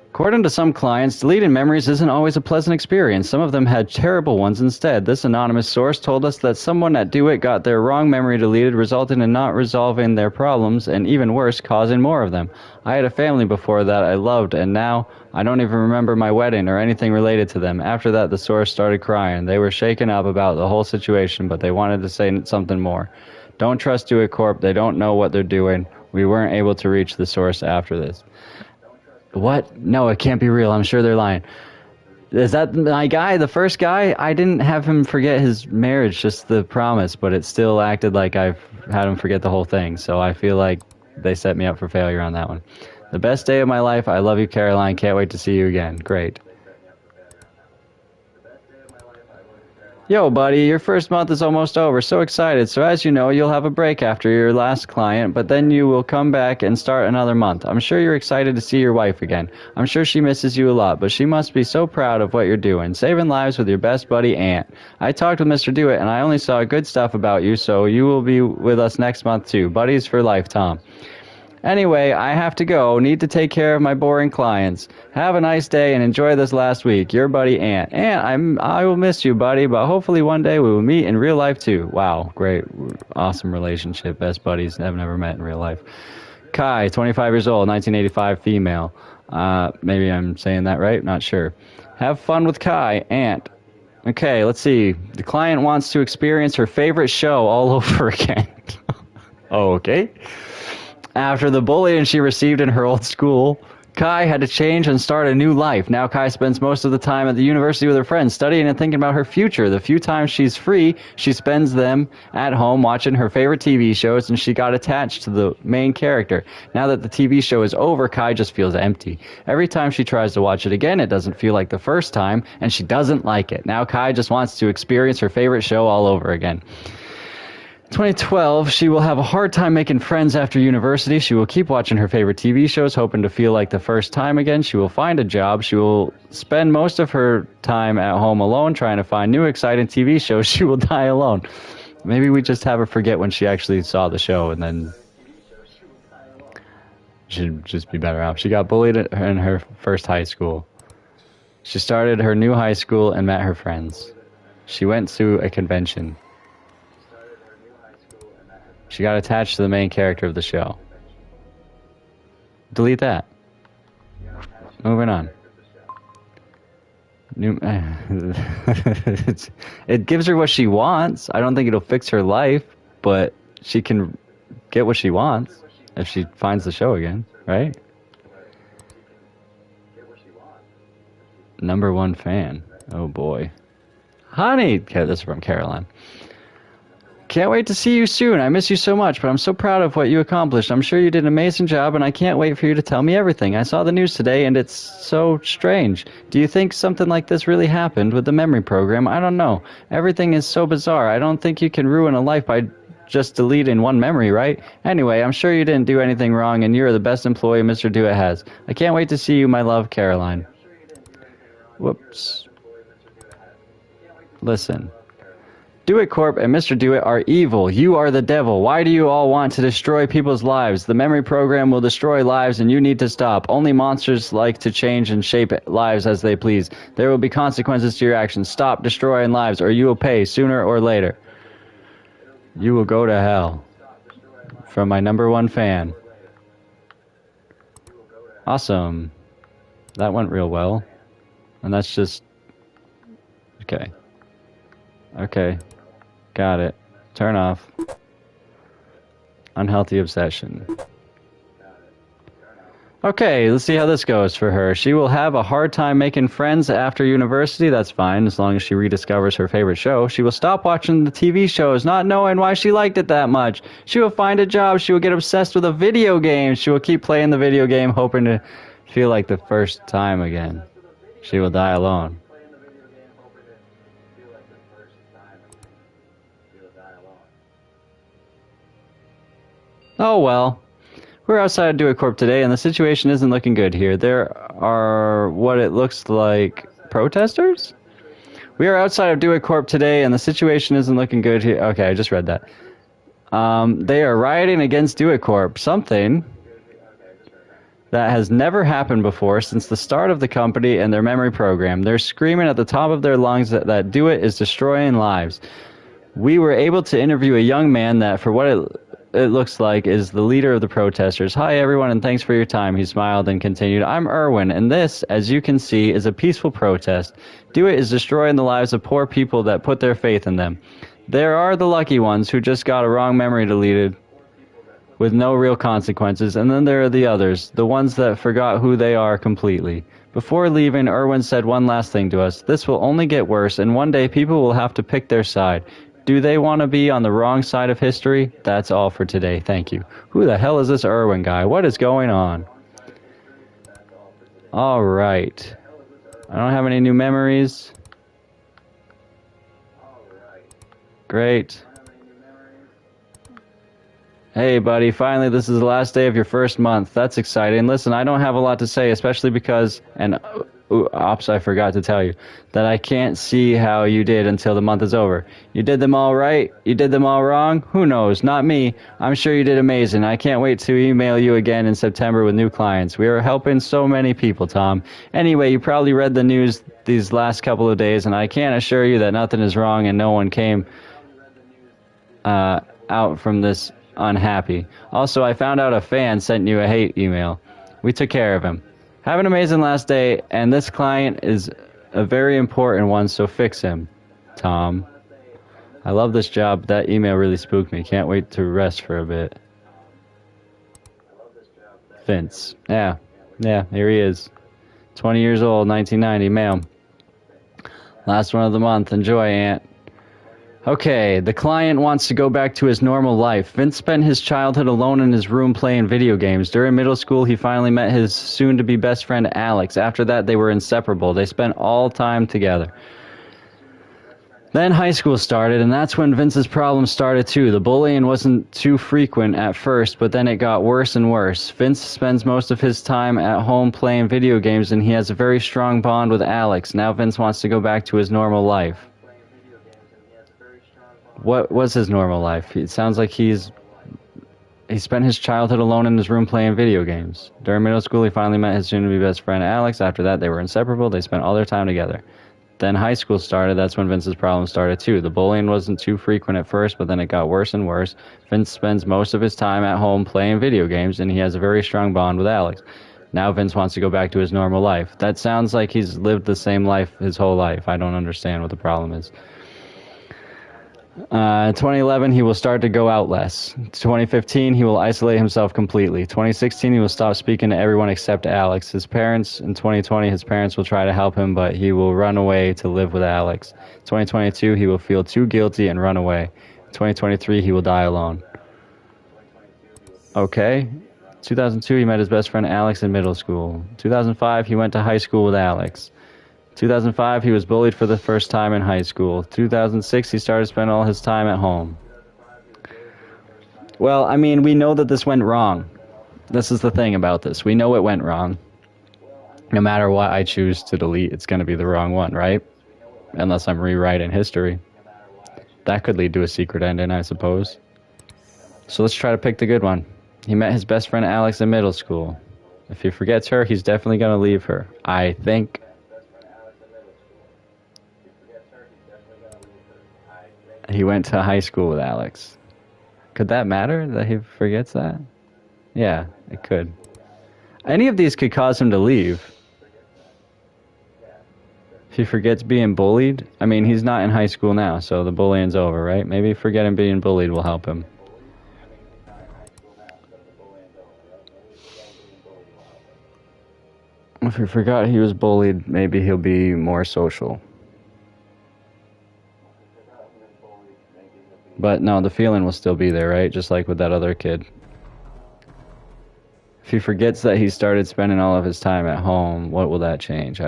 According to some clients, deleting memories isn't always a pleasant experience. Some of them had terrible ones instead. This anonymous source told us that someone at Do It got their wrong memory deleted, resulting in not resolving their problems, and even worse, causing more of them. I had a family before that I loved, and now I don't even remember my wedding or anything related to them. After that, the source started crying. They were shaken up about the whole situation, but they wanted to say something more. Don't trust Do It Corp. They don't know what they're doing. We weren't able to reach the source after this. What? No, it can't be real. I'm sure they're lying. Is that my guy, the first guy? I didn't have him forget his marriage, just the promise, but it still acted like I've had him forget the whole thing. So I feel like they set me up for failure on that one. The best day of my life. I love you, Caroline. Can't wait to see you again. Great. Yo, buddy, your first month is almost over. So excited. So as you know, you'll have a break after your last client, but then you will come back and start another month. I'm sure you're excited to see your wife again. I'm sure she misses you a lot, but she must be so proud of what you're doing, saving lives with your best buddy, Ant. I talked with Mr. Dewitt, and I only saw good stuff about you, so you will be with us next month, too. Buddies for life, Tom. Anyway, I have to go. Need to take care of my boring clients. Have a nice day and enjoy this last week. Your buddy, Ant. Ant, I will miss you, buddy, but hopefully one day we will meet in real life, too. Wow, great. Awesome relationship. Best buddies I've never met in real life. Kai, 25 years old, 1985, female. Maybe I'm saying that right? Not sure. Have fun with Kai, Ant. Okay, let's see. The client wants to experience her favorite show all over again. Okay. After the bullying she received in her old school, Kai had to change and start a new life. Now Kai spends most of the time at the university with her friends, studying and thinking about her future. The few times she's free, she spends them at home watching her favorite TV shows, and she got attached to the main character. Now that the TV show is over, Kai just feels empty. Every time she tries to watch it again, it doesn't feel like the first time, and she doesn't like it. Now Kai just wants to experience her favorite show all over again. 2012, she will have a hard time making friends after university. She will keep watching her favorite TV shows, hoping to feel like the first time again. She will find a job. She will spend most of her time at home alone, trying to find new exciting TV shows. She will die alone. Maybe we just have her forget when she actually saw the show, and then she'd just be better off. She got bullied in her first high school. She started her new high school and met her friends. She went to a convention. She got attached to the main character of the show. Delete that. Moving on. It gives her what she wants. I don't think it'll fix her life, but she can get what she wants if she finds the show again, right? Number one fan. Oh boy. Honey! Okay, this is from Caroline. Can't wait to see you soon. I miss you so much, but I'm so proud of what you accomplished. I'm sure you did an amazing job, and I can't wait for you to tell me everything. I saw the news today, and it's so strange. Do you think something like this really happened with the memory program? I don't know. Everything is so bizarre. I don't think you can ruin a life by just deleting one memory, right? Anyway, I'm sure you didn't do anything wrong, and you're the best employee Mr. Dewitt has. I can't wait to see you, my love, Caroline. Whoops. Listen. Dewitt Corp and Mr. Dewitt are evil. You are the devil. Why do you all want to destroy people's lives? The memory program will destroy lives, and you need to stop. Only monsters like to change and shape lives as they please. There will be consequences to your actions. Stop destroying lives, or you will pay sooner or later. You will go to hell. From my number one fan. Awesome. That went real well. And that's just... Okay. Okay. Got it. Turn off. Unhealthy obsession. Okay, let's see how this goes for her. She will have a hard time making friends after university. That's fine, as long as she rediscovers her favorite show. She will stop watching the TV shows, not knowing why she liked it that much. She will find a job. She will get obsessed with a video game. She will keep playing the video game, hoping to feel like the first time again. She will die alone. Oh well. We're outside of Dewitt Corp today, and the situation isn't looking good here. There are what it looks like protesters? We are outside of Dewitt Corp today, and the situation isn't looking good here. Okay, I just read that. They are rioting against Dewitt Corp. Something that has never happened before since the start of the company and their memory program. They're screaming at the top of their lungs that Dewitt is destroying lives. We were able to interview a young man that, for what it looks like, is the leader of the protesters. Hi everyone, and thanks for your time. He smiled and continued, I'm Erwin, and this, as you can see, is a peaceful protest. Dewitt is destroying the lives of poor people that put their faith in them. There are the lucky ones who just got a wrong memory deleted. with no real consequences, and then there are the others, the ones that forgot who they are completely. Before leaving, Irwin said one last thing to us. This will only get worse, and one day people will have to pick their side. Do they want to be on the wrong side of history? That's all for today. Thank you. Who the hell is this Irwin guy? What is going on? All right. I don't have any new memories. Great. Hey, buddy, finally, this is the last day of your first month. That's exciting. Listen, I don't have a lot to say, especially because, I forgot to tell you, that I can't see how you did until the month is over. You did them all right? You did them all wrong? Who knows? Not me. I'm sure you did amazing. I can't wait to email you again in September with new clients. We are helping so many people, Tom. Anyway, you probably read the news these last couple of days, and I can't assure you that nothing is wrong and no one came out from this unhappy. Also, I found out a fan sent you a hate email. We took care of him. Have an amazing last day, and this client is a very important one, so fix him, Tom. I love this job. That email really spooked me. Can't wait to rest for a bit. Vince. Yeah, here he is. 20 years old, 1990, ma'am. Last one of the month. Enjoy, Aunt. Okay, the client wants to go back to his normal life. Vince spent his childhood alone in his room playing video games. During middle school, he finally met his soon-to-be best friend, Alex. After that, they were inseparable. They spent all time together. Then high school started, and that's when Vince's problems started too. The bullying wasn't too frequent at first, but then it got worse and worse. Vince spends most of his time at home playing video games, and he has a very strong bond with Alex. Now Vince wants to go back to his normal life. What was his normal life? It sounds like he spent his childhood alone in his room playing video games. During middle school, he finally met his soon-to-be best friend, Alex. After that, they were inseparable. They spent all their time together. Then high school started. That's when Vince's problems started, too. The bullying wasn't too frequent at first, but then it got worse and worse. Vince spends most of his time at home playing video games, and he has a very strong bond with Alex. Now Vince wants to go back to his normal life. That sounds like he's lived the same life his whole life. I don't understand what the problem is. 2011, he will start to go out less. 2015, he will isolate himself completely. 2016, he will stop speaking to everyone except Alex. In 2020, his parents will try to help him, but he will run away to live with Alex. 2022, he will feel too guilty and run away. 2023, he will die alone. Okay. 2002, he met his best friend Alex in middle school. 2005, he went to high school with Alex. 2005, he was bullied for the first time in high school. 2006, he started spending all his time at home. Well, I mean, we know that this went wrong. This is the thing about this. We know it went wrong. No matter what I choose to delete, it's going to be the wrong one, right? Unless I'm rewriting history. That could lead to a secret ending, I suppose. So let's try to pick the good one. He met his best friend Alex in middle school. If he forgets her, he's definitely going to leave her. I think... he went to high school with Alex. Could that matter that he forgets that? Yeah, it could. Any of these could cause him to leave. If he forgets being bullied, I mean, he's not in high school now, so the bullying's over, right? Maybe forgetting being bullied will help him. If he forgot he was bullied, maybe he'll be more social. But no, the feeling will still be there, right? Just like with that other kid. If he forgets that he started spending all of his time at home, what will that change?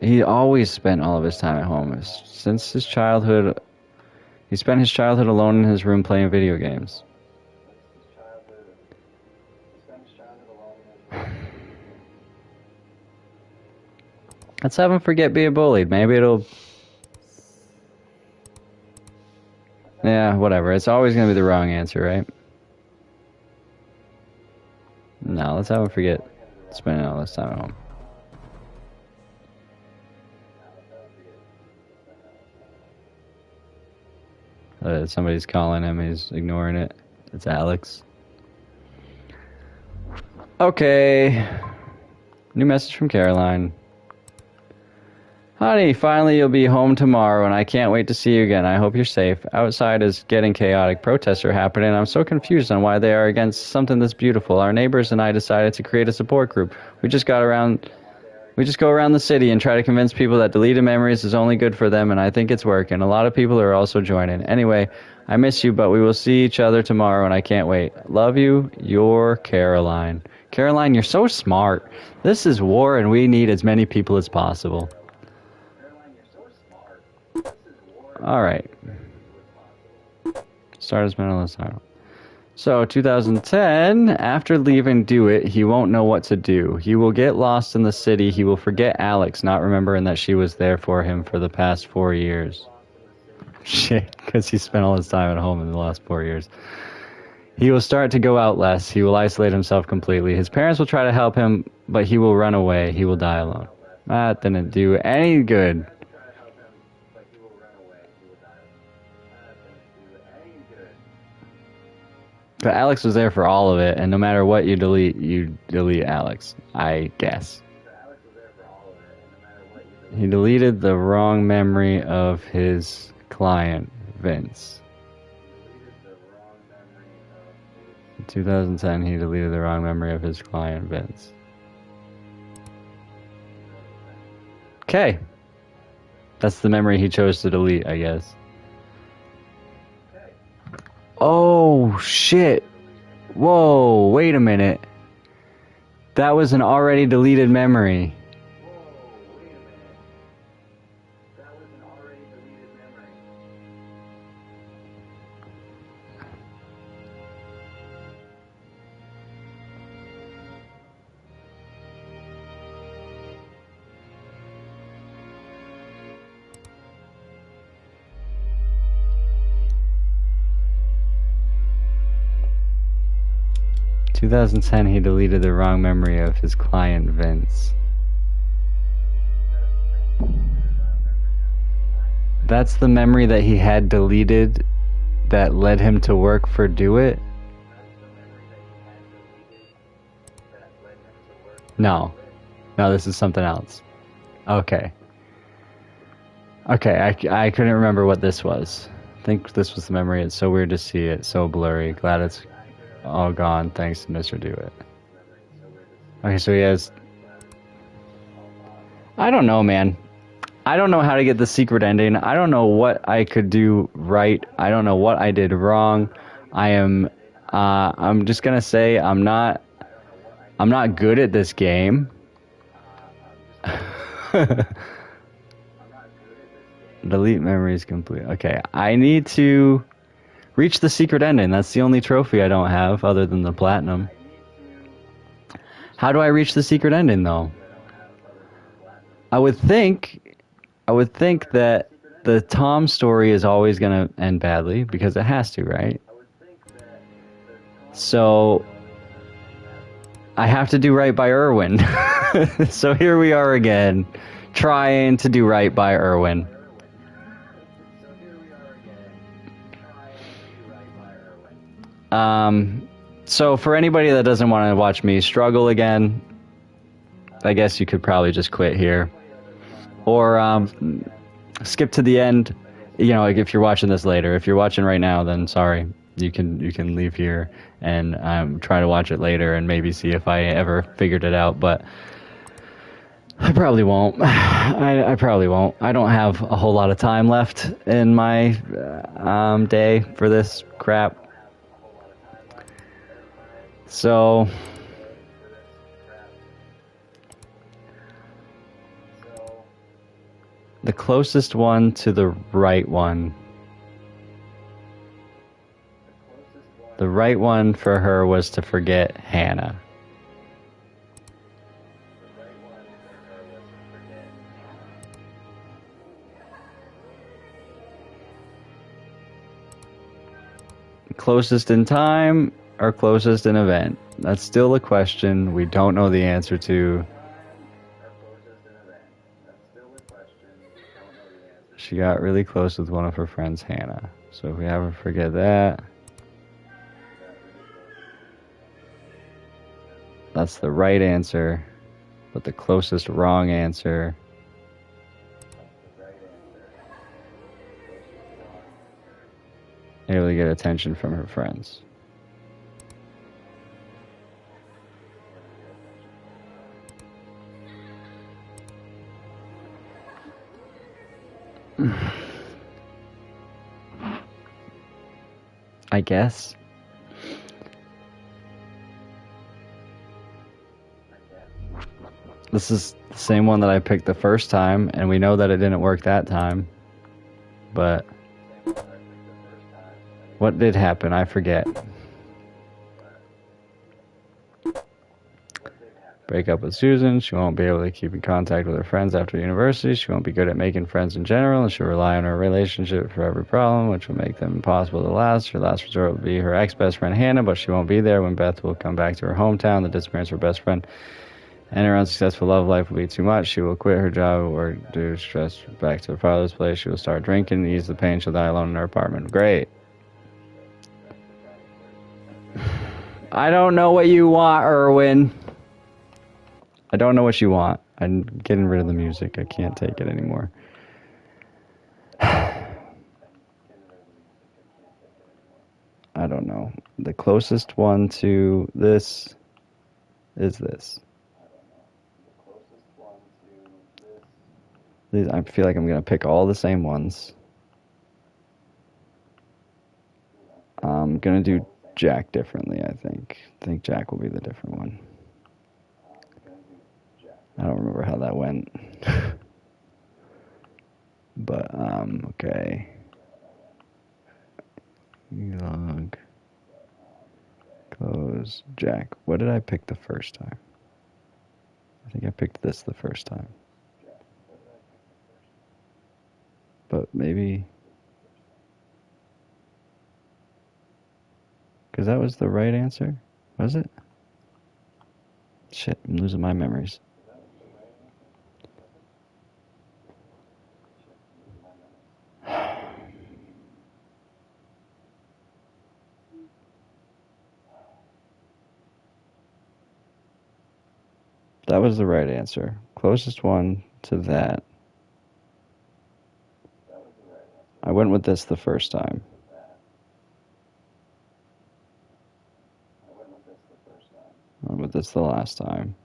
He always spent all of his time at home. Since his childhood, he spent his childhood alone in his room playing video games. Let's have him forget being bullied. Maybe it'll... Yeah, whatever. It's always going to be the wrong answer, right? No, let's have him forget spending all this time at home. Somebody's calling him. He's ignoring it. It's Alex. Okay. New message from Caroline. Honey, finally you'll be home tomorrow, and I can't wait to see you again. I hope you're safe. Outside is getting chaotic. Protests are happening, and I'm so confused on why they are against something that's beautiful. Our neighbors and I decided to create a support group. We just go around the city and try to convince people that deleted memories is only good for them, and I think it's working. A lot of people are also joining. Anyway, I miss you, but we will see each other tomorrow, and I can't wait. Love you, your Caroline. Caroline, you're so smart. This is war, and we need as many people as possible. All right. Stardust Mental Asylum. So, 2010, after leaving Do It, he won't know what to do. He will get lost in the city. He will forget Alex, not remembering that she was there for him for the past 4 years. Shit, because he spent all his time at home in the last 4 years. He will start to go out less. He will isolate himself completely. His parents will try to help him, but he will run away. He will die alone. That didn't do any good. But Alex was there for all of it, and no matter what you delete Alex, I guess. He deleted the wrong memory of his client, Vince. In 2010, he deleted the wrong memory of his client, Vince. Okay. That's the memory he chose to delete, I guess. Oh, shit. Whoa, wait a minute. That was an already deleted memory. 2010, he deleted the wrong memory of his client, Vince. That's the memory that he had deleted that led him to work for Do It? No. No, this is something else. Okay. Okay, I couldn't remember what this was. I think this was the memory. It's so weird to see it, so blurry. Glad it's all gone, thanks to Mr. Do It. Okay, so he has... I don't know, man. I don't know how to get the secret ending. I don't know what I could do right. I don't know what I did wrong. I'm just gonna say I'm not good at this game. Delete memories complete. Okay, I need to reach the secret ending. That's the only trophy I don't have other than the platinum. How do I reach the secret ending though? I would think that the Tom story is always going to end badly because it has to, right? So I have to do right by Erwin. So here we are again, trying to do right by Erwin. So for anybody that doesn't want to watch me struggle again, I guess you could probably just quit here. Or skip to the end. You know, like if you're watching this later. If you're watching right now, then sorry. You can leave here and try to watch it later and maybe see if I ever figured it out. But I probably won't. I probably won't. I don't have a whole lot of time left in my day for this crap. So... the closest one to the right one. The right one for her was to forget Hannah. Closest in time or closest in event? That's still a question we don't know the answer to. She got really close with one of her friends, Hannah. So if we ever forget that, that's the right answer. But the closest wrong answer able to get attention from her friends. I guess. This is the same one that I picked the first time, and we know that it didn't work that time. But what did happen? I forget. Break up with Susan. She won't be able to keep in contact with her friends after university. She won't be good at making friends in general, and she'll rely on her relationship for every problem, which will make them impossible to last. Her last resort will be her ex-best friend Hannah, but she won't be there when Beth will come back to her hometown. The disappearance of her best friend and her unsuccessful love life will be too much. She will quit her job or due to stress back to her father's place. She will start drinking and ease the pain. She'll die alone in her apartment. Great. I don't know what you want, Erwin. I don't know what you want. I'm getting rid of the music. I can't take it anymore. I don't know. The closest one to this is this. I feel like I'm going to pick all the same ones. I'm going to do Jack differently, I think. I think Jack will be the different one. I don't remember how that went. But, okay. Log. Close. Jack. What did I pick the first time? I think I picked this the first time. But maybe... Because that was the right answer? Was it? Shit, I'm losing my memories. That was the right answer. Closest one to that. I went with this the first time. I went with this the last time.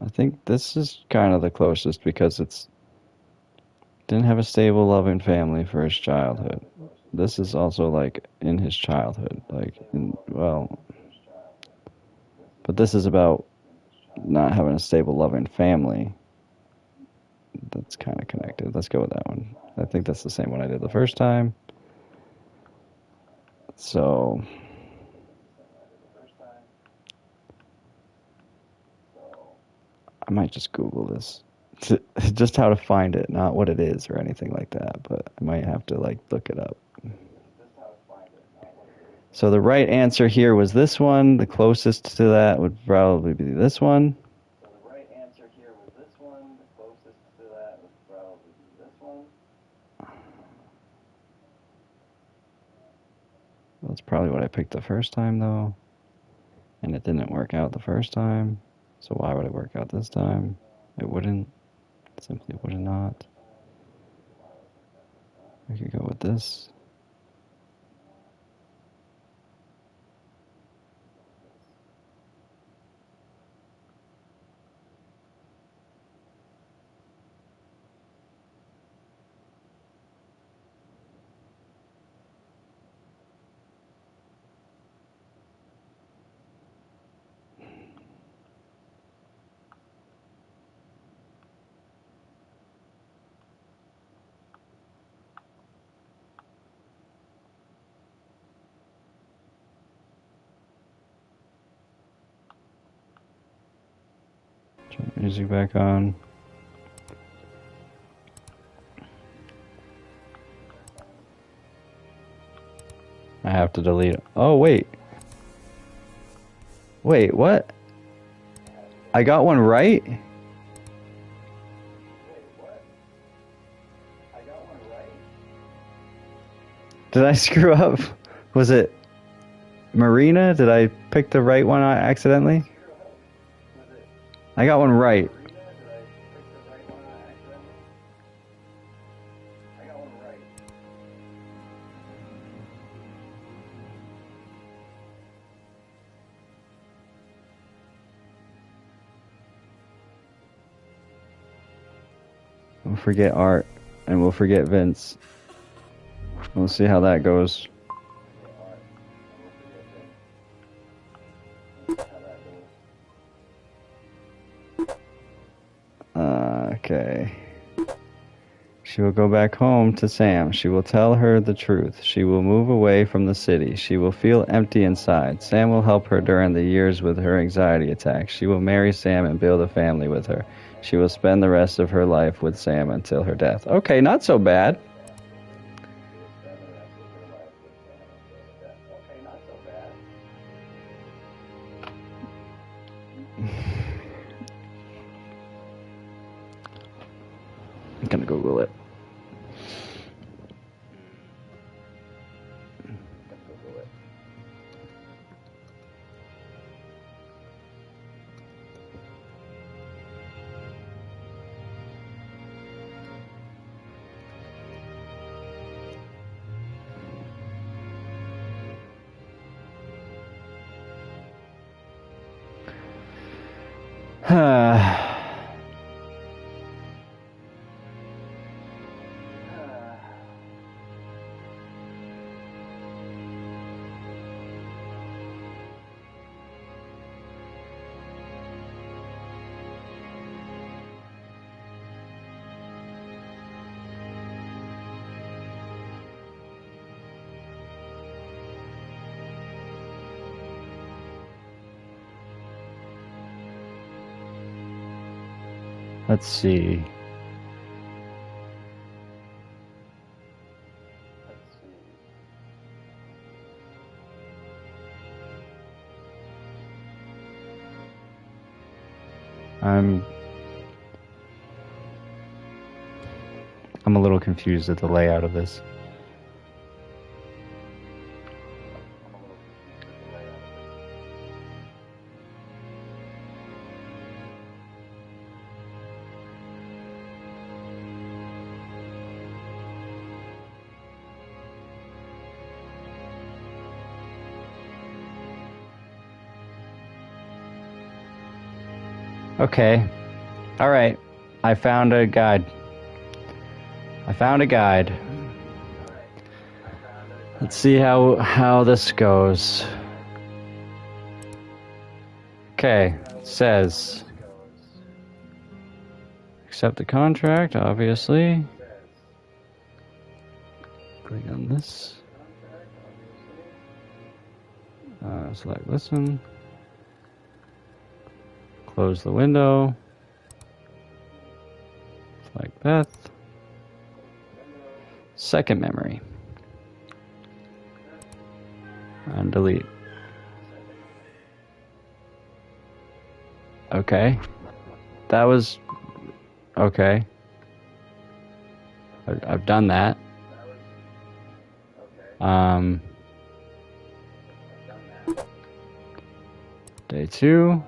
I think this is kind of the closest because it's didn't have a stable, loving family for his childhood. This is also like in his childhood, but this is about not having a stable, loving family. That's kind of connected. Let's go with that one. I think that's the same one I did the first time. So I might just Google this. Just how to find it, not what it is or anything like that, but I might have to look it up. So the right answer here was this one. The closest to that would probably be this one. That's probably what I picked the first time, though. And it didn't work out the first time. So why would it work out this time? It wouldn't. It simply would not. I could go with this. Turn the music back on. I have to delete it. Oh, wait. Wait, what? I got one right? Did I screw up? Was it Marina? Did I pick the right one accidentally? I got one right. We'll forget Art, and we'll forget Vince. We'll see how that goes. Okay. She will go back home to Sam. She will tell her the truth. She will move away from the city. She will feel empty inside. Sam will help her during the years with her anxiety attacks. She will marry Sam and build a family with her. She will spend the rest of her life with Sam until her death. Okay, not so bad. I'm gonna Google it. Let's see. I'm a little confused at the layout of this. Okay. All right. I found a guide. Let's see how this goes. Okay. It says accept the contract, obviously. Click on this. Select listen. Close the window. Select Beth. Second memory. And delete. Okay. That was... Okay. I've done that. Day 2.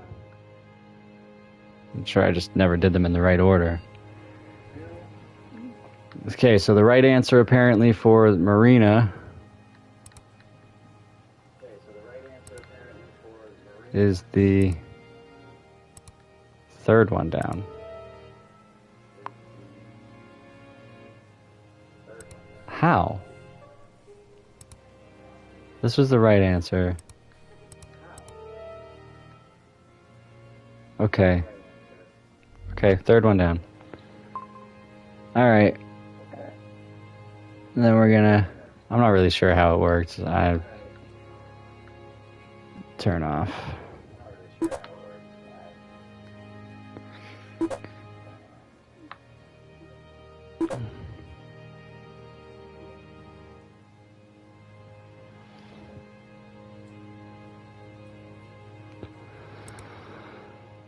I'm sure I just never did them in the right order. Okay, so the right answer apparently for Marina is the third one down. How? This was the right answer. Okay. Okay, third one down. Alright. Then we're gonna... I'm not really sure how it works. I... Turn off.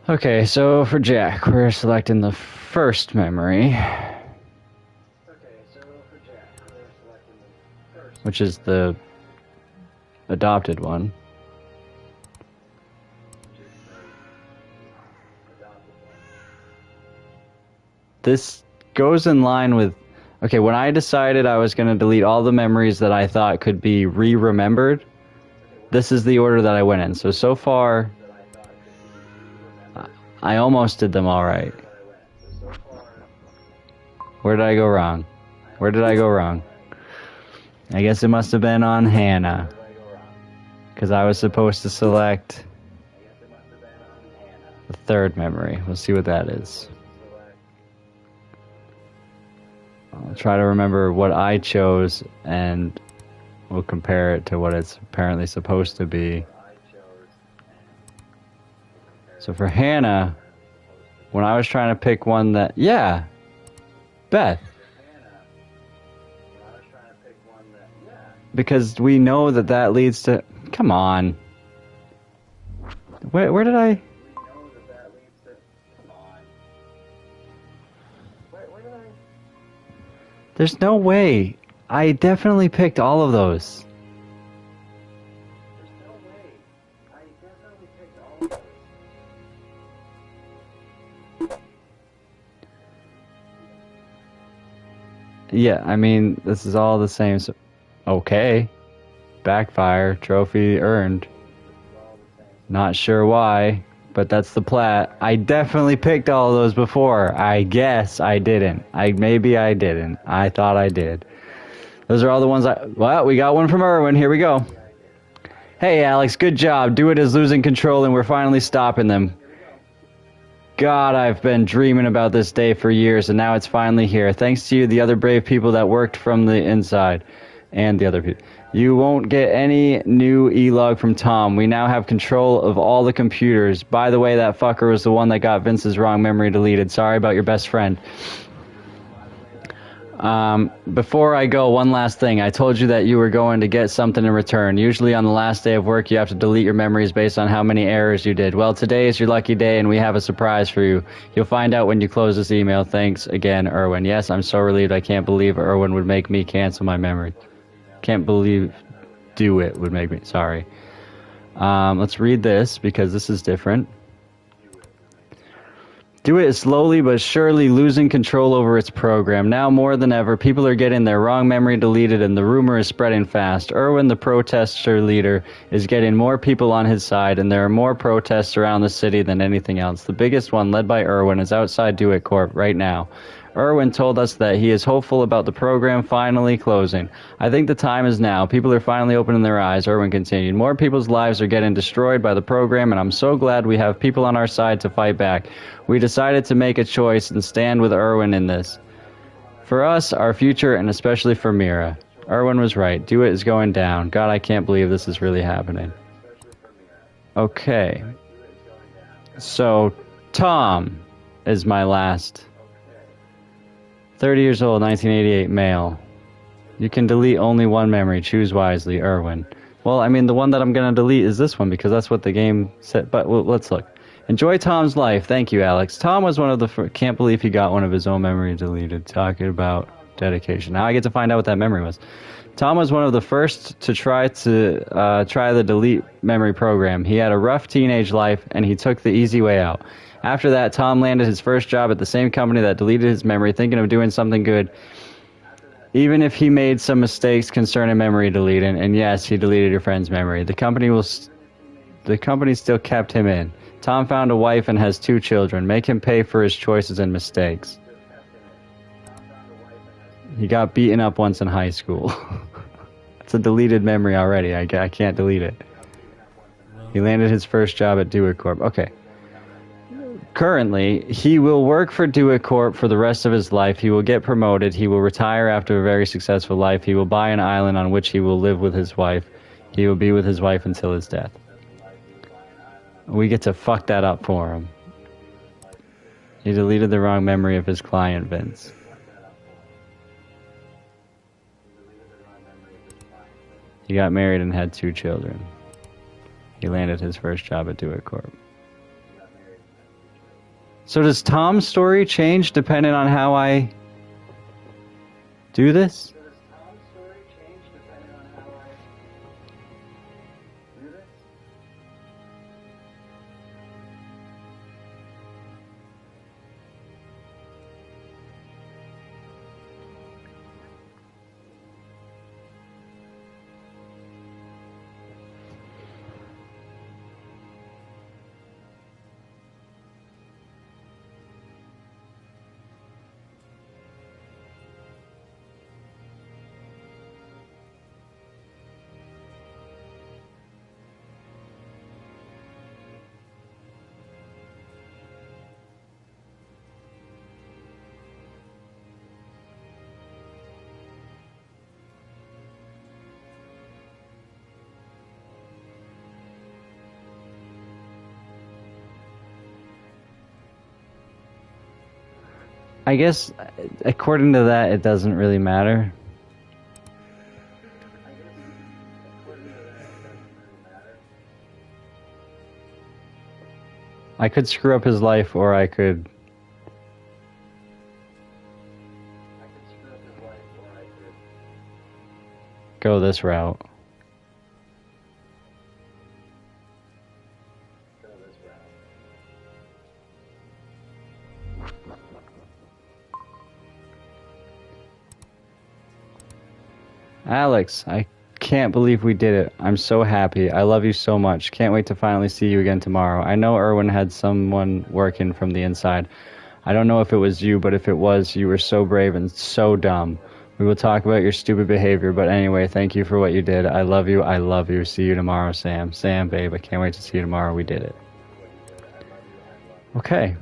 Okay, so for Jack, we're selecting the first memory, which is the adopted one. This goes in line with... Okay, when I decided I was going to delete all the memories that I thought could be re-remembered, this is the order that I went in. So far... I almost did them all right. Where did I go wrong? Where did I go wrong? I guess it must have been on Hannah. Because I was supposed to select the third memory. We'll see what that is. I'll try to remember what I chose and we'll compare it to what it's apparently supposed to be. So for Hannah, when I was trying to pick one that... Yeah! Beth. Because we know that that leads to... Come on. Where did I... There's no way. I definitely picked all of those. Yeah, I mean, this is all the same. So, okay. Backfire. Trophy earned. Not sure why, but that's the plat. I definitely picked all of those before. I guess I didn't. Maybe I didn't. I thought I did. Those are all the ones Well, we got one from Erwin. Here we go. Hey, Alex, good job. Do It is losing control, and we're finally stopping them. God, I've been dreaming about this day for years, and now it's finally here. Thanks to you, the other brave people that worked from the inside, and the other people. You won't get any new e-log from Tom. We now have control of all the computers. By the way, that fucker was the one that got Vince's wrong memory deleted. Sorry about your best friend. Before I go, one last thing. I told you that you were going to get something in return. Usually on the last day of work, you have to delete your memories based on how many errors you did. Well, today is your lucky day, and we have a surprise for you. You'll find out when you close this email. Thanks again, Erwin. Yes, I'm so relieved. I can't believe Erwin would make me cancel my memory. Can't believe Do It would make me... Sorry. Let's read this, because this is different. Do It is slowly but surely losing control over its program. Now more than ever, people are getting their wrong memory deleted and the rumor is spreading fast. Erwin, the protester leader, is getting more people on his side, and there are more protests around the city than anything else. The biggest one, led by Erwin, is outside Do It Corp right now. Erwin told us that he is hopeful about the program finally closing. I think the time is now. People are finally opening their eyes, Erwin continued. More people's lives are getting destroyed by the program, and I'm so glad we have people on our side to fight back. We decided to make a choice and stand with Erwin in this. For us, our future, and especially for Mira. Erwin was right. Do It is going down. God, I can't believe this is really happening. Okay. So, Tom is my last... 30 years old, 1988, male. You can delete only one memory. Choose wisely, Erwin. Well, I mean, the one that I'm going to delete is this one, because that's what the game said. But well, let's look. Enjoy Tom's life. Thank you, Alex. Tom was one of the can't believe he got one of his own memory deleted. Talking about dedication. Now I get to find out what that memory was. Tom was one of the first to try the delete memory program. He had a rough teenage life, and he took the easy way out. After that, Tom landed his first job at the same company that deleted his memory, thinking of doing something good, even if he made some mistakes concerning memory deleting. And yes, he deleted your friend's memory. The company still kept him in. Tom found a wife and has 2 children. Make him pay for his choices and mistakes. He got beaten up once in high school. It's a deleted memory already. I can't delete it. He landed his first job at Do It Corp. Okay. Currently, he will work for Do It Corp for the rest of his life. He will get promoted. He will retire after a very successful life. He will buy an island on which he will live with his wife. He will be with his wife until his death. We get to fuck that up for him. He deleted the wrong memory of his client, Vince. He got married and had 2 children. He landed his first job at Do It Corp. So does Tom's story change depending on how I do this? I guess according to that, it doesn't really matter. I could screw up his life, or I could go this route. Alex, I can't believe we did it. I'm so happy. I love you so much. Can't wait to finally see you again tomorrow. I know Erwin had someone working from the inside. I don't know if it was you, but if it was, you were so brave and so dumb. We will talk about your stupid behavior, but anyway, thank you for what you did. I love you. I love you. See you tomorrow, Sam. Sam, babe, I can't wait to see you tomorrow. We did it. Okay.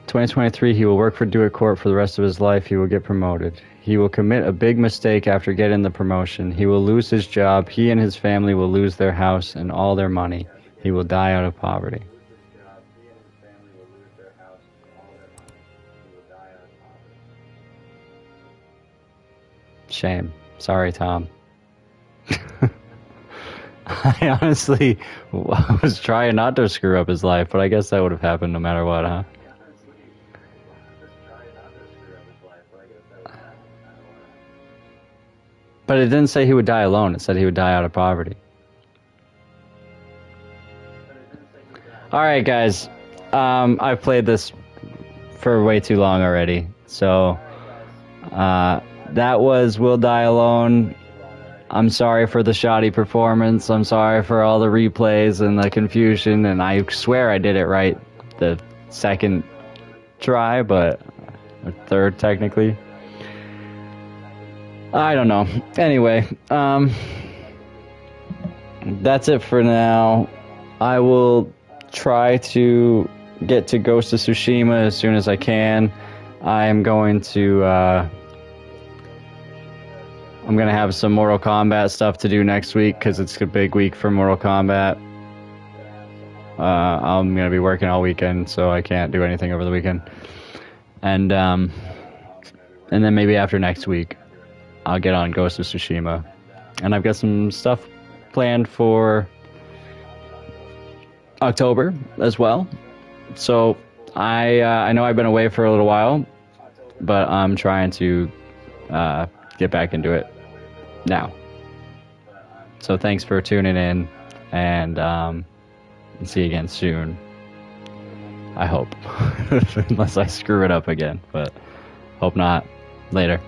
2023, he will work for Do It Corp for the rest of his life. He will get promoted. He will commit a big mistake after getting the promotion. He will lose his job. He and his family will lose their house and all their money. He will die out of poverty. Shame. Sorry, Tom. I honestly was trying not to screw up his life, but I guess that would have happened no matter what, huh? But it didn't say he would die alone. It said he would die out of poverty. Alright, guys. I've played this for way too long already. So, that was Will Die Alone. I'm sorry for the shoddy performance. I'm sorry for all the replays and the confusion. And I swear I did it right the second try, but third technically. I don't know. Anyway, that's it for now. I will try to get to Ghost of Tsushima as soon as I can. I'm going to I'm going to have some Mortal Kombat stuff to do next week because it's a big week for Mortal Kombat. I'm going to be working all weekend, so I can't do anything over the weekend. And then maybe after next week, I'll get on Ghost of Tsushima. And I've got some stuff planned for October as well. So I know I've been away for a little while, but I'm trying to get back into it now. So thanks for tuning in, and see you again soon. I hope. Unless I screw it up again, but hope not. Later.